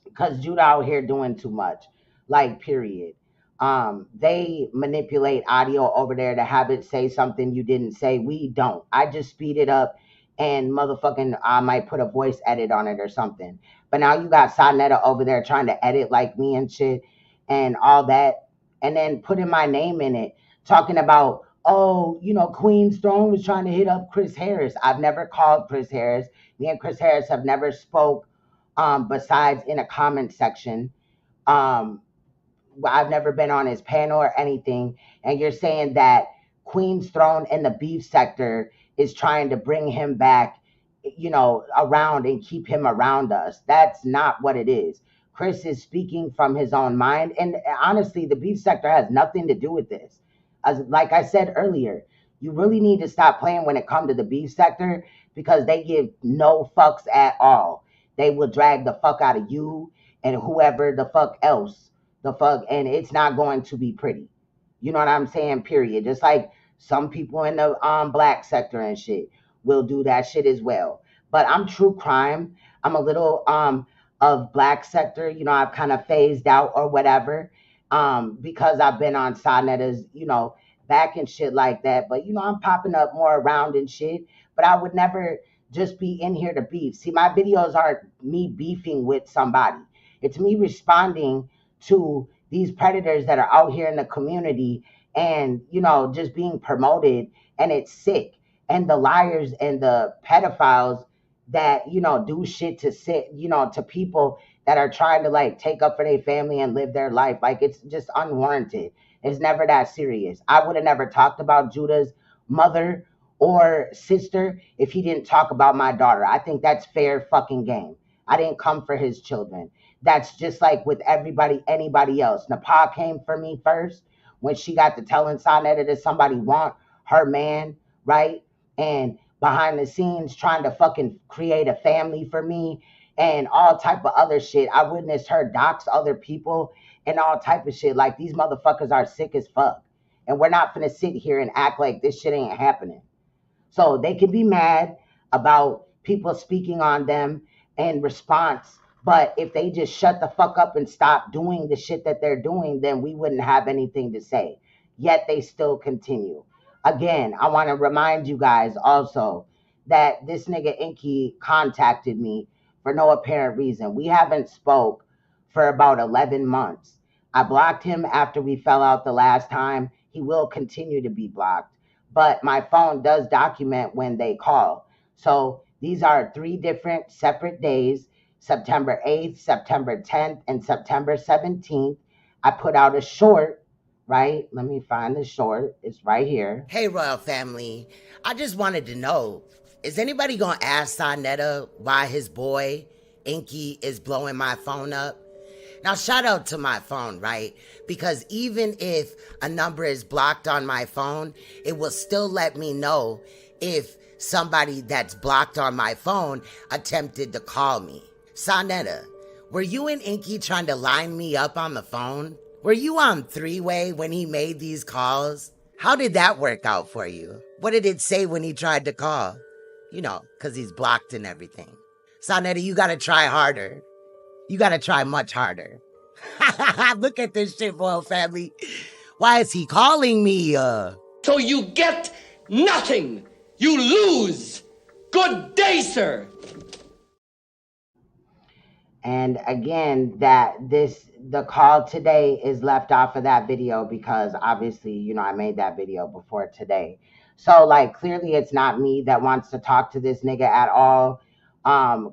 Because Judah out here doing too much. Like, period. They manipulate audio over there to have it say something you didn't say. We don't. I just speed it up and motherfucking I might put a voice edit on it or something. But now you got Saneter over there trying to edit like me and shit and all that, and then putting my name in it, talking about, oh, you know, Queen Throne was trying to hit up Chris Harris. I've never called Chris Harris. Me and Chris Harris have never spoke besides in a comment section. I've never been on his panel or anything. And you're saying that Queen's Throne in the beef sector is trying to bring him back, you know, around and keep him around us. That's not what it is. Chris is speaking from his own mind. And honestly, the beef sector has nothing to do with this. As like I said earlier, you really need to stop playing when it comes to the beef sector, because they give no fucks at all. They will drag the fuck out of you and whoever the fuck else, the fuck, and it's not going to be pretty. You know what I'm saying? Period. Just like some people in the black sector and shit will do that shit as well. But I'm true crime. I'm a little of black sector. You know, I've kind of phased out or whatever, because I've been on Saneter's, you know, back and shit like that. But you know, I'm popping up more around and shit. But I would never just be in here to beef. See, my videos aren't me beefing with somebody. It's me responding to these predators that are out here in the community and, you know, just being promoted, and it's sick. And the liars and the pedophiles that, you know, do shit to sit, you know, to people that are trying to like take up for their family and live their life. Like, it's just unwarranted. It's never that serious. I would have never talked about Judah's mother or sister if he didn't talk about my daughter. I think that's fair fucking game. I didn't come for his children. That's just like with everybody, anybody else. NAPAH came for me first when she got to telling Saneter that somebody want her man, right? And behind the scenes trying to fucking create a family for me and all type of other shit. I witnessed her dox other people and all type of shit. Like, these motherfuckers are sick as fuck. And we're not gonna sit here and act like this shit ain't happening. So they can be mad about people speaking on them in response, but if they just shut the fuck up and stop doing the shit that they're doing, then we wouldn't have anything to say. Yet they still continue. Again, I want to remind you guys also that this nigga Inky contacted me for no apparent reason. We haven't spoke for about 11 months. I blocked him after we fell out the last time. He will continue to be blocked, but my phone does document when they call. So these are 3 different separate days: September 8th, September 10th, and September 17th. I put out a short, right? Let me find the short. It's right here. Hey, Royal Family. I just wanted to know, is anybody going to ask Saneter why his boy, Inky, is blowing my phone up? Now, shout out to my phone, right? Because even if a number is blocked on my phone, it will still let me know if somebody that's blocked on my phone attempted to call me. Saneter, were you and Inky trying to line me up on the phone? Were you on three-way when he made these calls? How did that work out for you? What did it say when he tried to call? You know, because he's blocked and everything. Saneter, you got to try harder. You got to try much harder. Look at this shit, Royal Family. Why is he calling me? So you get nothing. You lose. Good day, sir. And again, the call today is left off of that video because obviously, you know, I made that video before today. So like, clearly it's not me that wants to talk to this nigga at all.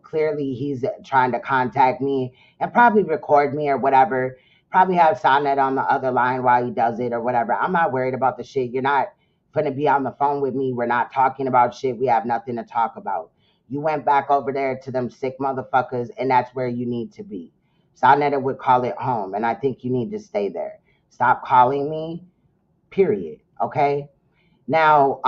Clearly he's trying to contact me and probably record me or whatever. Probably have Saneter on the other line while he does it or whatever. I'm not worried about the shit. You're not gonna be on the phone with me. We're not talking about shit. We have nothing to talk about. You went back over there to them sick motherfuckers, and that's where you need to be. Saneter would call it home, and I think you need to stay there. Stop calling me, period. Okay? Now,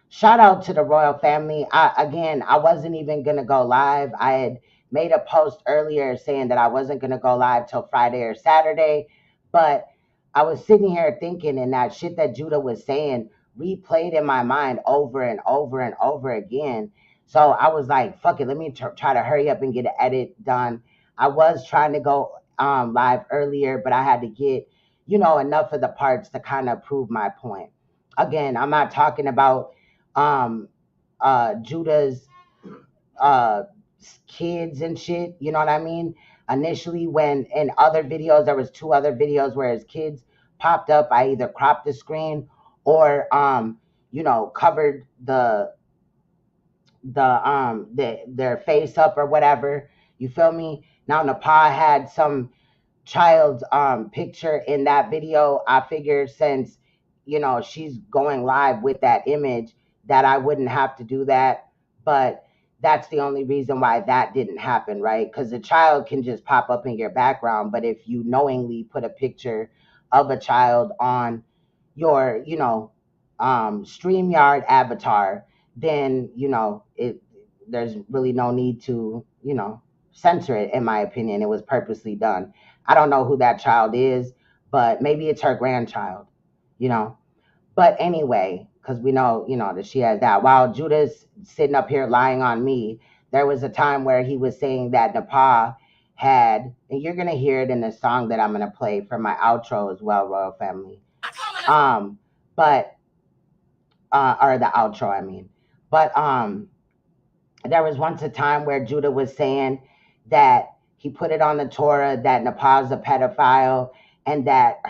shout out to the Royal Family. I wasn't even gonna go live. I had made a post earlier saying that I wasn't gonna go live till Friday or Saturday, but I was sitting here thinking, and that shit that Judah was saying replayed in my mind over and over and over again. So I was like, fuck it, let me try to hurry up and get an edit done. I was trying to go live earlier, but I had to get, you know, enough of the parts to kind of prove my point. Again, I'm not talking about Judah's kids and shit. You know what I mean? Initially, when in other videos, there was 2 other videos where his kids popped up. I either cropped the screen or covered their face up or whatever. You feel me? Now NAPAH had some child's picture in that video. I figured since she's going live with that image that I wouldn't have to do that, but that's the only reason why that didn't happen, right? Because the child can just pop up in your background, but if you knowingly put a picture of a child on your StreamYard avatar, then there's really no need to censor it. In my opinion, it was purposely done. I don't know who that child is, but maybe it's her grandchild, But anyway, because we know, that she has that. While Judah's sitting up here lying on me, there was a time where he was saying that NAPAH had, and you're going to hear it in the song that I'm going to play for my outro as well, Royal Family. Or the outro, I mean. But there was once a time where Judah was saying that he put it on the Torah that NAPAH's a pedophile and that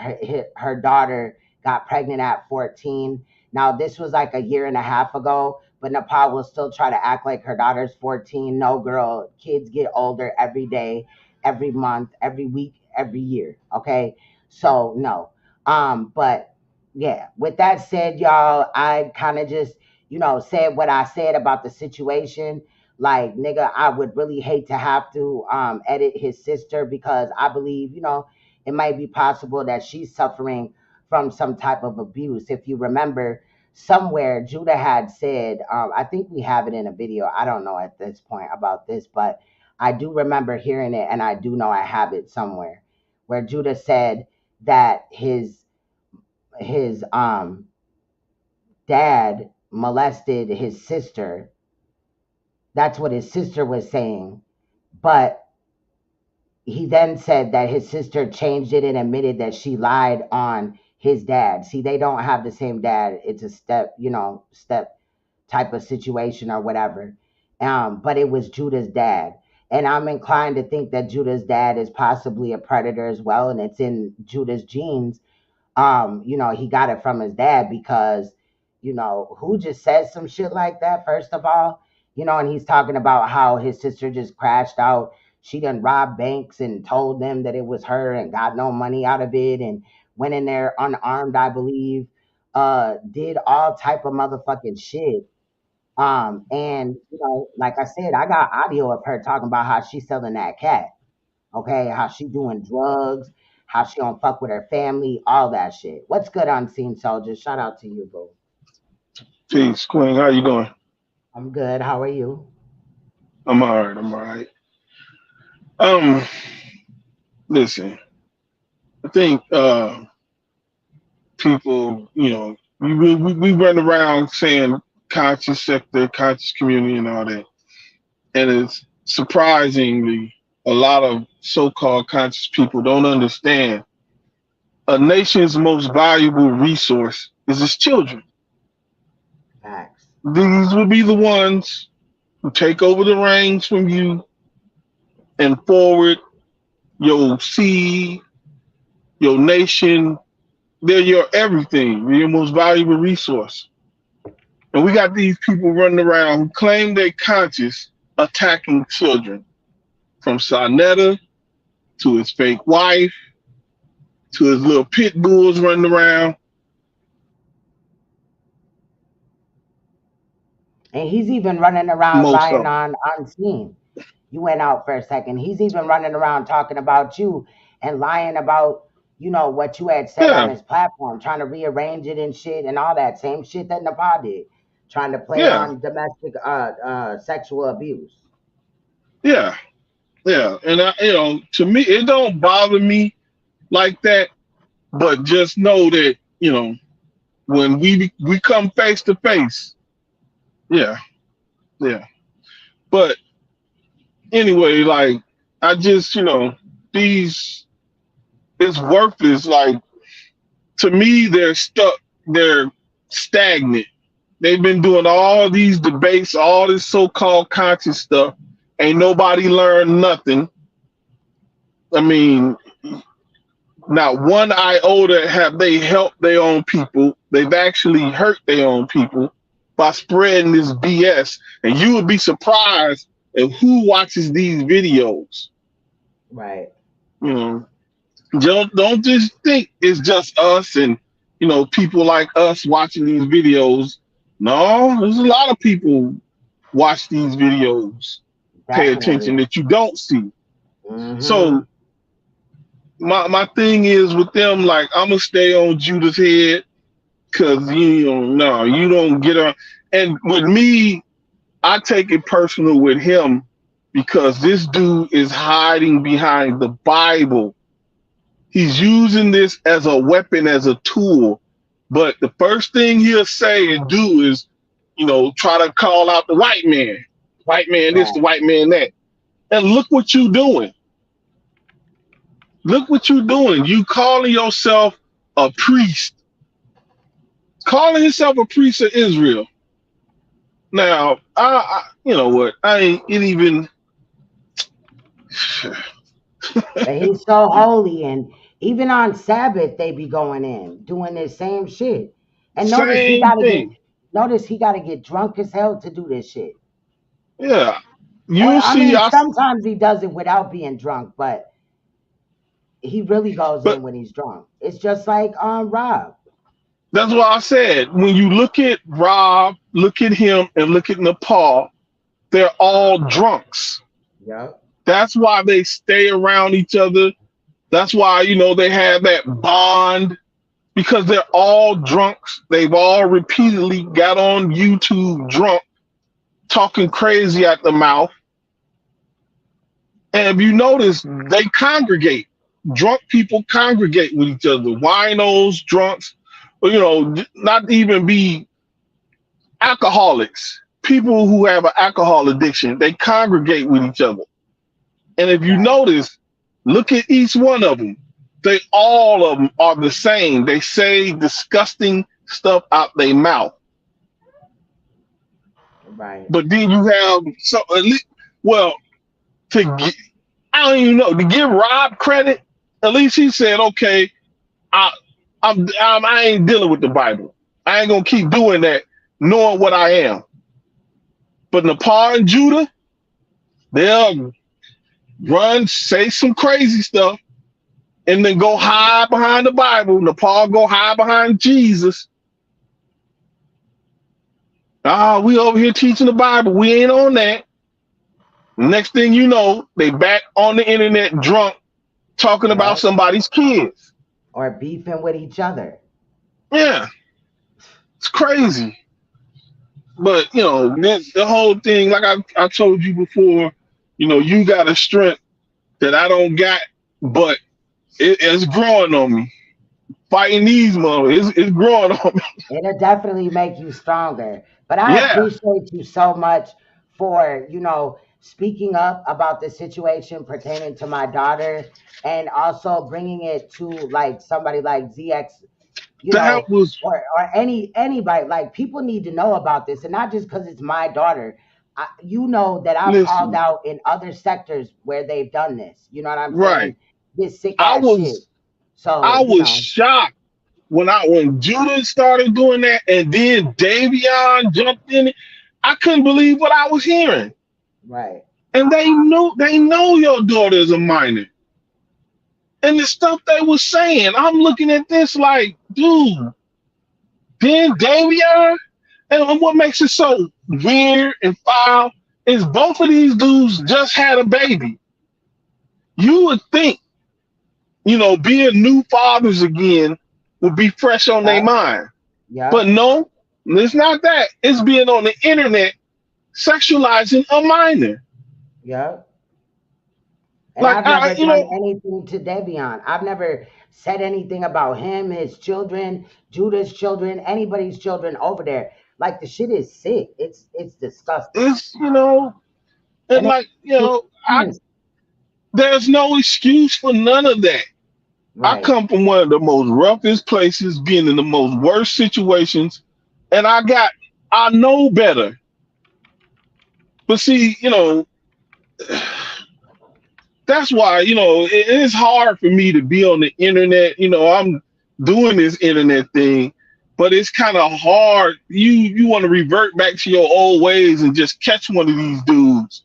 her daughter got pregnant at 14. Now, this was like a year and a half ago, but NAPAH will still try to act like her daughter's 14. No, girl, kids get older every day, every month, every week, every year, okay? So, no. But, yeah, with that said, y'all, I kind of just, said what I said about the situation. Like, nigga, I would really hate to have to edit his sister because I believe, it might be possible that she's suffering from some type of abuse. If you remember, somewhere Judah had said, I think we have it in a video, I don't know at this point about this, but I do remember hearing it, and I do know I have it somewhere, where Judah said that his dad molested his sister. That's what his sister was saying. But he then said that his sister changed it and admitted that she lied on his dad. See, they don't have the same dad. It's a step type of situation or whatever. But it was Judah's dad. And I'm inclined to think that Judah's dad is possibly a predator as well. And it's in Judah's genes. He got it from his dad because, who just says some shit like that, first of all? And he's talking about how his sister just crashed out. She done robbed banks and told them that it was her and got no money out of it and went in there unarmed, I believe, did all type of motherfucking shit. And, like I said, I got audio of her talking about how she's selling that cat, okay? How she doing drugs, how she don't fuck with her family, all that shit. What's good, Unseen Soldier? Shout out to you, boo. Peace, Queen. How you doing? I'm good. How are you? I'm all right. Listen, I think people, we run around saying conscious sector, conscious community and all that. And it's surprisingly a lot of so-called conscious people don't understand a nation's most valuable resource is its children. Facts. These will be the ones who take over the reins from you and forward your seed, your nation. They're your everything. They're your most valuable resource. And we got these people running around who claim they're conscious, attacking children, from Saneter to his fake wife to his little pit bulls running around. And he's even running around lying on Unseen. You went out for a second. He's even running around talking about you and lying about, what you had said on his platform, trying to rearrange it and shit and all that same shit that NAPAH did, trying to play on domestic sexual abuse. Yeah. And to me, it don't bother me like that, but just know that, when we come face to face, yeah. But anyway, like, I just, it's worthless. Like, to me, they're stuck, they're stagnant. They've been doing all these debates, all this so-called conscious stuff. Ain't nobody learned nothing. I mean, not one iota have they helped their own people. They've actually hurt their own people by spreading this BS. And you would be surprised at who watches these videos. Right. You know, don't just think it's just us and, you know, people like us watching these videos. No, there's a lot of people watch these videos, pay attention that you don't see. So my thing is with them, like, I'm gonna stay on Judah's head because you don't get on. And with me, I take it personal with him because this dude is hiding behind the Bible. He's using this as a weapon, as a tool. But the first thing he'll say and do is, you know, try to call out the white man. White man this, the white man that. And look what you're doing. Look what you're doing. You calling yourself a priest. Calling yourself a priest of Israel. Now, I you know what? I ain't even... But he's so holy, and even on Sabbath they be going in doing this same shit. And notice he gotta get drunk as hell to do this shit. Yeah, sometimes he does it without being drunk, but he really goes in when he's drunk. It's just like Rob. That's why I said when you look at Rob, look at him, and look at Nepal, they're all drunks. Yeah. That's why they stay around each other. That's why, you know, they have that bond, because they're all drunks. They've all repeatedly got on YouTube drunk, talking crazy at the mouth. And if you notice, they congregate. Drunk people congregate with each other. Winos, drunks, you know, not even be alcoholics. People who have an alcohol addiction, they congregate with each other. And if you notice, look at each one of them. All of them are the same. They say disgusting stuff out their mouth. Right. But then you have I don't even know, to give Rob credit, at least he said, okay, I ain't dealing with the Bible. I ain't gonna keep doing that, knowing what I am. But Nepal and Judah, they'll run, say some crazy stuff, and then go hide behind the Bible. Nepal go hide behind Jesus. We over here teaching the Bible. We ain't on that. Next thing you know, they back on the internet drunk, talking about somebody's kids. Or beefing with each other. Yeah. It's crazy. But, you know, the whole thing, like I told you before, you know, you got a strength that I don't got, but it's growing on me. Fighting these motherfuckers, it's growing on me. It'll definitely make you stronger. But I appreciate you so much for, you know, speaking up about the situation pertaining to my daughter, and also bringing it to like somebody like ZX, you know, or anybody. Like, people need to know about this, and not just because it's my daughter. You know that I've called out in other sectors where they've done this. You know what I'm saying? This sick ass shit. So I was shocked when Judah started doing that, and then Davion jumped in it. I couldn't believe what I was hearing. Right. And they know your daughter is a minor. And the stuff they were saying, I'm looking at this like, dude, then Davion, and what makes it so weird and foul is both of these dudes just had a baby. You would think, you know, being new fathers again would be fresh on their mind. Yeah. But no, it's not that. It's being on the internet sexualizing a minor. Yeah. And Like, I've never done anything to Davion. I've never said anything about him, his children, Judah's children, anybody's children over there. Like, the shit is sick. It's disgusting. It's, you know, and like, you know, there's no excuse for none of that. Right. I come from one of the most roughest places, being in the most worst situations, and I I know better. But see, you know, that's why, you know, it is hard for me to be on the internet. You know, I'm doing this internet thing, but it's kind of hard. You want to revert back to your old ways and just catch one of these dudes.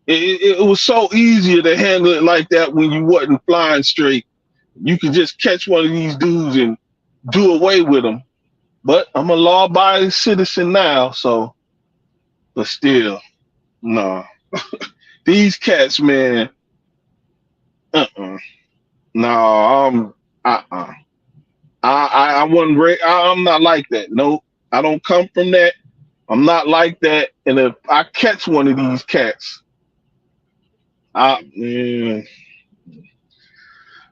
It was so easier to handle it like that when you wasn't flying straight. You could just catch one of these dudes and do away with them. But I'm a law-abiding citizen now, so, but still, no. These cats, man, no, I wasn't. I'm not like that. No, I don't come from that. I'm not like that. And if I catch one of these cats, yeah.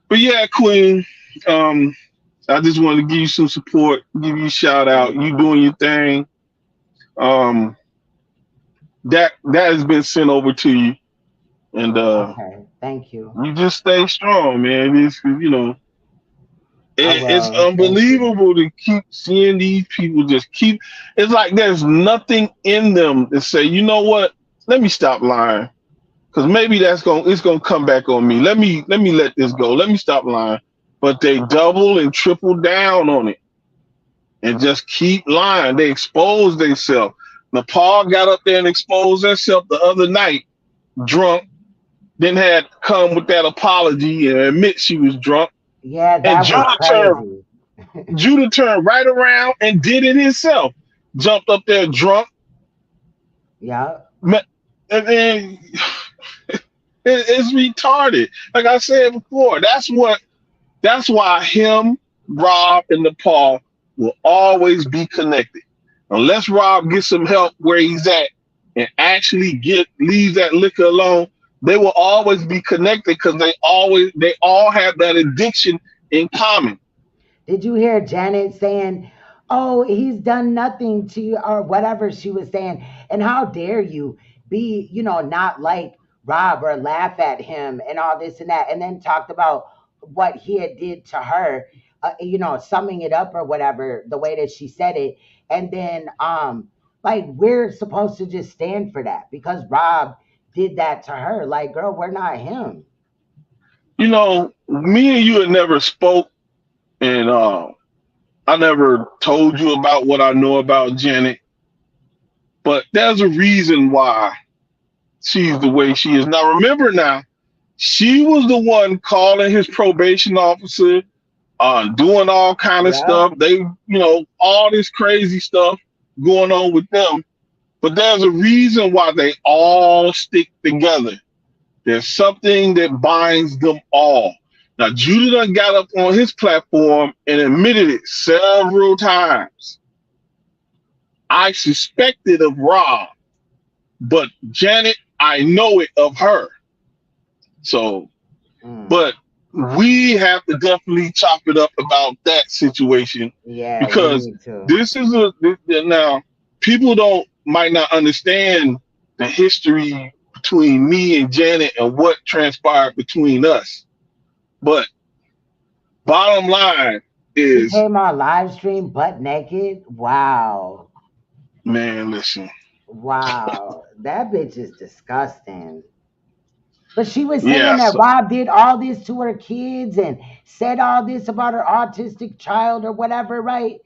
But yeah, Queen, I just wanted to give you some support, give you a shout out. You doing your thing. That has been sent over to you, and okay, thank you. You just stay strong, man. It's, you know, it's unbelievable to keep seeing these people just keep. It's like there's nothing in them to say, you know what? Let me stop lying, because maybe it's gonna come back on me. Let me let this go. Let me stop lying. But they double and triple down on it, and just keep lying. They expose themselves. NAPAH got up there and exposed herself the other night, drunk. Then had to come with that apology and admit she was drunk. Yeah, that was crazy. Judah turned right around and did it himself. Jumped up there drunk. Yeah. And then it's retarded. Like I said before, that's why him, Rob, and NAPAH will always be connected. Unless Rob gets some help where he's at and actually leaves that liquor alone, they will always be connected because they all have that addiction in common. Did you hear Janet saying, oh, he's done nothing to you, or whatever she was saying? And how dare you be, you know, not like Rob or laugh at him and all this and that, and then talked about what he had did to her, you know, summing it up or whatever, the way that she said it. And then, like, we're supposed to just stand for that because Rob did that to her. Like, girl, we're not him. You know, me and you had never spoke, and I never told you about what I know about Janet. But there's a reason why she's the way she is. Now, remember now, she was the one calling his probation officer, doing all kind of stuff. They, you know, all this crazy stuff going on with them. But there's a reason why they all stick together. There's something that binds them all. Now, Judah done got up on his platform and admitted it several times. I suspected of Rob, but Janet, I know it of her. So, but we have to definitely chop it up about that situation. Yeah, because this is now people might not understand the history between me and Janet and what transpired between us. But bottom line is, he came on live stream butt naked. Wow. Man, listen. Wow, that bitch is disgusting. But she was saying that Rob did all this to her kids and said all this about her autistic child or whatever, right?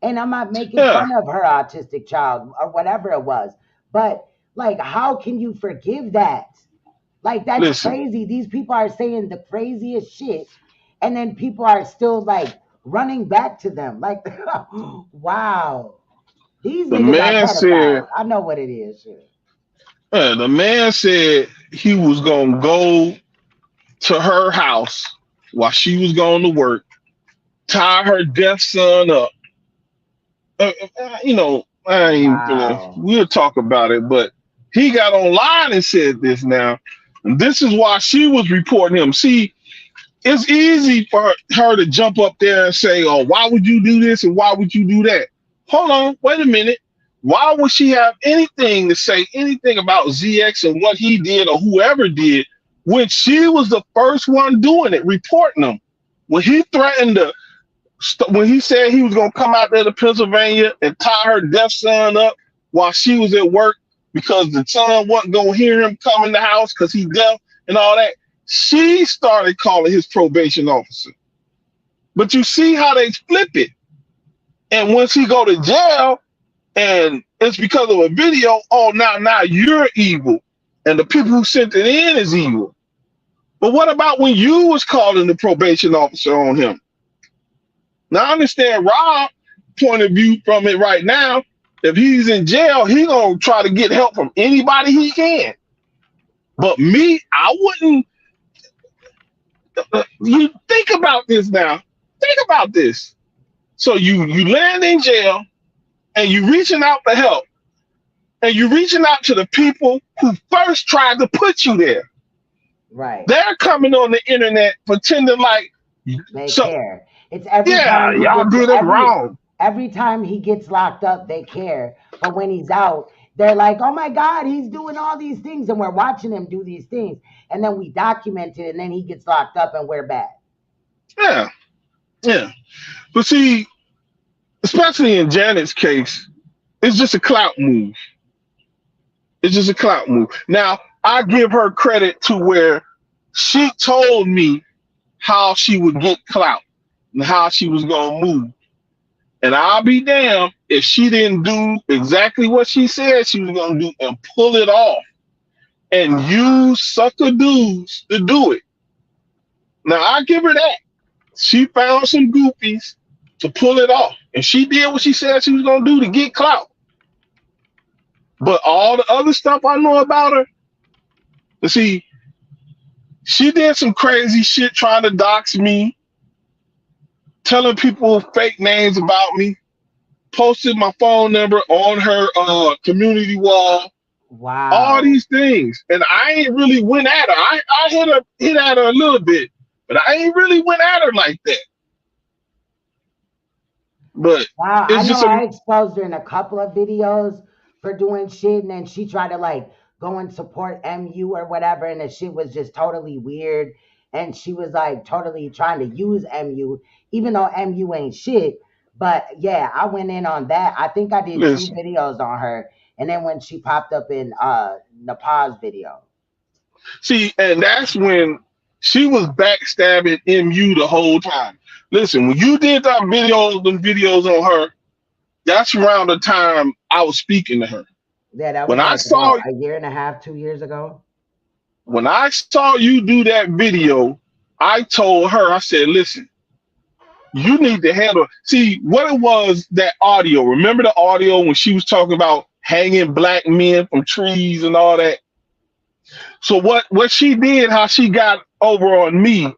And I'm not making fun of her autistic child or whatever it was. But, like, how can you forgive that? Like, that's crazy. These people are saying the craziest shit, and then people are still, like, running back to them. Like, wow. These niggas are pedophiles. I know what it is. The man said he was going to go to her house while she was going to work, tie her deaf son up. You know, I ain't we'll talk about it, but he got online and said this now. And this is why she was reporting him. See, it's easy for her to jump up there and say, oh, why would you do this and why would you do that? Hold on, wait a minute. Why would she have anything to say anything about ZX and what he did or whoever did when she was the first one doing it, reporting them? When he threatened to when he said he was gonna come out there to Pennsylvania and tie her deaf son up while she was at work because the son wasn't gonna hear him come in the house because he's deaf and all that, she started calling his probation officer. But you see how they flip it. And once he go to jail, and it's because of a video, oh, now you're evil. And the people who sent it in is evil. But what about when you was calling the probation officer on him? Now, I understand Rob's point of view from it right now. If he's in jail, he's going to try to get help from anybody he can. But me, I wouldn't. You think about this now. Think about this. So you land in jail, and you reaching out for help. And you're reaching out to the people who first tried to put you there. Right. They're coming on the internet pretending like they care. It's every time y'all do it wrong. Every time he gets locked up, they care. But when he's out, they're like, oh my God, he's doing all these things, and we're watching him do these things. And then we document it, and then he gets locked up, and we're bad. Yeah. Yeah. But see, especially in Janet's case, it's just a clout move. It's just a clout move. Now, I give her credit to where she told me how she would get clout and how she was going to move. And I'll be damned if she didn't do exactly what she said she was going to do and pull it off and use sucker dudes to do it. Now, I give her that. She found some goofies to pull it off. And she did what she said she was going to do to get clout. But all the other stuff I know about her, you see, she did some crazy shit trying to dox me, telling people fake names about me, posted my phone number on her community wall. Wow. All these things. And I ain't really went at her. I hit at her a little bit, but I ain't really went at her like that. But wow, it's I exposed her in a couple of videos for doing shit, and then she tried to like go and support MU or whatever, and the shit was just totally weird. And she was like totally trying to use MU, even though MU ain't shit. But yeah, I went in on that. I think I did 2 videos on her, and then when she popped up in NAPAH's video. See, and that's when she was backstabbing MU the whole time. Listen, when you did them videos on her, that's around the time I was speaking to her. Yeah, that was when like I saw a year and a half, 2 years ago. When I saw you do that video, I told her, I said, listen, you need to handle. See, what it was, that audio. Remember the audio when she was talking about hanging black men from trees and all that? So what she did, how she got over on me,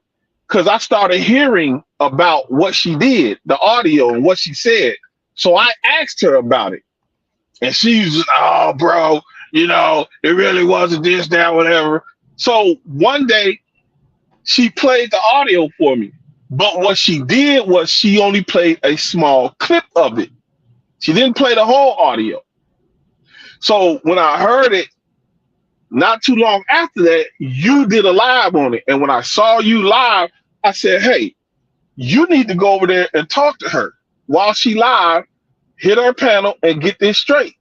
because I started hearing about what she did, the audio and what she said. So I asked her about it. And she's just, oh, bro, you know, it really wasn't this, that, whatever. So one day she played the audio for me. But what she did was she only played a small clip of it. She didn't play the whole audio. So when I heard it, not too long after that, you did a live on it. And when I saw you live, I said, hey, you need to go over there and talk to her while she live, hit her panel and get this straight.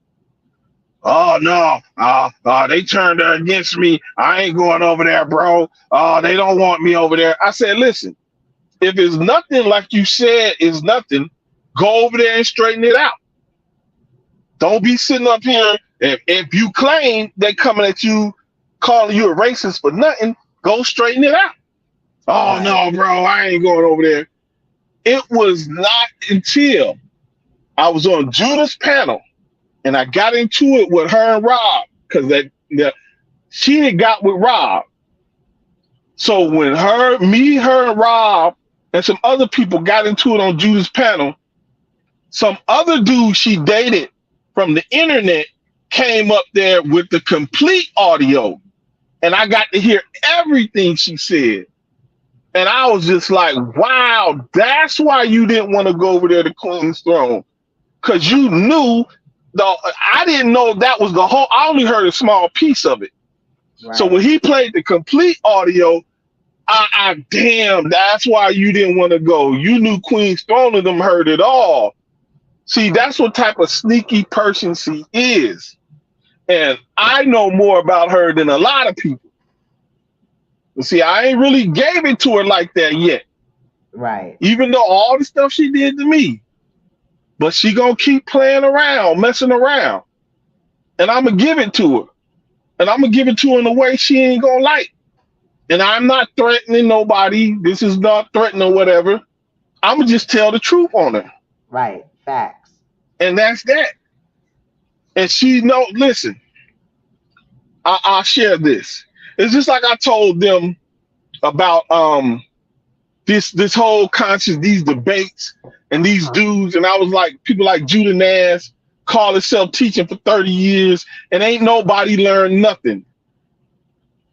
Oh, no, they turned her against me. I ain't going over there, bro. They don't want me over there. I said, listen, if it's nothing like you said is nothing, go over there and straighten it out. Don't be sitting up here. If you claim they coming at you, calling you a racist for nothing, go straighten it out. Oh, no, bro, I ain't going over there. It was not until I was on Judah's panel and I got into it with her and Rob, because she had got with Rob. So when her and Rob and some other people got into it on Judah's panel, some other dude she dated from the internet came up there with the complete audio, and I got to hear everything she said. And I was just like, wow, that's why you didn't want to go over there to Queen's Throne. Because you knew, I didn't know that was the whole, I only heard a small piece of it. Right. So when he played the complete audio, Damn, that's why you didn't want to go. You knew Queen's Throne of them heard it all. See, that's what type of sneaky person she is. And I know more about her than a lot of people. See, I ain't really gave it to her like that yet. Right. Even though all the stuff she did to me. But she gonna keep playing around, messing around. And I'm gonna give it to her. And I'm gonna give it to her in a way she ain't gonna like. And I'm not threatening nobody. This is not threatening or whatever. I'm gonna just tell the truth on her. Right. Facts. And that's that. And she know, listen, I'll share this. It's just like I told them about this whole conscious, these debates and these dudes, and I was like, people like Judah Nash call himself teaching for 30 years, and ain't nobody learned nothing.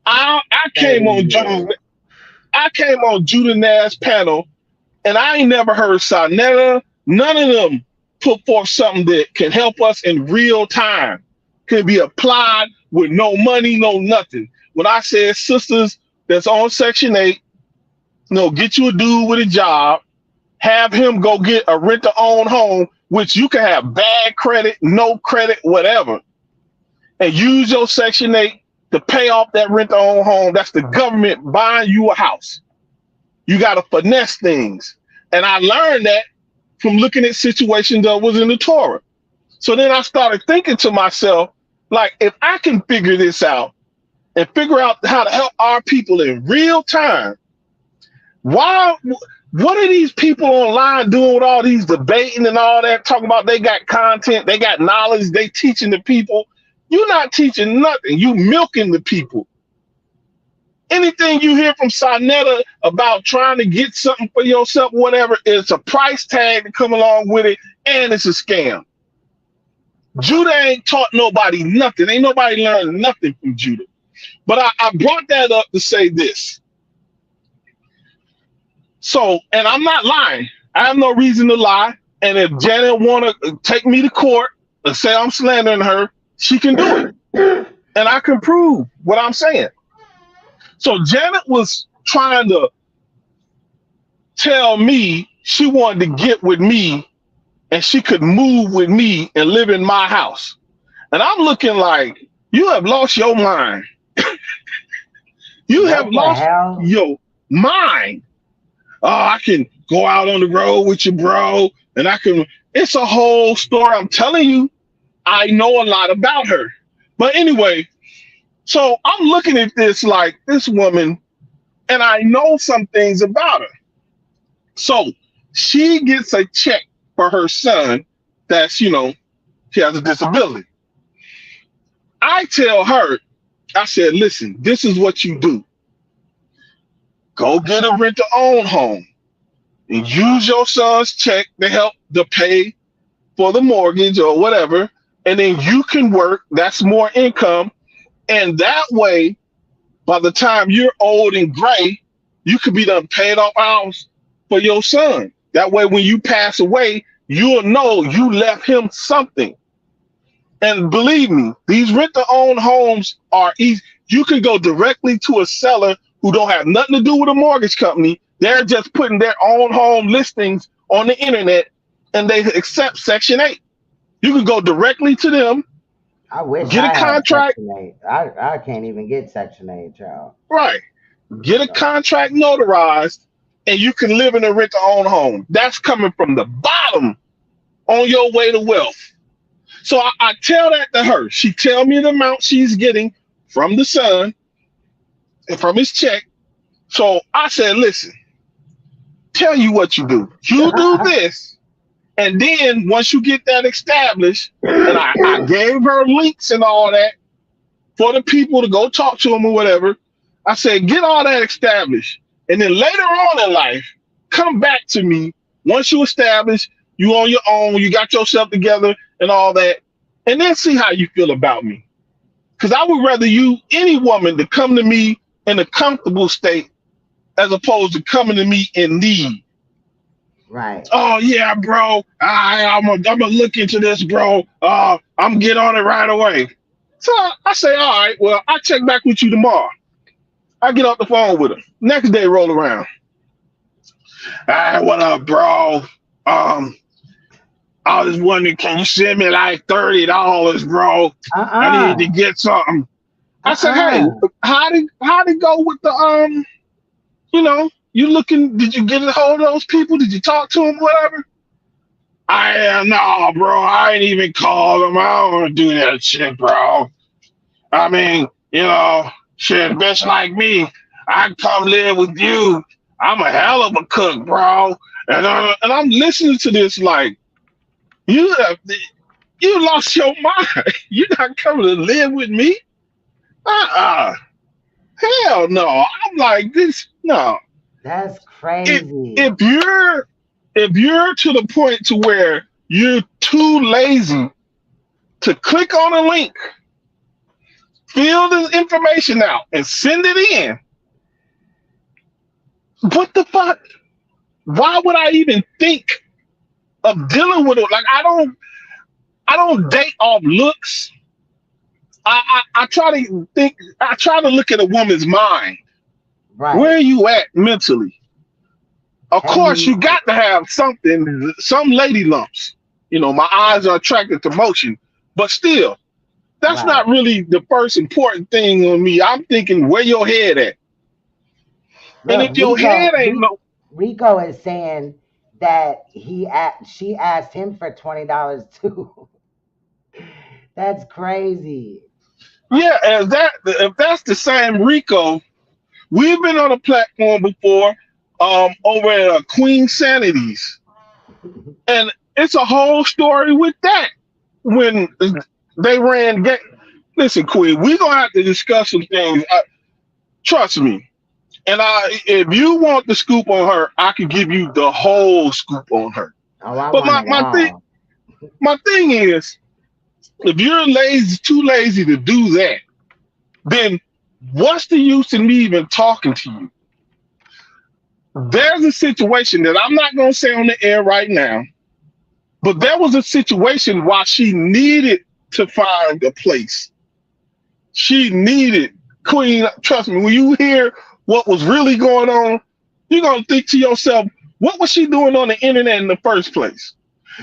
I came on Judah Nash panel, and I ain't never heard Saneter, none of them put forth something that can help us in real time, can be applied with no money, no nothing. When I said sisters that's on Section 8, get you a dude with a job, have him go get a rent-to-own home, which you can have bad credit, no credit, whatever, and use your Section 8 to pay off that rent-to-own home. That's the government buying you a house. You got to finesse things. And I learned that from looking at situations that was in the Torah. So then I started thinking to myself, like, if I can figure this out and figure out how to help our people in real time, what are these people online doing with all these debating and all that, talking about they got content, they got knowledge, they teaching the people? You're not teaching nothing. You milking the people. Anything you hear from Saneter about trying to get something for yourself, whatever, it's a price tag to come along with it, and it's a scam. Judah ain't taught nobody nothing. Ain't nobody learned nothing from Judah. But I brought that up to say this. So, and I'm not lying. I have no reason to lie. And if Janet want to take me to court and say I'm slandering her, she can do it. And I can prove what I'm saying. So Janet was trying to tell me she wanted to get with me and she could move with me and live in my house. And I'm looking like, you have lost your mind. You have lost your mind. Oh, I can go out on the road with you, bro. And it's a whole story. I'm telling you, I know a lot about her. But anyway, so I'm looking at this like this woman, and I know some things about her. So she gets a check for her son that's, she has a disability. I tell her, I said, listen, this is what you do. Go get a rent-to-own home and use your son's check to help to pay for the mortgage or whatever. And then you can work. That's more income. And that way, by the time you're old and gray, you could be done paid off house for your son. That way, when you pass away, you'll know you left him something. And believe me, these rent-to-own homes are easy. You can go directly to a seller who don't have nothing to do with a mortgage company. They're just putting their own home listings on the internet, and they accept Section 8. You can go directly to them. I wish get a contract. I can't even get Section 8, child. Right. Get a contract notarized, and you can live in a rent-to-own home. That's coming from the bottom on your way to wealth. So I tell that to her. She tell me the amount she's getting from the son and from his check. So I said, listen, tell you what you do. You do this. And then once you get that established, and I gave her links and all that for the people to go talk to them or whatever. I said, get all that established. And then later on in life, come back to me. Once you establish, you on your own, you got yourself together and all that. And then see how you feel about me. Because I would rather any woman, to come to me in a comfortable state as opposed to coming to me in need. Right. Oh yeah, bro. I'm gonna look into this, bro. I'm gonna get on it right away. So I say, all right, well, I'll check back with you tomorrow. I get off the phone with her. Next day roll around. Hey, what up, bro? I was wondering, can you send me like $30, bro? I need to get something. I said, hey, how did go with the you know, you looking? Did you get a hold of those people? Did you talk to them? Whatever. No, bro. I ain't even called them. I don't want to do that shit, bro. I mean, you know, shit, bitch like me, I come live with you. I'm a hell of a cook, bro. And I'm listening to this like, you lost your mind. You're not coming to live with me? Hell no. I'm like, this, no. That's crazy. If you're to the point to where you're too lazy to click on a link, fill the information out, and send it in, what the fuck? Why would I even think of dealing with it? Like, I don't date off looks. I try to think. I try to look at a woman's mind. Right. Where are you at mentally? Of course, you got to have something, some lady lumps. You know, my eyes are attracted to motion, but still, that's not really the first important thing on me. I'm thinking where your head at. Look, and if your head ain't no. Rico is saying that she asked him for $20 too. That's crazy. Yeah, if that's the same Rico, we've been on a platform before, over at Queen Sanity's, and it's a whole story with that. When they ran, listen, Queen, we're gonna have to discuss some things. Trust me. And if you want the scoop on her, I can give you the whole scoop on her. But my thing is, if you're too lazy to do that, then what's the use in me even talking to you? There's a situation that I'm not going to say on the air right now, but there was a situation while she needed to find a place. She needed, Queen, trust me, when you hear what was really going on, you're going to think to yourself, what was she doing on the internet in the first place?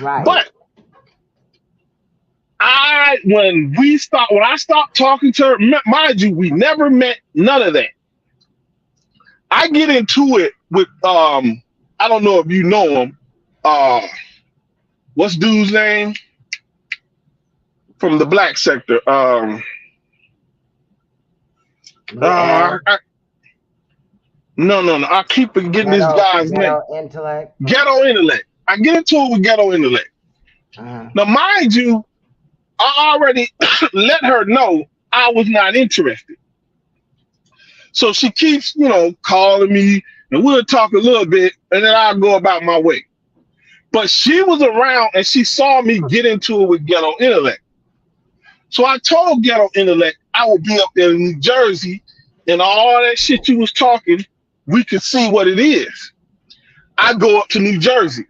Right. But when I stopped talking to her, mind you, we never met, none of that. I get into it with, I don't know if you know him. What's dude's name? From the black sector. No. I keep forgetting this guy's name. Ghetto Intellect. I get into it with Ghetto Intellect. Now, mind you, I already let her know I was not interested. So she keeps, calling me, and we'll talk a little bit, and then I'll go about my way. But she was around, and she saw me get into it with Ghetto Intellect. So I told Ghetto Intellect I would be up there in New Jersey, and all that shit you was talking, we could see what it is. I go up to New Jersey.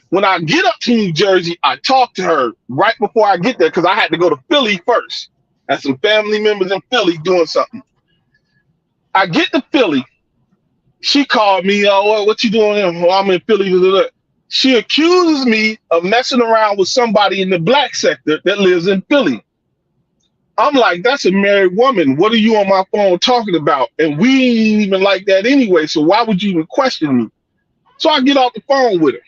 When I get up to New Jersey, I talk to her right before I get there because I had to go to Philly first. I had some family members in Philly doing something. I get to Philly. She called me, what you doing? Well, I'm in Philly. She accuses me of messing around with somebody in the black sector that lives in Philly. I'm like, that's a married woman. What are you on my phone talking about? And we ain't even like that anyway, so why would you even question me? So I get off the phone with her.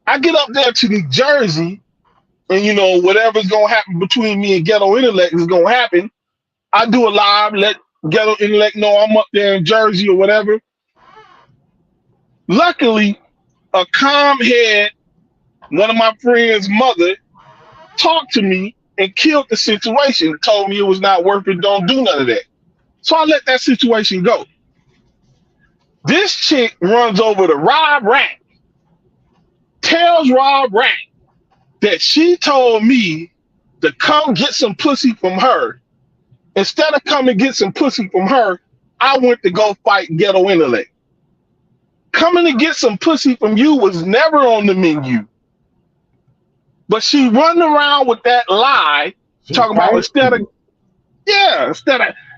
I get up there to New Jersey, and whatever's gonna happen between me and Ghetto Intellect is gonna happen. I do a live, let Ghetto Intellect know I'm up there in Jersey or whatever. Luckily, a calm head, one of my friends' mother, talked to me and killed the situation, told me it was not worth it, don't do none of that. So I let that situation go. This chick runs over to Rob Rack, tells Rob Rack that she told me to come get some pussy from her. Instead of coming get some pussy from her, I went to go fight Ghetto Intellect. Coming to get some pussy from you was never on the menu. But she run around with that lie, talking about instead of Yeah,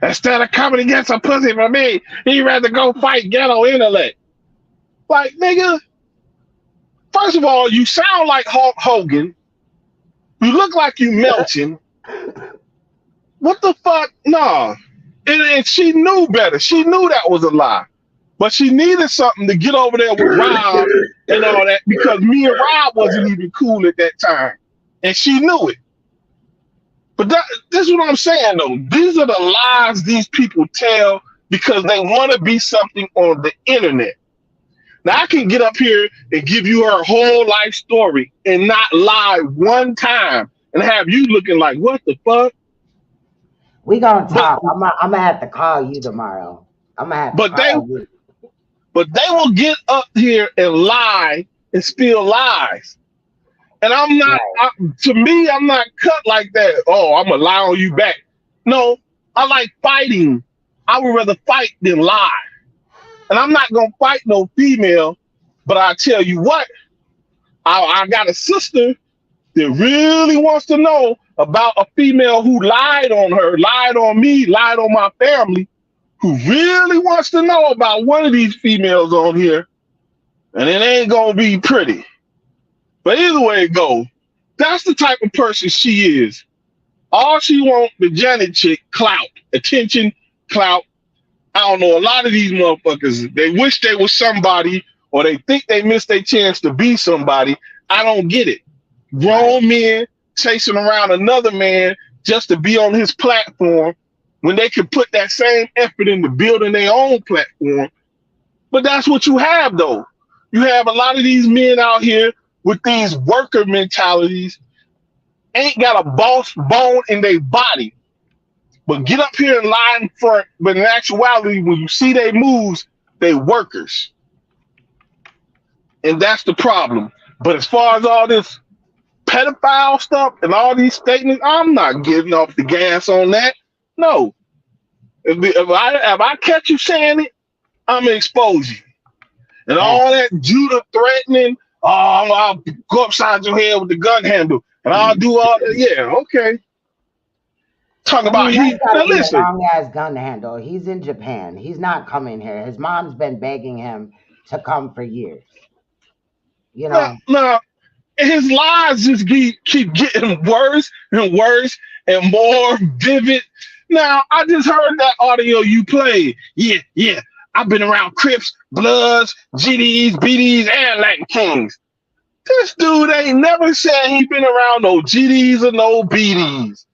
instead of coming against a pussy for me, he'd rather go fight ghetto intellect. Like, nigga, first of all, you sound like Hulk Hogan. You look like you melting. What the fuck? Nah. And she knew better. She knew that was a lie. But she needed something to get over there with Rob and all that because me and Rob wasn't even cool at that time. And she knew it. But this is what I'm saying, though. These are the lies these people tell because they want to be something on the internet. Now, I can get up here and give you her whole life story and not lie one time and have you looking like, what the fuck? We gonna talk. I'm gonna have to call you tomorrow. I'm gonna have to call you. But they will get up here and lie and spill lies. And I'm not, to me, I'm not cut like that. Oh, I'm going to lie on you back. No, I like fighting. I would rather fight than lie. And I'm not going to fight no female, but I tell you what, I got a sister that really wants to know about a female who lied on her, lied on me, lied on my family, who really wants to know about one of these females on here. And it ain't going to be pretty. But either way it goes, that's the type of person she is. All she wants, the Janet chick, clout, attention, clout. I don't know, a lot of these motherfuckers, they wish they was somebody or they think they missed their chance to be somebody. I don't get it. Grown men chasing around another man just to be on his platform when they could put that same effort into building their own platform. But that's what you have, though. You have a lot of these men out here with these worker mentalities, ain't got a boss bone in their body, but get up here and lie in front. But in actuality, when you see they moves, they workers. And that's the problem. But as far as all this pedophile stuff and all these statements, I'm not getting off the gas on that. No. If I catch you saying it, I'm going to expose you. And all that Judah threatening, oh, I'll go upside your head with the gun handle, and I'll do all that. Yeah, okay. Talk about now listen. Long ass gun handle. He's in Japan. He's not coming here. His mom's been begging him to come for years. You know. No, his lies just keep getting worse and worse and more vivid. Now, I just heard that audio you played. Yeah. I've been around Crips, Bloods, GDs, BDs, and Latin Kings. This dude ain't never said he been around no GDs or no BDs.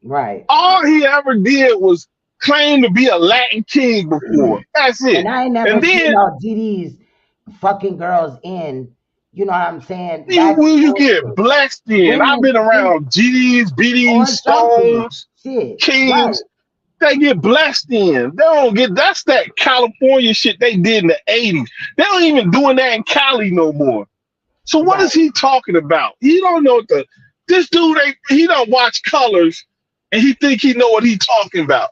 Right. All he ever did was claim to be a Latin King before. That's it. And I ain't never seen no GDs fucking girls in. You know what I'm saying? You get blessed in. I've been around GDs, BDs, Stones, Kings. Right. They get blessed in. They don't get, that's that California shit they did in the 80s. They don't even doing that in Cali no more. So what is he talking about? He don't know this dude he don't watch Colors and he think he know what he talking about.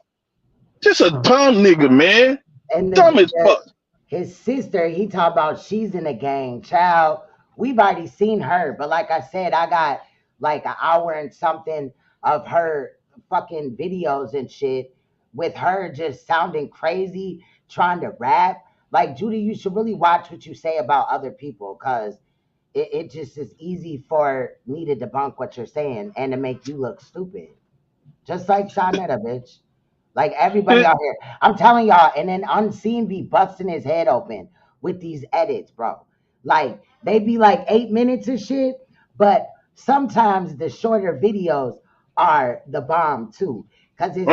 Just a dumb nigga, man. And dumb as fuck. His sister, he talk about she's in a gang. Child, we've already seen her. But like I said, I got like an hour and something of her fucking videos and shit with her just sounding crazy, trying to rap. Like, Judy, you should really watch what you say about other people, because it just is easy for me to debunk what you're saying and to make you look stupid. Just like Saneter, bitch. Like everybody out here. I'm telling y'all, and then Unseen be busting his head open with these edits, bro. Like, they be like 8 minutes of shit, but sometimes the shorter videos are the bomb too. Because it's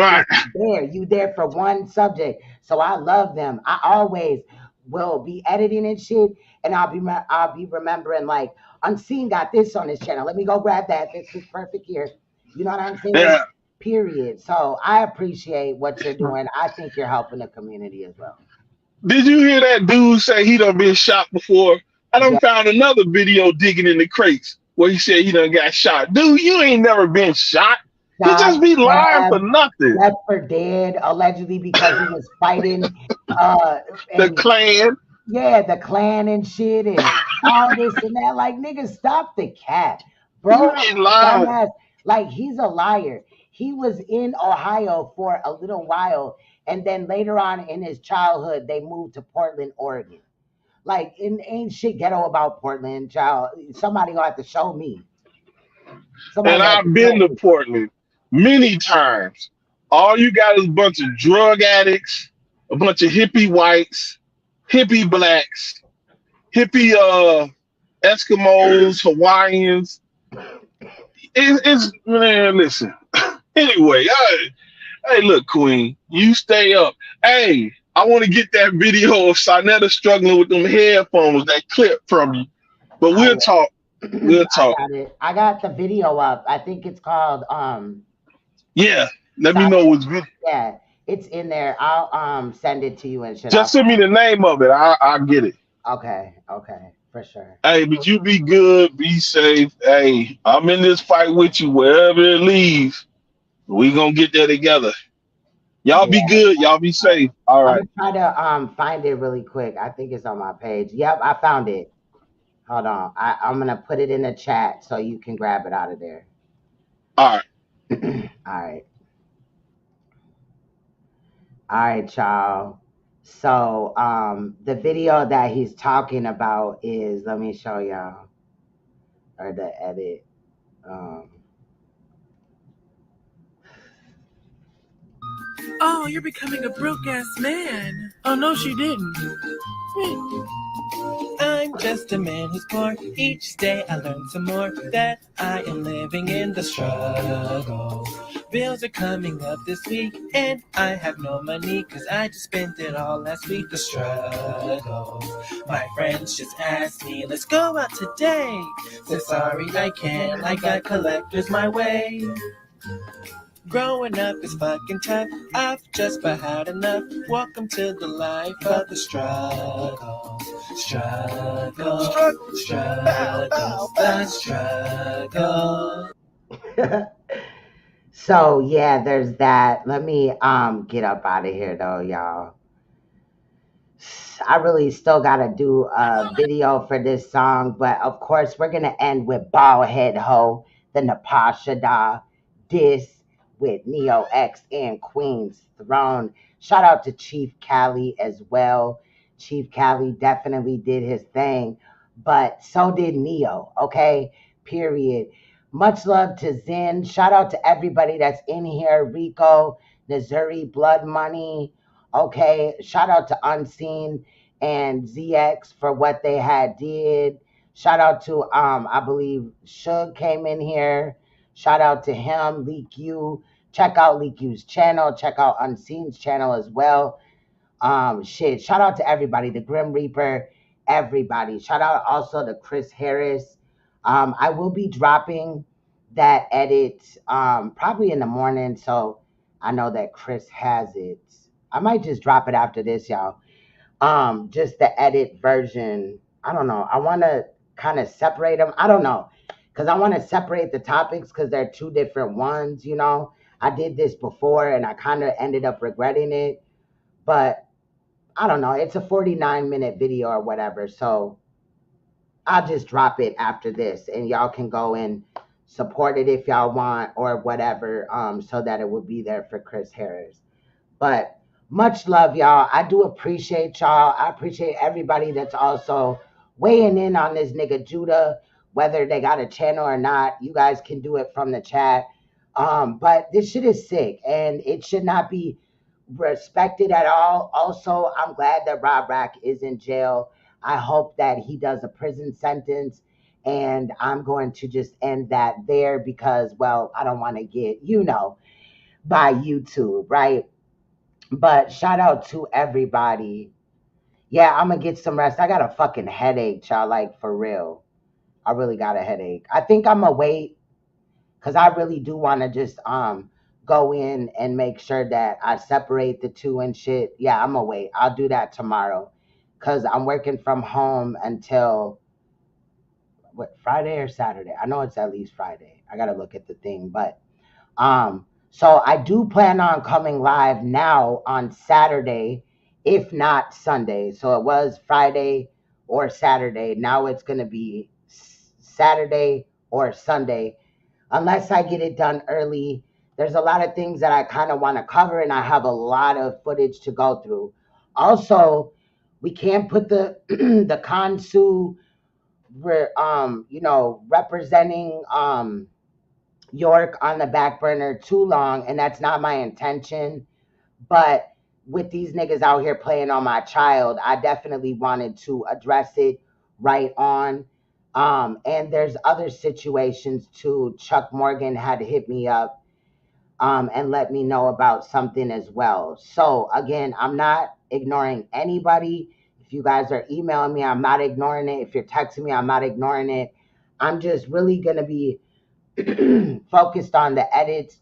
there. You there for one subject. So I love them. I always will be editing and shit, and I'll be remembering, like, Unseen got this on his channel. Let me go grab that. This is perfect here. You know what I'm saying? Yeah. Period. So I appreciate what you're doing. I think you're helping the community as well. Did you hear that dude say he done been shot before? I done found another video digging in the crates where he said he done got shot. Dude, you ain't never been shot. You just be lying for nothing. Left for dead, allegedly, because he was fighting the Klan. Yeah, the Klan and shit and all this and that. Like, nigga, stop the cat. Bro, like, he's a liar. He was in Ohio for a little while, and then later on in his childhood, they moved to Portland, Oregon. Like, ain't shit ghetto about Portland, child. Somebody gonna have to show me. Somebody And gonna have to I've show been to me. Portland many times. All you got is a bunch of drug addicts, a bunch of hippie whites, hippie blacks, hippie Eskimos, Hawaiians. It's man, listen. Anyway, hey, look, Queen, you stay up. Hey, I want to get that video of Saneter struggling with them headphones, that clip from you. But we'll talk. We'll talk. I got it. I got the video up. I think it's called Yeah, let me know what's good. Yeah, it's in there. I'll send it to you and shit. Just send me the name of it. I'll get it. Okay, for sure. Hey, but you be good, be safe. Hey, I'm in this fight with you wherever it leads. We gonna get there together. Y'all be good. Y'all be safe. All right. I'm gonna try to find it really quick. I think it's on my page. Yep, I found it. Hold on. I'm gonna put it in the chat so you can grab it out of there. All right. All right, y'all. So the video that he's talking about is, let me show y'all, or the edit. Oh, you're becoming a broke ass man. Oh no, she didn't. I'm just a man who's poor. Each day I learn some more that I am living in the struggle. Bills are coming up this week and I have no money cause I just spent it all last week. The struggle. My friends just asked me, let's go out today. Said sorry I can't, I got collectors my way. Growing up is fucking tough. I've just about had enough. Welcome to the life of the struggle. Struggle. Struggle. The struggle. So yeah, there's that. Let me get up out of here though, y'all. I really still gotta do a video for this song, but of course we're gonna end with Bald Head Ho, the NAPAH SHADAH diss with Neo X and Queen's Throne. Shout out to Chief Cali as well. Chief Cali definitely did his thing, but so did Neo, okay? Period. Much love to Zen. Shout out to everybody that's in here. Rico, Nazuri, Blood Money. Okay, shout out to Unseen and ZX for what they had did. Shout out to I believe Suge came in here. Shout out to him, Leak U. Check out Leak U's channel. Check out Unseen's channel as well. Shout out to everybody, the Grim Reaper, everybody. Shout out also to Chris Harris. I will be dropping that edit probably in the morning, so I know that Chris has it. I might just drop it after this, y'all. Just the edit version. I don't know. I want to kind of separate them. I don't know. Because I want to separate the topics because they're two different ones, you know. I did this before and I kind of ended up regretting it. But I don't know. It's a 49-minute video or whatever. So I'll just drop it after this and y'all can go and support it if y'all want or whatever, so that it will be there for Chris Harris. But much love, y'all. I do appreciate y'all. I appreciate everybody that's also weighing in on this nigga Judah, whether they got a channel or not. You guys can do it from the chat. But this shit is sick and it should not be respected at all. Also, I'm glad that Rob Rack is in jail. I hope that he does a prison sentence, and I'm going to just end that there because, well, I don't want to get, by YouTube, right? But shout out to everybody. Yeah, I'm gonna get some rest. I got a fucking headache, y'all, like for real. I really got a headache. I think I'm gonna wait because I really do want to just go in and make sure that I separate the two and shit. Yeah, I'm gonna wait. I'll do that tomorrow because I'm working from home until Friday or Saturday. I know it's at least Friday. I gotta look at the thing, but so I do plan on coming live now on Saturday, if not Sunday. So it was Friday or Saturday. Now it's gonna be Saturday or Sunday, unless I get it done early there's a lot of things that I kind of want to cover, and I have a lot of footage to go through. Also, we can't put the the consul, you know, representing York on the back burner too long, and that's not my intention. But with these niggas out here playing on my child, I definitely wanted to address it right on. And there's other situations too. Chuck Morgan had hit me up and let me know about something as well. So again, I'm not ignoring anybody. If you guys are emailing me, I'm not ignoring it. If you're texting me, I'm not ignoring it. I'm just really going to be focused on the edits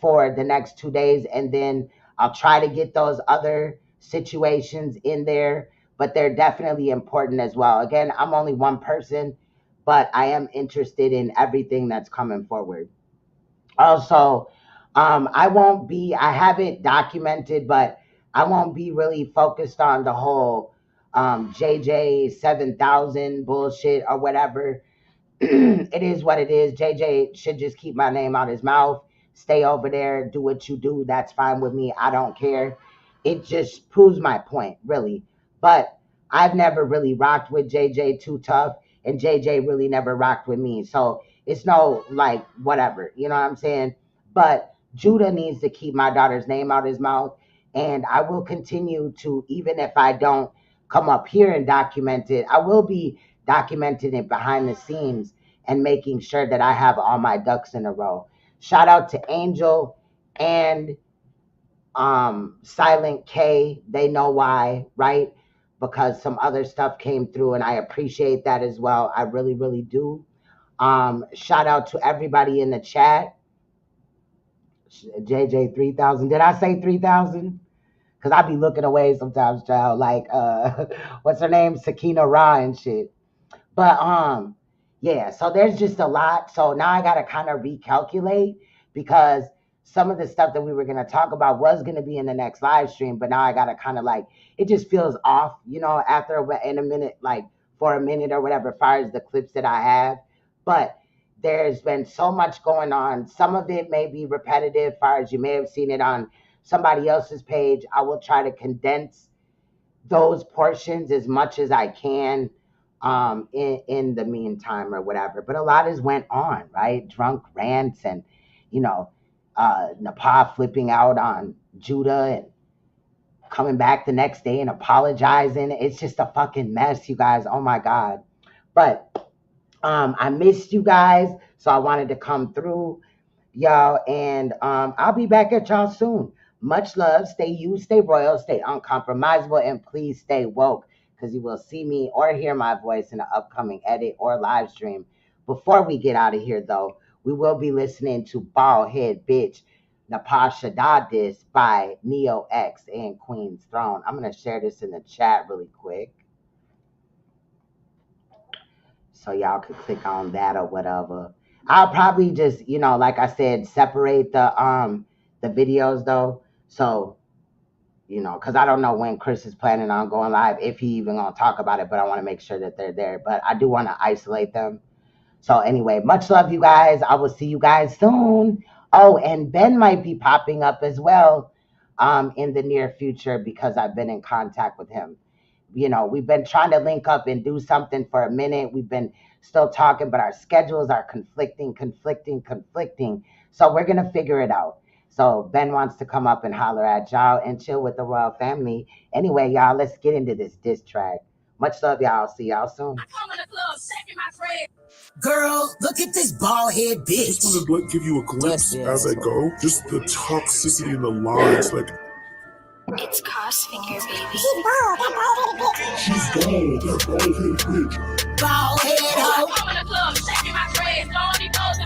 for the next 2 days, and then I'll try to get those other situations in there, but they're definitely important as well. Again, I'm only one person, but I am interested in everything that's coming forward. Also, I haven't documented, but I won't be really focused on the whole JJ 7000 bullshit or whatever. It is what it is. JJ should just keep my name out his mouth. Stay over there, do what you do. That's fine with me. I don't care. It just proves my point, really. But I've never really rocked with JJ too tough, and JJ really never rocked with me. So it's no, like, whatever. You know what I'm saying? But Judah needs to keep my daughter's name out his mouth, and I will continue to, even if I don't come up here and document it, I will be documenting it behind the scenes and making sure that I have all my ducks in a row. Shout out to Angel and Silent K. They know why, right? Because some other stuff came through, and I appreciate that as well. I really, really do. Shout out to everybody in the chat. JJ 3000. Did I say 3000? Because I be looking away sometimes, child. Like, what's her name? Sakina Ra and shit. But yeah, so there's just a lot. So now I gotta kind of recalculate, because some of the stuff that we were gonna talk about was gonna be in the next live stream, but now I gotta kind of, like, it just feels off, you know, in a minute, like for a minute or whatever, as far as the clips that I have. But there's been so much going on. Some of it may be repetitive, as far as you may have seen it on somebody else's page. I will try to condense those portions as much as I can in the meantime or whatever. But a lot has went on, right? Drunk rants and, you know, NAPAH flipping out on Judah and coming back the next day and apologizing. It's just a fucking mess, you guys. Oh my God. But I missed you guys, so I wanted to come through, y'all, and I'll be back at y'all soon. Much love. Stay you, stay royal, stay uncompromisable, and please stay woke, because you will see me or hear my voice in an upcoming edit or live stream. Before we get out of here, though, we will be listening to Bald Head Bitch, NAPAH SHADAH Diss by Neo X and Queen's Throne. I'm going to share this in the chat really quick, so y'all could click on that or whatever. I'll probably just, you know, like I said, separate the videos though. So, you know, because I don't know when Chris is planning on going live, if he even gonna talk about it, but I want to make sure that they're there. But I do want to isolate them. So anyway, much love, you guys. I will see you guys soon. Oh, and Ben might be popping up as well in the near future, because I've been in contact with him. You know, we've been trying to link up and do something for a minute. We've been still talking, but our schedules are conflicting. So we're going to figure it out. So Ben wants to come up and holler at y'all and chill with the royal family. Anyway, y'all, let's get into this diss track. Much love, y'all. See y'all soon. Girl, look at this bald head bitch. Just want to give you a glimpse as I go. Just the toxicity and the lies, like. It's Crossfinger, baby. She's bald, that bald-headed bitch. Bald-head hoe. I'm in the club, shaking my dreads, don't need those to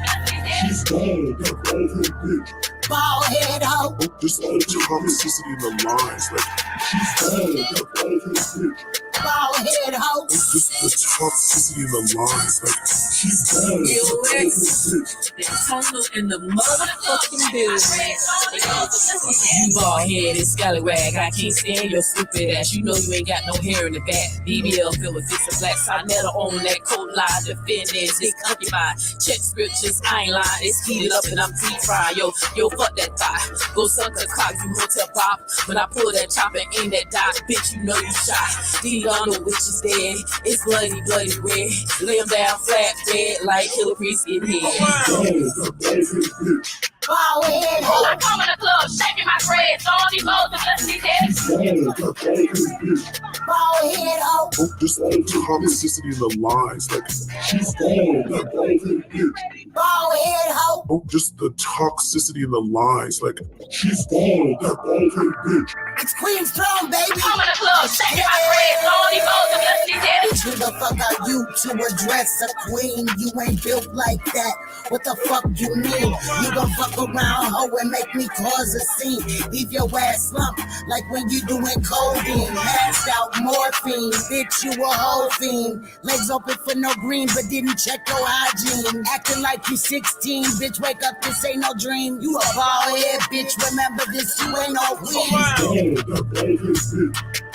She's bald, that bald-headed bitch. Bald-head hoe. Oh, just all the toxicity and the lies, like. She's bald, that bald-headed bitch. Bald-head hoe. Oh, just the toxicity and the lies, like. Total in the motherfucking building. You bald headed scallywag, I can't stand your stupid ass. You know you ain't got no hair in the back. BBL filled with fix of black. Saneter on that coat line, defendants, dick occupied. Check scriptures, I ain't lying. It's heated up and I'm deep fried. Yo, fuck that thigh. Go suck a cock, you hotel pop. When I pull that chopper, aim that dot, bitch, you know you shot. D on the witch is dead. It's bloody, bloody red. Lay him down flat bed like Hillary's in head. Ball head hoe. I come in the club, shaking my dreads. All these hoes and blessing these heads. Ball head hoe. Oh, just the toxicity and the lies. Like, she's dead. Ball head hoe. Oh, just the toxicity and the lies. Like, she's dead. It's Queen's Throne, baby. I come in the club, shaking my dreads. All these hoes and blessing these heads. Who the fuck are you to address a queen? You ain't built like that. What the fuck you mean? You gon' fuck around, hoe, and make me cause a scene. Leave your ass slumped like when you doing codeine. Passed out morphine, bitch, you a whole fiend. Legs open for no green, but didn't check your hygiene. Acting like you 16, bitch, wake up, this ain't no dream. You a bald head, bitch, remember this, you ain't no queen.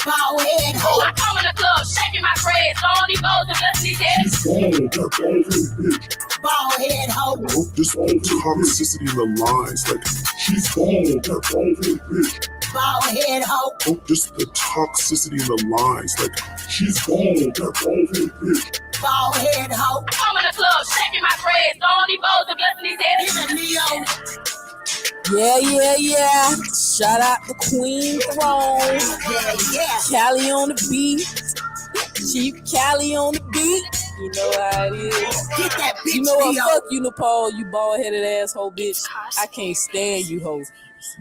Bald head, hoe. I come in the club, shaking my dreads. All these hoes and blessing these heads. Bald head, hoe. Oh, just the toxicity and the lies. Like, she's dead. Bald head, hoe. Oh, just the toxicity and the lies. Like, she's dead. Bald head, hoe. I come in the club, shaking my dreads. All these hoes and blessing these heads. Yeah. Shout out to Queen Throne. Yeah. Cali on the beat. Chief Cali on the beat. You know how it is. Get that bitch. You know what? Fuck you, Nepal, you bald-headed asshole, bitch. I can't stand you, ho.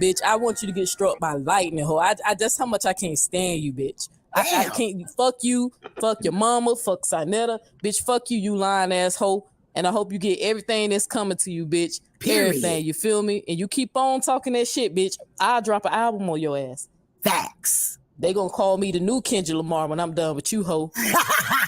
Bitch, I want you to get struck by lightning, ho. I that's how much I can't stand you, bitch. I can't. Fuck you. Fuck your mama. Fuck Saneter. Bitch, fuck you, you lying asshole. And I hope you get everything that's coming to you, bitch. Period. Everything, you feel me? And you keep on talking that shit, bitch. I'll drop an album on your ass. Facts. They gonna call me the new Kendrick Lamar when I'm done with you, ho.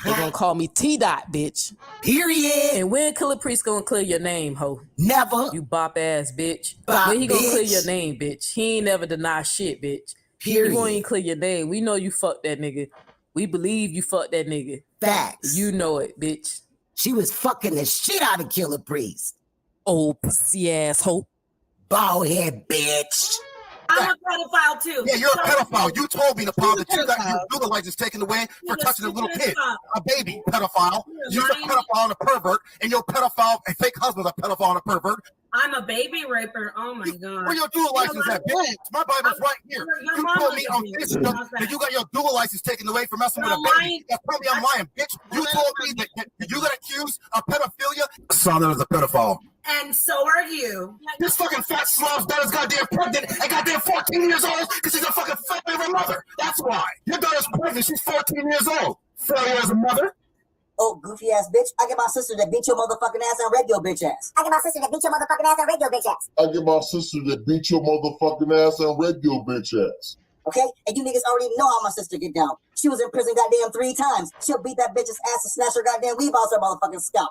They gonna call me T-Dot, bitch. Period. And when Killer Priest gonna clear your name, ho? Never. You bop ass, bitch. Bop, when he gonna bitch. clear your name, bitch? He ain't never deny shit, bitch. Period. He won't even clear your name. We know you fucked that nigga. We believe you fucked that nigga. Facts. You know it, bitch. She was fucking the shit out of Killer Priest. Old pussy asshole. Bald head bitch. I'm a pedophile too. Yeah, you're a pedophile. You told me, Nepal, that you got your legal license taken away for touching a little kid, a baby pedophile. You're a pedophile and a pervert, and your pedophile, a fake husband's a pedophile and a pervert. I'm a baby raper. Oh my god. Where your dual license at, bitch? My Bible's right here. You told me on Facebook that you got your dual license taken away for messing with a baby. Now tell me I'm lying, bitch. You told me that you got accused of pedophilia. Son is a pedophile. And so are you. This fucking fat slob's daughter's goddamn pregnant and goddamn 14 years old because she's a fucking fat favorite mother. That's why. Your daughter's pregnant. She's 14 years old. Failure as a mother. Oh, goofy ass bitch. I get my sister to beat your motherfucking ass and rape your bitch ass. I get my sister to beat your motherfucking ass and rape your bitch ass. I get my sister to beat your motherfucking ass and rape your bitch ass. Okay? And you niggas already know how my sister get down. She was in prison goddamn 3 times. She'll beat that bitch's ass and snatch her goddamn weave out her motherfucking scalp.